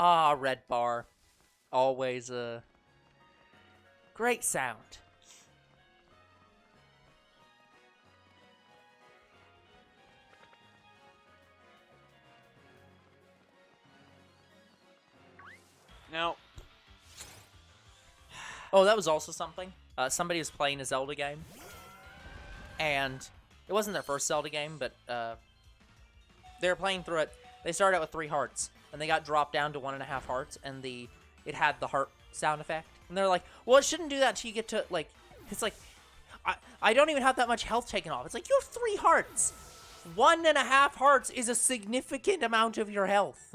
Ah, red bar. Always a great sound. No. Oh, that was also something. Somebody was playing a Zelda game, and it wasn't their first Zelda game, but they were playing through it. They started out with 3 hearts, and they got dropped down to 1.5 hearts, and it had the heart sound effect. And they're like, well, it shouldn't do that till you get to, like, it's like, I don't even have that much health taken off. It's like, you have 3 hearts. 1.5 hearts is a significant amount of your health.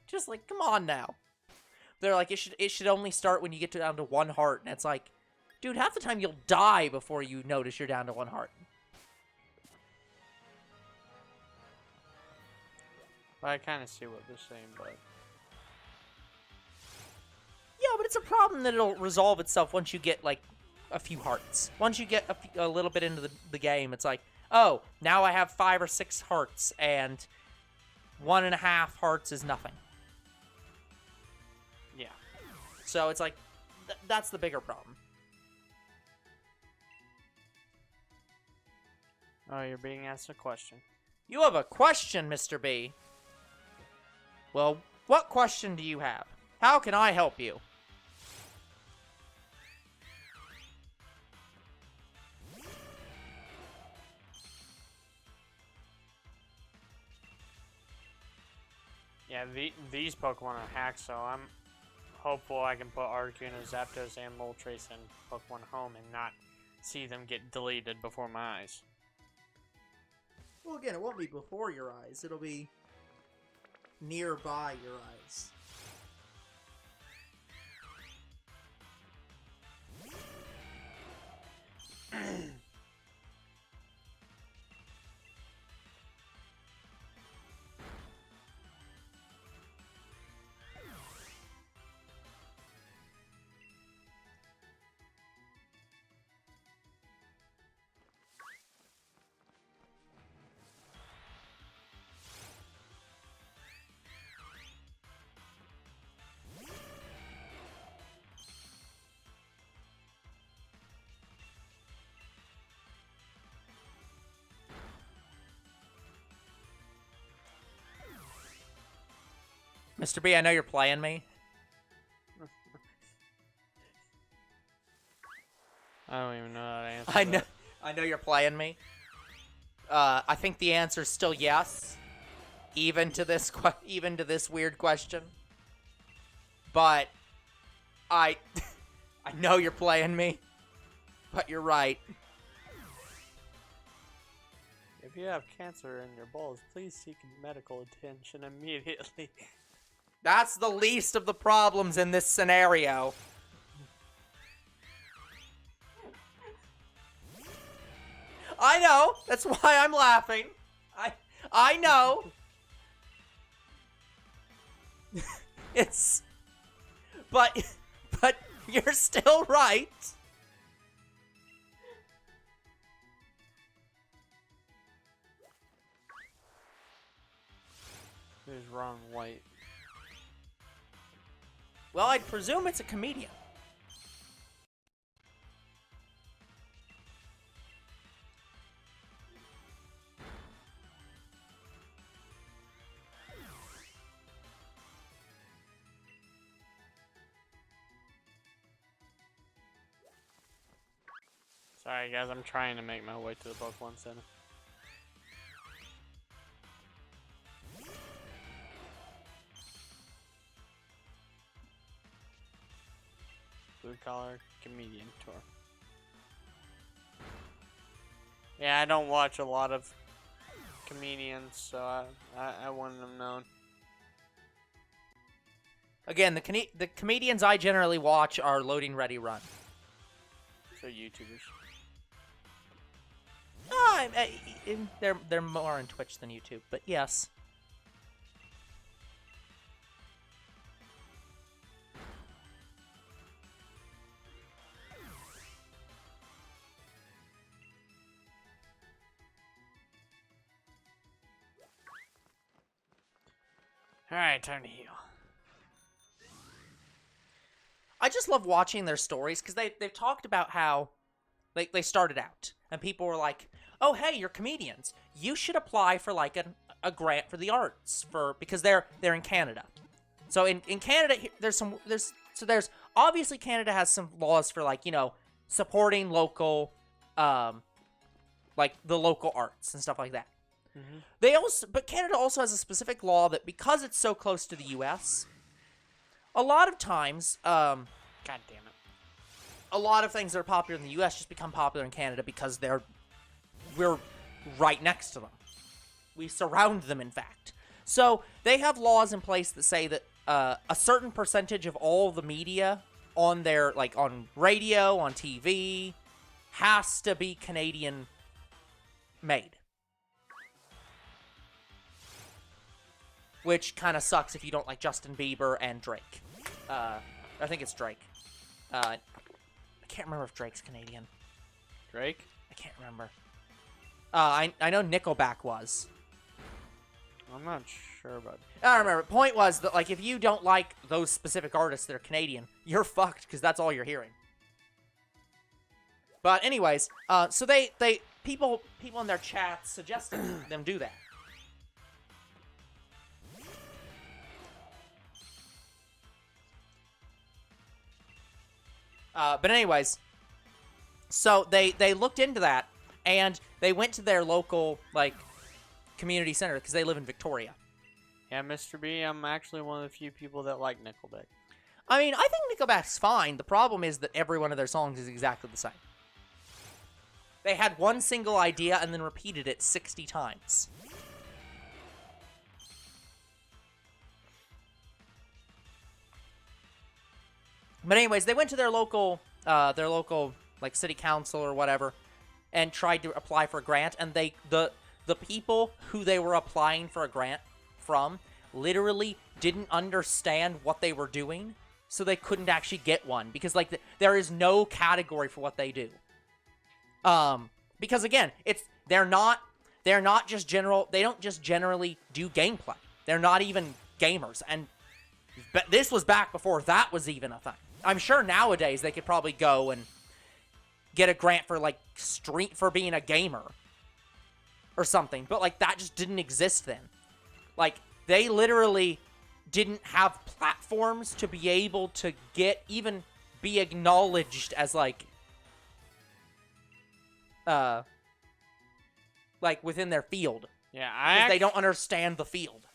Just like, come on now. They're like, it should only start when you get down to 1 heart. And it's like, dude, half the time you'll die before you notice you're down to 1 heart. Well, I kind of see what they're saying, but... Yeah, but it's a problem that it'll resolve itself once you get, like, a few hearts. Once you get a little bit into the game, it's like, oh, now I have 5 or 6 hearts, and 1.5 hearts is nothing. Yeah. So it's like, that's the bigger problem. Oh, you're being asked a question. You have a question, Mr. B. Well, what question do you have? How can I help you? Yeah, these Pokemon are hacked, so I'm hopeful I can put Articuno, Zapdos, and Moltres in Pokemon Home and not see them get deleted before my eyes. Well, again, it won't be before your eyes. It'll be nearby your eyes. Mr. B, I know you're playing me. I don't even know how to answer that. I know you're playing me. I think the answer is still yes, even to this weird question. But I know you're playing me. But you're right. If you have cancer in your balls, please seek medical attention immediately. That's the least of the problems in this scenario. I know. That's why I'm laughing. I know. But you're still right. Who's Ron White? Well, I'd presume it's a comedian. Sorry, guys. I'm trying to make my way to the Pokemon Center. Blue Collar Comedian Tour. Yeah, I don't watch a lot of comedians, so I wouldn't have known. Again, the comedians I generally watch are Loading Ready Run. So YouTubers. They're more on Twitch than YouTube, but yes. Alright, time to heal. I just love watching their stories because they've talked about how they started out and people were like, "Oh, hey, you're comedians. You should apply for like a grant for the arts because they're in Canada." So in Canada there's obviously Canada has some laws for like, supporting local like the local arts and stuff like that. Mm-hmm. But Canada also has a specific law that because it's so close to the US, a lot of times, God damn it. A lot of things that are popular in the U.S. just become popular in Canada because we're right next to them. We surround them, in fact. So they have laws in place that say that a certain percentage of all the media on their, like on radio, on TV, has to be Canadian made. Which kind of sucks if you don't like Justin Bieber and Drake. I think it's Drake. I can't remember if Drake's Canadian. Drake? I can't remember. I know Nickelback was. I'm not sure about it. I don't remember. Point was that, like, if you don't like those specific artists that are Canadian, you're fucked because that's all you're hearing. But anyways, so people in their chats suggested them do that. But anyways, so they looked into that, and they went to their local, like, community center, because they live in Victoria. Yeah, Mr. B, I'm actually one of the few people that like Nickelback. I mean, I think Nickelback's fine. The problem is that every one of their songs is exactly the same. They had one single idea and then repeated it 60 times. But anyways, they went to their local, like, city council or whatever, and tried to apply for a grant, and the people who they were applying for a grant from literally didn't understand what they were doing, so they couldn't actually get one, because, like, there is no category for what they do. Because again, they're not just they don't just generally do gameplay. They're not even gamers, and this was back before that was even a thing. I'm sure nowadays they could probably go and get a grant for, like, for being a gamer or something, but, like, that just didn't exist then. Like, they literally didn't have platforms to be able to be acknowledged as, like within their field. Yeah, they don't understand the field.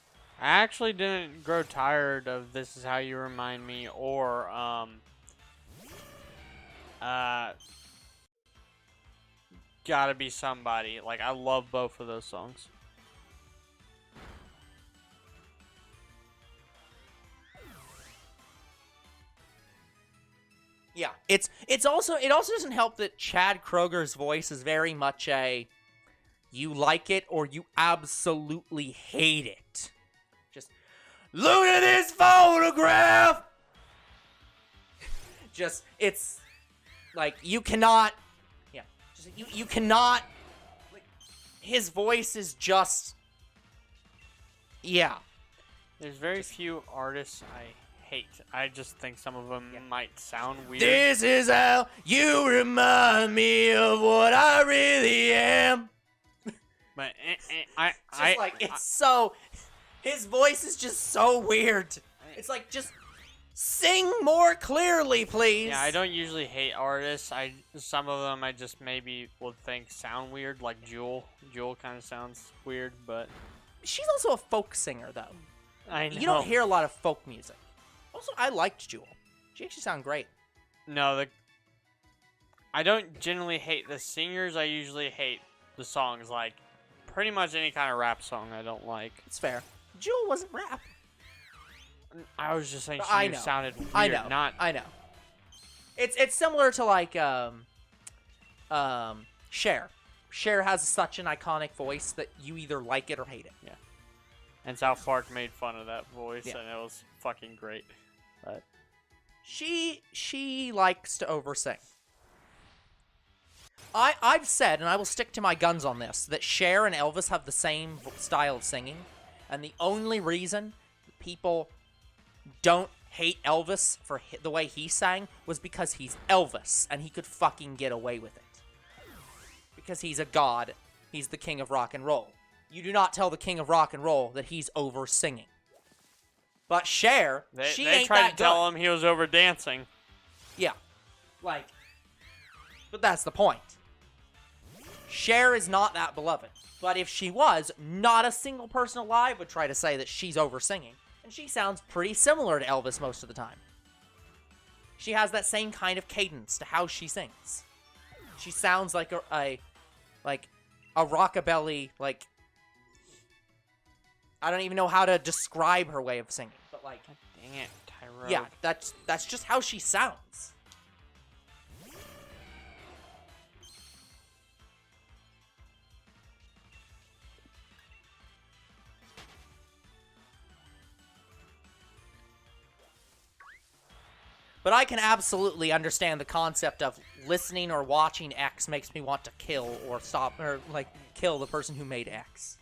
I actually didn't grow tired of This Is How You Remind Me or Gotta Be Somebody. Like, I love both of those songs. Yeah, it also doesn't help that Chad Kroger's voice is very much a you like it or you absolutely hate it. Just look at this photograph. Just it's like you cannot. Yeah, just you cannot. Like, his voice is just. Yeah. There's very few artists I hate. I just think some of them might sound weird. This is how you remind me of what I really am. But his voice is just so weird. It's like, just Sing more clearly, please. Yeah, I don't usually hate artists. Some of them I just maybe would think sound weird, like Jewel. Jewel kind of sounds weird, but She's also a folk singer, though. I know. You don't hear a lot of folk music. Also, I liked Jewel. She actually sounded great. No, I don't generally hate the singers. I usually hate the songs. Like pretty much any kind of rap song I don't like. It's fair. Jewel wasn't rap. I was just saying I she know. sounded weird. I know. Not. I know. It's similar to like Cher. Cher has such an iconic voice that you either like it or hate it. Yeah. And South Park made fun of that voice, Yeah. and it was fucking great. But She likes to oversing. I've said, and I will stick to my guns on this, that Cher and Elvis have the same style of singing, and the only reason people don't hate Elvis for the way he sang was because he's Elvis, and he could fucking get away with it. Because he's a god. He's the king of rock and roll. You do not tell the king of rock and roll that he's over singing. But Cher, she they ain't tried that to good. tell him he was over dancing. Yeah. Like, but that's the point. Cher is not that beloved. But if she was, not a single person alive would try to say that she's over singing. And she sounds pretty similar to Elvis most of the time. She has that same kind of cadence to how she sings. She sounds like a rockabilly, like, I don't even know how to describe her way of singing, but like, God dang it, Tyro. yeah, that's just how she sounds. But I can absolutely understand the concept of listening or watching X makes me want to kill or stop or like kill the person who made X.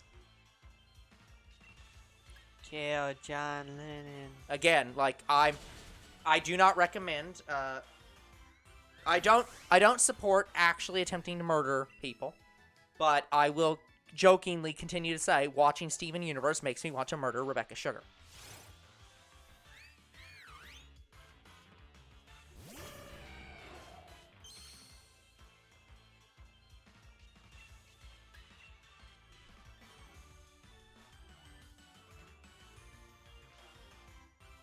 Kill John Lennon. Again, like I do not recommend. I don't support actually attempting to murder people, but I will jokingly continue to say watching Steven Universe makes me want to murder Rebecca Sugar.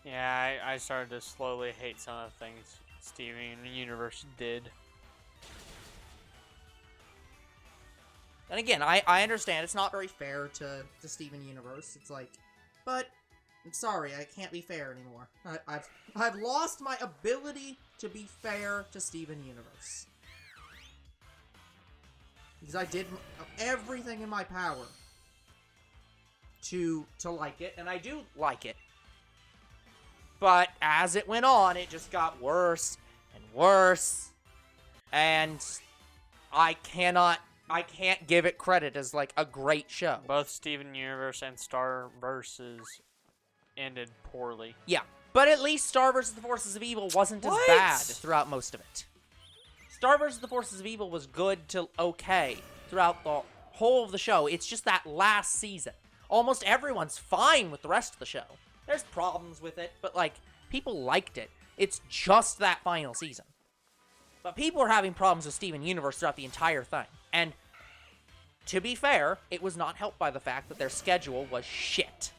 Yeah, I started to slowly hate some of the things Steven Universe did. And again, I understand it's not very fair to Steven Universe. It's like, but I'm sorry, I can't be fair anymore. I've lost my ability to be fair to Steven Universe. Because I did everything in my power to like it, and I do like it. But as it went on, it just got worse and worse. And I can't give it credit as like a great show. Both Steven Universe and Star Versus ended poorly. Yeah, but at least Star vs. the Forces of Evil wasn't as What? bad throughout most of it. Star vs. the Forces of Evil was good to okay throughout the whole of the show. It's just that last season. Almost everyone's fine with the rest of the show. There's problems with it, but like people liked it. It's just that final season. But people are having problems with Steven Universe throughout the entire thing. And to be fair, it was not helped by the fact that their schedule was shit.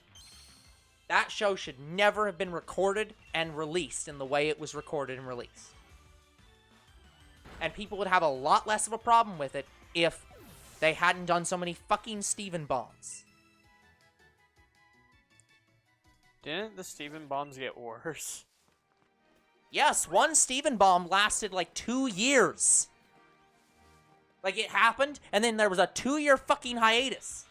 That show should never have been recorded and released in the way it was recorded and released. And people would have a lot less of a problem with it if they hadn't done so many fucking Steven bombs. Didn't the Steven bombs get worse? Yes, one Steven bomb lasted like 2 years. Like it happened, and then there was a 2-year fucking hiatus.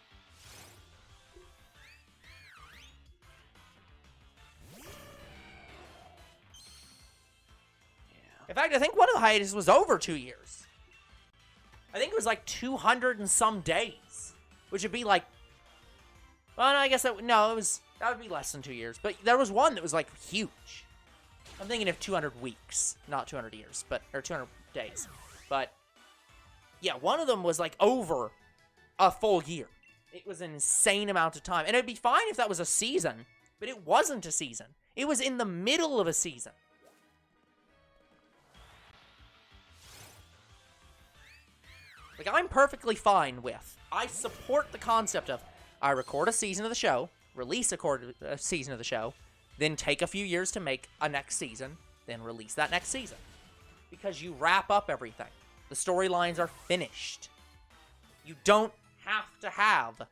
In fact, I think one of the hiatuses was over 2 years. I think it was like 200 and some days, which would be like, well, no, I guess that would be less than 2 years. But there was one that was like huge. I'm thinking of 200 weeks, not 200 years, or 200 days. But yeah, one of them was like over a full year. It was an insane amount of time. And it'd be fine if that was a season, but it wasn't a season. It was in the middle of a season. Like, I'm perfectly fine with, I support the concept of, I record a season of the show, release a season of the show, then take a few years to make a next season, then release that next season. Because you wrap up everything. The storylines are finished. You don't have to have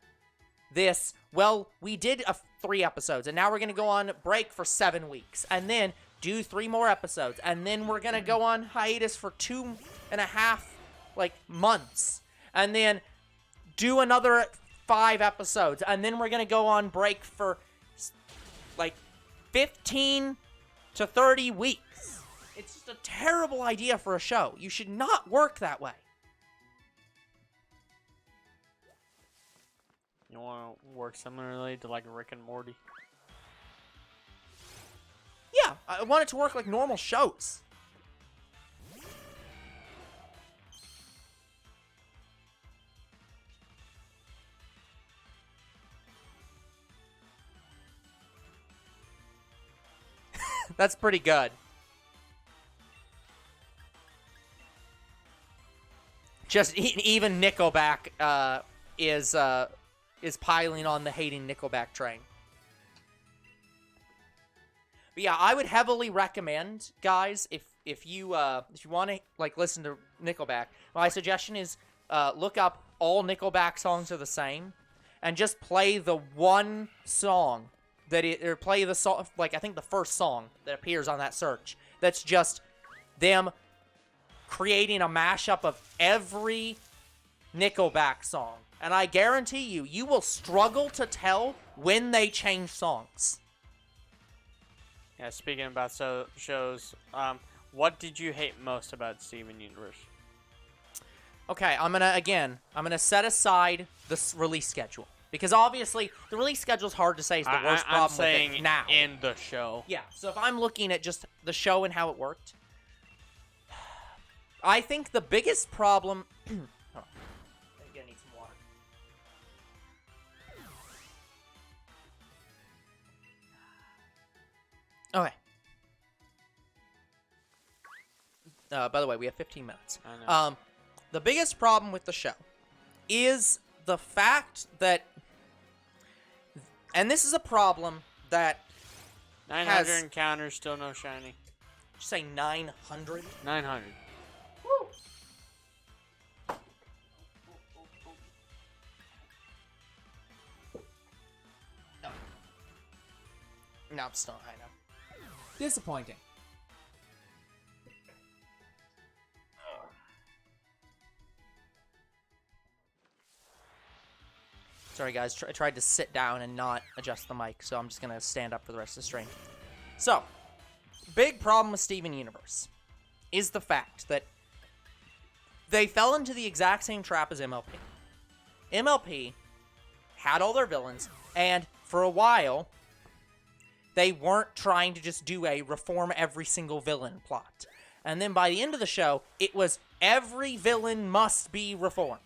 this, well, we did 3 episodes, and now we're going to go on break for 7 weeks, and then do 3 more episodes, and then we're going to go on hiatus for 2.5 months, and then do another 5 episodes, and then we're gonna go on break for 15 to 30 weeks. It's just a terrible idea for a show. You should not work that way. You want to work similarly to like Rick and Morty? Yeah, I want it to work like normal shows. That's pretty good. Just even Nickelback is piling on the hating Nickelback train. But yeah, I would heavily recommend, guys, if you want to listen to Nickelback, my suggestion is look up all Nickelback songs are the same, and just play the one song or play the song, I think the first song that appears on that search. That's just them creating a mashup of every Nickelback song. And I guarantee you will struggle to tell when they change songs. Yeah, speaking about shows, what did you hate most about Steven Universe? Okay, I'm gonna set aside the release schedule. Because obviously, the release schedule is hard to say is the worst problem with it now. In the show. Yeah, so if I'm looking at just the show and how it worked, I think the biggest problem... Hold on. I'm gonna need some water. Okay. By the way, we have 15 minutes. I know. The biggest problem with the show is the fact that, and this is a problem that 900 encounters, still no shiny. Did you say 900? 900. Woo! No, I'm still not high enough. Disappointing. Sorry, guys. I tried to sit down and not adjust the mic, so I'm just going to stand up for the rest of the stream. So, big problem with Steven Universe is the fact that they fell into the exact same trap as MLP. MLP had all their villains, and for a while, they weren't trying to just do a reform every single villain plot. And then by the end of the show, it was every villain must be reformed.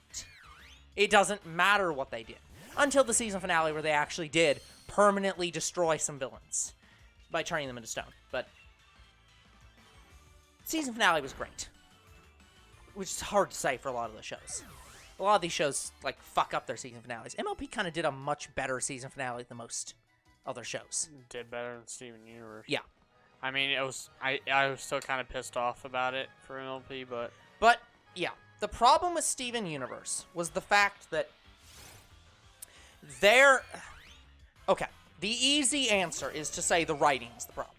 It doesn't matter what they did. Until the season finale where they actually did permanently destroy some villains by turning them into stone. But season finale was great. Which is hard to say for a lot of the shows. A lot of these shows, fuck up their season finales. MLP kind of did a much better season finale than most other shows. Did better than Steven Universe. Yeah. I mean, it was I was still kind of pissed off about it for MLP, but... But, yeah. The problem with Steven Universe was the fact that okay, the easy answer is to say the writing is the problem.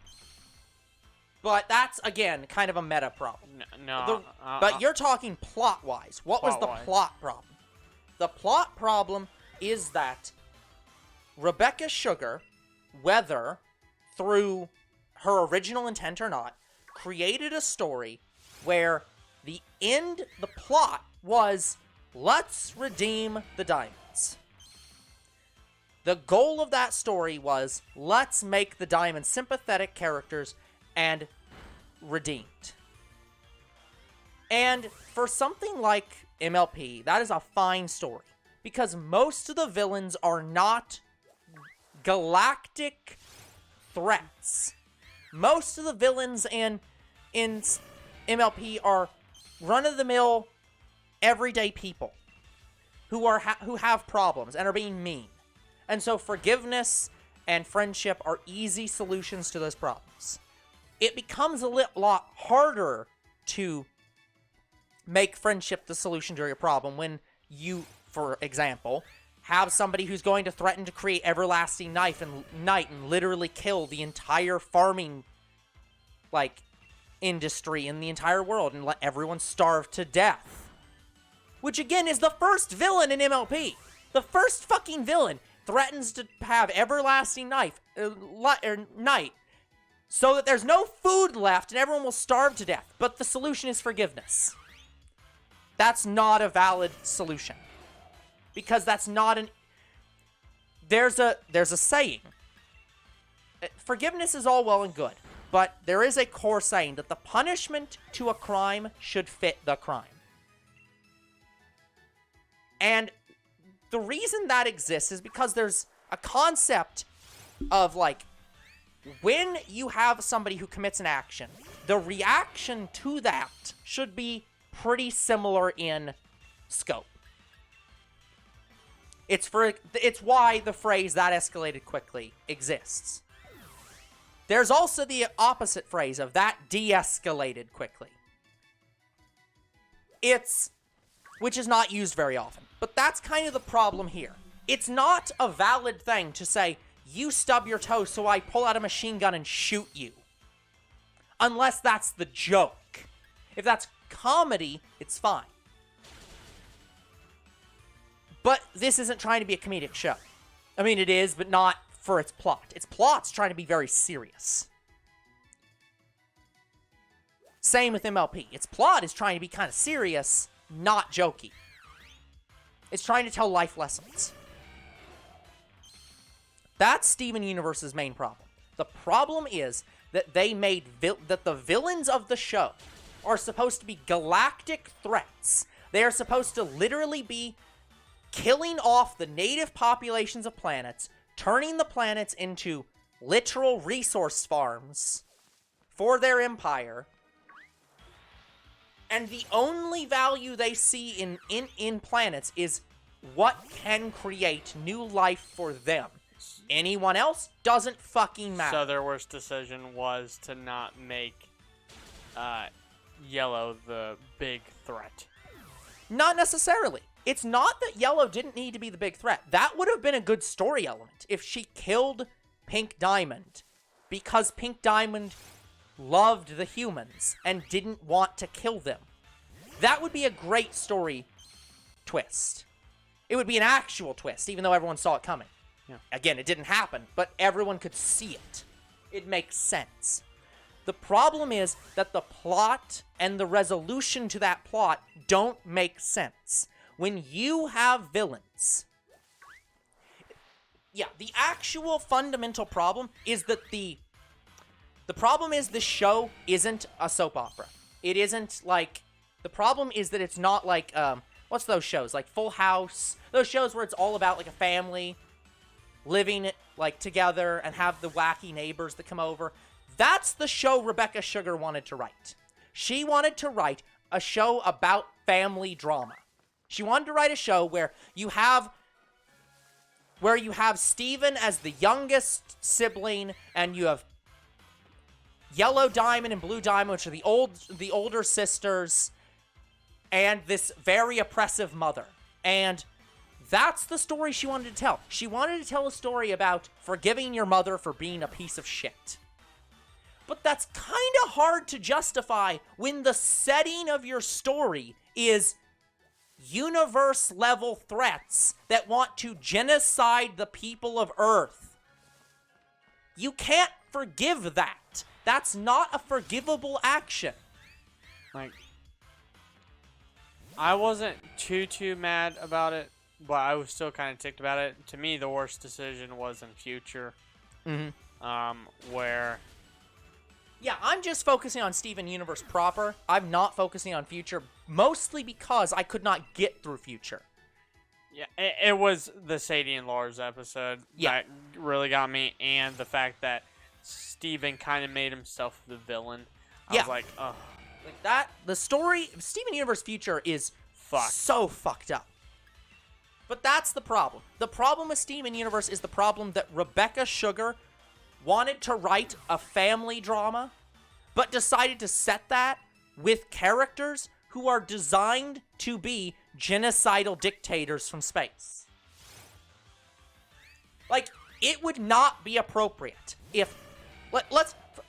But that's, again, kind of a meta problem. But you're talking plot-wise. What was the plot problem? The plot problem is that Rebecca Sugar, whether through her original intent or not, created a story where the plot was, let's redeem the diamonds. The goal of that story was, let's make the diamonds sympathetic characters and redeemed. And for something like MLP, that is a fine story. Because most of the villains are not galactic threats. Most of the villains in MLP are run-of-the-mill, everyday people who have problems and are being mean. And so forgiveness and friendship are easy solutions to those problems. It becomes a lot harder to make friendship the solution to your problem when you, for example, have somebody who's going to threaten to create everlasting night and literally kill the entire farming, industry in the entire world and let everyone starve to death. Which, again, is the first villain in MLP. The first fucking villain threatens to have everlasting night so that there's no food left and everyone will starve to death. But the solution is forgiveness. That's not a valid solution. Because that's not an... There's a saying. Forgiveness is all well and good. But there is a core saying that the punishment to a crime should fit the crime. And the reason that exists is because there's a concept of, when you have somebody who commits an action, the reaction to that should be pretty similar in scope. It's why the phrase "that escalated quickly" exists. There's also the opposite phrase of "that de-escalated quickly." Which is not used very often. But that's kind of the problem here. It's not a valid thing to say, you stub your toe so I pull out a machine gun and shoot you. Unless that's the joke. If that's comedy, it's fine. But this isn't trying to be a comedic show. I mean, it is, but not for its plot. Its plot's trying to be very serious. Same with MLP. Its plot is trying to be kind of serious, not jokey. It's trying to tell life lessons. That's Steven Universe's main problem. The problem is that they made that the villains of the show are supposed to be galactic threats. They are supposed to literally be killing off the native populations of planets, turning the planets into literal resource farms for their empire. And the only value they see in planets is what can create new life for them. Anyone else doesn't fucking matter. So their worst decision was to not make Yellow the big threat. Not necessarily. It's not that Yellow didn't need to be the big threat. That would have been a good story element if she killed Pink Diamond because Pink Diamond loved the humans and didn't want to kill them. That would be a great story twist. It would be an actual twist, even though everyone saw it coming. Yeah. Again, it didn't happen, but everyone could see it. It makes sense. The problem is that the plot and the resolution to that plot don't make sense. When you have villains... Yeah, the actual fundamental problem is that the problem is this show isn't a soap opera. It isn't like... The problem is that it's not like, what's those shows? Like Full House? Those shows where it's all about, like, a family living, like, together and have the wacky neighbors that come over. That's the show Rebecca Sugar wanted to write. She wanted to write a show about family drama. She wanted to write a show where you have Steven as the youngest sibling, and you have Yellow Diamond and Blue Diamond, which are the older sisters, and this very oppressive mother. And that's the story she wanted to tell. She wanted to tell a story about forgiving your mother for being a piece of shit. But that's kind of hard to justify when the setting of your story is universe-level threats that want to genocide the people of Earth. You can't forgive that. That's not a forgivable action. Like, I wasn't too mad about it, but I was still kind of ticked about it. To me, the worst decision was in Future. Where... Yeah, I'm just focusing on Steven Universe proper. I'm not focusing on Future, mostly because I could not get through Future. Yeah, it was the Sadie and Lars episode that really got me, and the fact that Steven kind of made himself the villain. I Yeah. was like, oh, Like that, the story of Steven Universe future is fuck. so fucked up. But that's the problem. The problem with Steven Universe is the problem that Rebecca Sugar wanted to write a family drama, but decided to set that with characters who are designed to be genocidal dictators from space. Like, it would not be appropriate if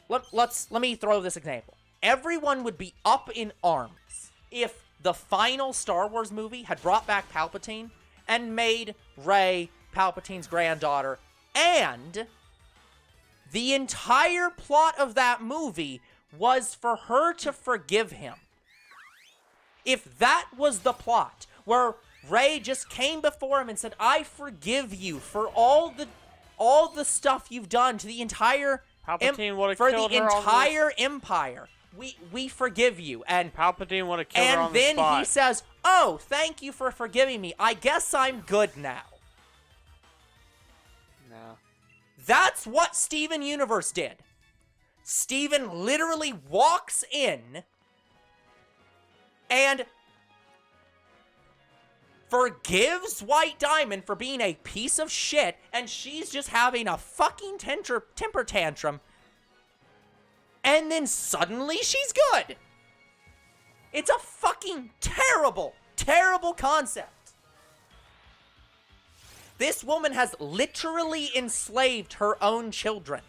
let me throw this example. Everyone would be up in arms if the final Star Wars movie had brought back Palpatine and made Rey Palpatine's granddaughter, and the entire plot of that movie was for her to forgive him. If that was the plot, where Rey just came before him and said, "I forgive you for all the stuff you've done to the entire Palpatine would have for killed the her entire empire. We forgive you." And Palpatine would have killed her on the then spot. he says, "Oh, thank you for forgiving me. I guess I'm good now." No. That's what Steven Universe did. Steven literally walks in and forgives White Diamond for being a piece of shit, and she's just having a fucking temper tantrum, and then suddenly she's good. It's a fucking terrible, terrible concept. This woman has literally enslaved her own children.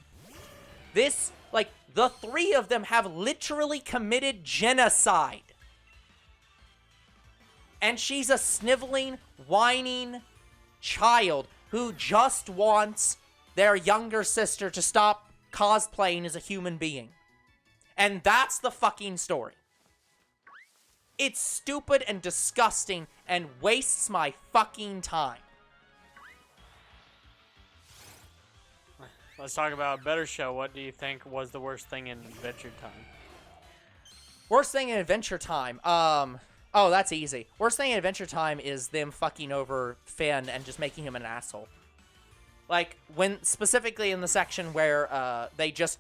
The three of them have literally committed genocide. And she's a sniveling, whining child who just wants their younger sister to stop cosplaying as a human being. And that's the fucking story. It's stupid and disgusting and wastes my fucking time. Let's talk about a better show. What do you think was the worst thing in Adventure Time? Worst thing in Adventure Time, oh, that's easy. Worst thing in Adventure Time is them fucking over Finn and just making him an asshole. Like, specifically in the section where, they just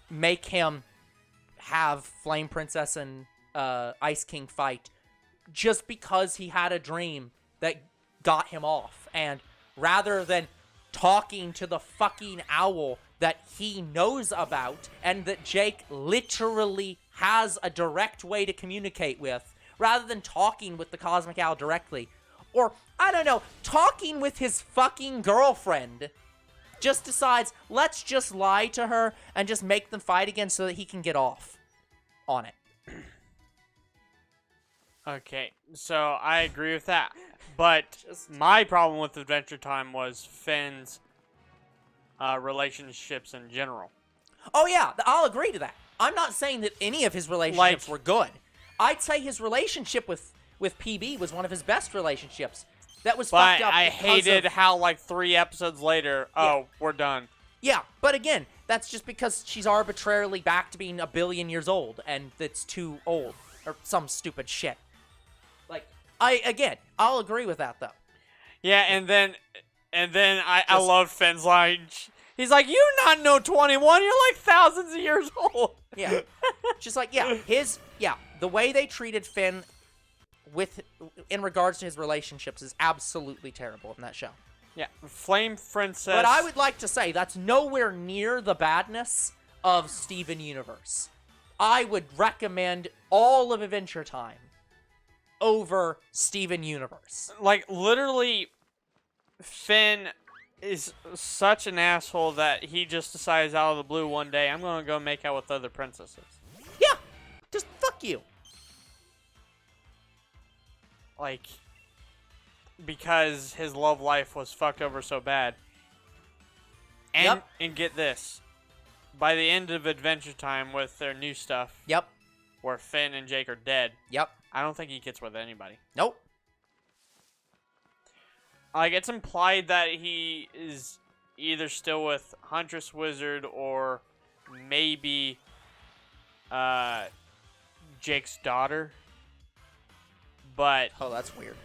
make him have Flame Princess and, Ice King fight just because he had a dream that got him off. And rather than talking to the fucking owl that he knows about and that Jake literally has a direct way to communicate with, rather than talking with the Cosmic Owl directly, or, I don't know, talking with his fucking girlfriend, just decides, let's just lie to her and just make them fight again so that he can get off on it. Okay, so I agree with that. But my problem with Adventure Time was Finn's relationships in general. Oh yeah, I'll agree to that. I'm not saying that any of his relationships were good. I'd say his relationship with PB was one of his best relationships. That was But fucked up. I hated of, how, like, 3 episodes later, we're done. Yeah, but again, that's just because she's arbitrarily back to being 1 billion years old, and it's too old, or some stupid shit. Like, I'll agree with that, though. Yeah, and then I love Finn's line. He's like, "You not know 21, you're like thousands of years old." Yeah. Just like, the way they treated Finn in regards to his relationships is absolutely terrible in that show. Yeah, Flame Princess. But I would like to say that's nowhere near the badness of Steven Universe. I would recommend all of Adventure Time over Steven Universe. Like, literally, Finn is such an asshole that he just decides out of the blue one day, I'm going to go make out with other princesses. Yeah, just fuck you. Like, because his love life was fucked over so bad. And, and get this. By the end of Adventure Time with their new stuff, Yep. where Finn and Jake are dead, Yep. I don't think he gets with anybody. Nope. Like, it's implied that he is either still with Huntress Wizard or maybe Jake's daughter. But Oh, that's weird.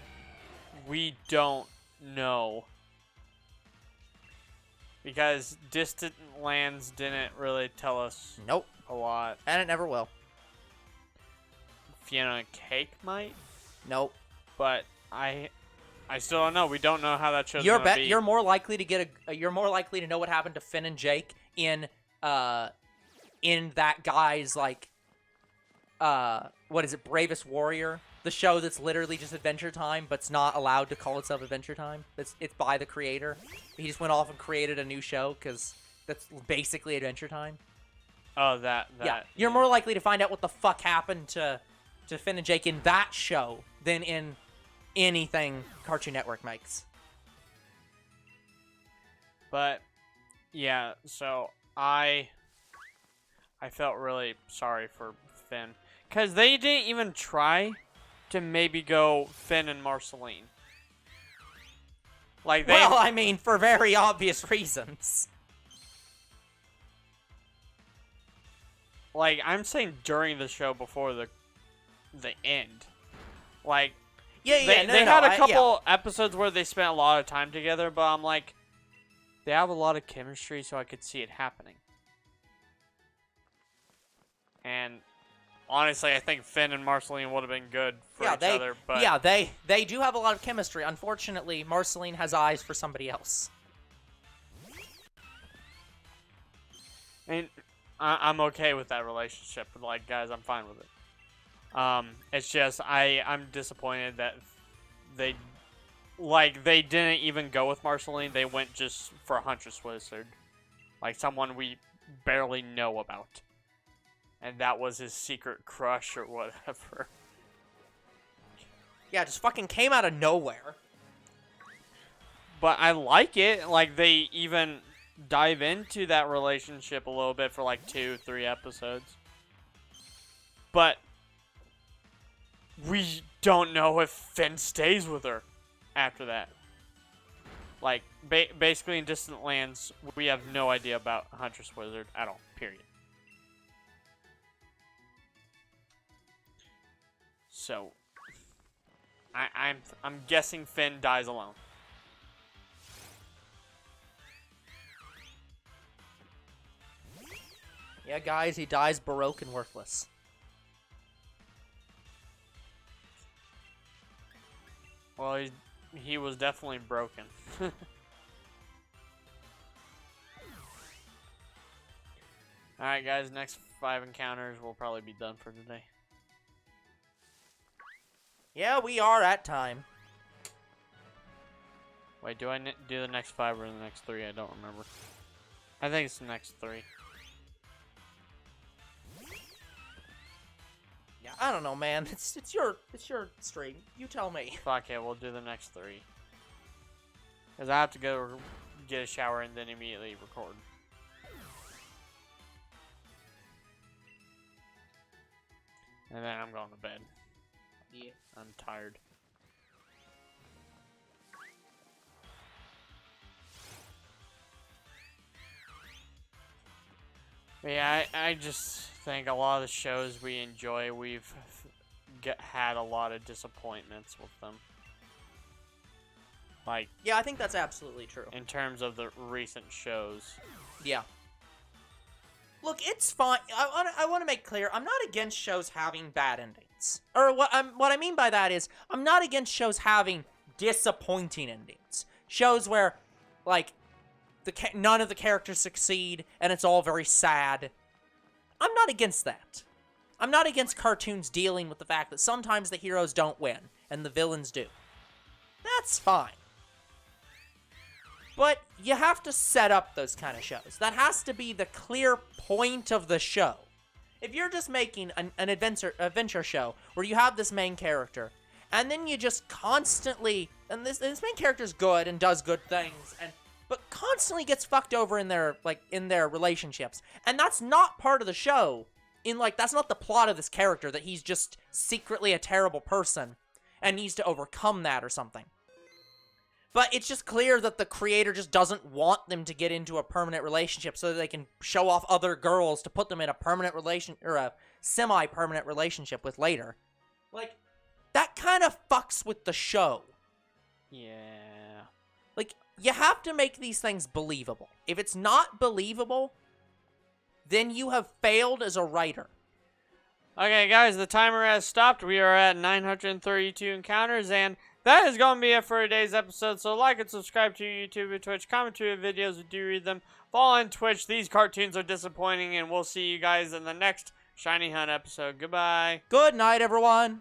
we don't know. Because Distant Lands didn't really tell us Nope. a lot. And it never will. Fiona Cake might, Nope. but I still don't know. We don't know how that show's You're gonna be. you're more likely to get you're more likely to know what happened to Finn and Jake in that guy's like what is it, Bravest Warrior? The show that's literally just Adventure Time, but's not allowed to call itself Adventure Time. It's by the creator. He just went off and created a new show because that's basically Adventure Time. Oh, that. Yeah, you're more likely to find out what the fuck happened to Finn and Jake in that show than in anything Cartoon Network makes. But yeah, so I felt really sorry for Finn because they didn't even try to maybe go Finn and Marceline. Like they. Well, I mean, for very obvious reasons. Like I'm saying during the show before the end. Like Yeah, they had a couple episodes where they spent a lot of time together, but I'm like, they have a lot of chemistry, so I could see it happening. And honestly, I think Finn and Marceline would have been good for each other. But yeah, they do have a lot of chemistry. Unfortunately, Marceline has eyes for somebody else. and I'm okay with that relationship. Like, guys, I'm fine with it. It's just I'm disappointed that they didn't even go with Marceline. They went just for a Huntress Wizard, like someone we barely know about, and that was his secret crush or whatever. Yeah, just fucking came out of nowhere. But I like it. Like they even dive into that relationship a little bit for like 2-3 episodes, but we don't know if Finn stays with her after that. Like, basically in Distant Lands, we have no idea about Huntress Wizard at all, period. So, I'm guessing Finn dies alone. Yeah, guys, he dies baroque and worthless. Well, he was definitely broken. Alright, guys, next 5 encounters will probably be done for today. Yeah, we are at time. Wait, do I do the next 5 or the next 3? I don't remember. I think it's the next 3. Yeah, I don't know, man. It's your stream. You tell me. Fuck it, we'll do the next 3. Because I have to go get a shower and then immediately record. And then I'm going to bed. Yeah. I'm tired. But yeah, I just think a lot of the shows we enjoy, we've had a lot of disappointments with them. Like, Yeah, I think that's absolutely true. in terms of the recent shows. Yeah. Look, it's fine. I want to make clear, I'm not against shows having bad endings. Or what I mean by that is, I'm not against shows having disappointing endings. Shows where, like, none of the characters succeed, and it's all very sad. I'm not against that. I'm not against cartoons dealing with the fact that sometimes the heroes don't win, and the villains do. That's fine. But you have to set up those kind of shows. That has to be the clear point of the show. If you're just making an adventure show where you have this main character, and then you just constantly, and this main character's good and does good things, but constantly gets fucked over in their relationships, and that's not part of the show. That's not the plot of this character, that he's just secretly a terrible person and needs to overcome that or something. But it's just clear that the creator just doesn't want them to get into a permanent relationship so that they can show off other girls to put them in a permanent or a semi-permanent relationship with later. That kind of fucks with the show. Yeah. you have to make these things believable. If it's not believable, then you have failed as a writer. Okay, guys, the timer has stopped. We are at 932 encounters, and that is going to be it for today's episode. So like and subscribe to YouTube and Twitch. Comment to your videos if you read them. Follow on Twitch. These cartoons are disappointing, and we'll see you guys in the next Shiny Hunt episode. Goodbye. Good night, everyone.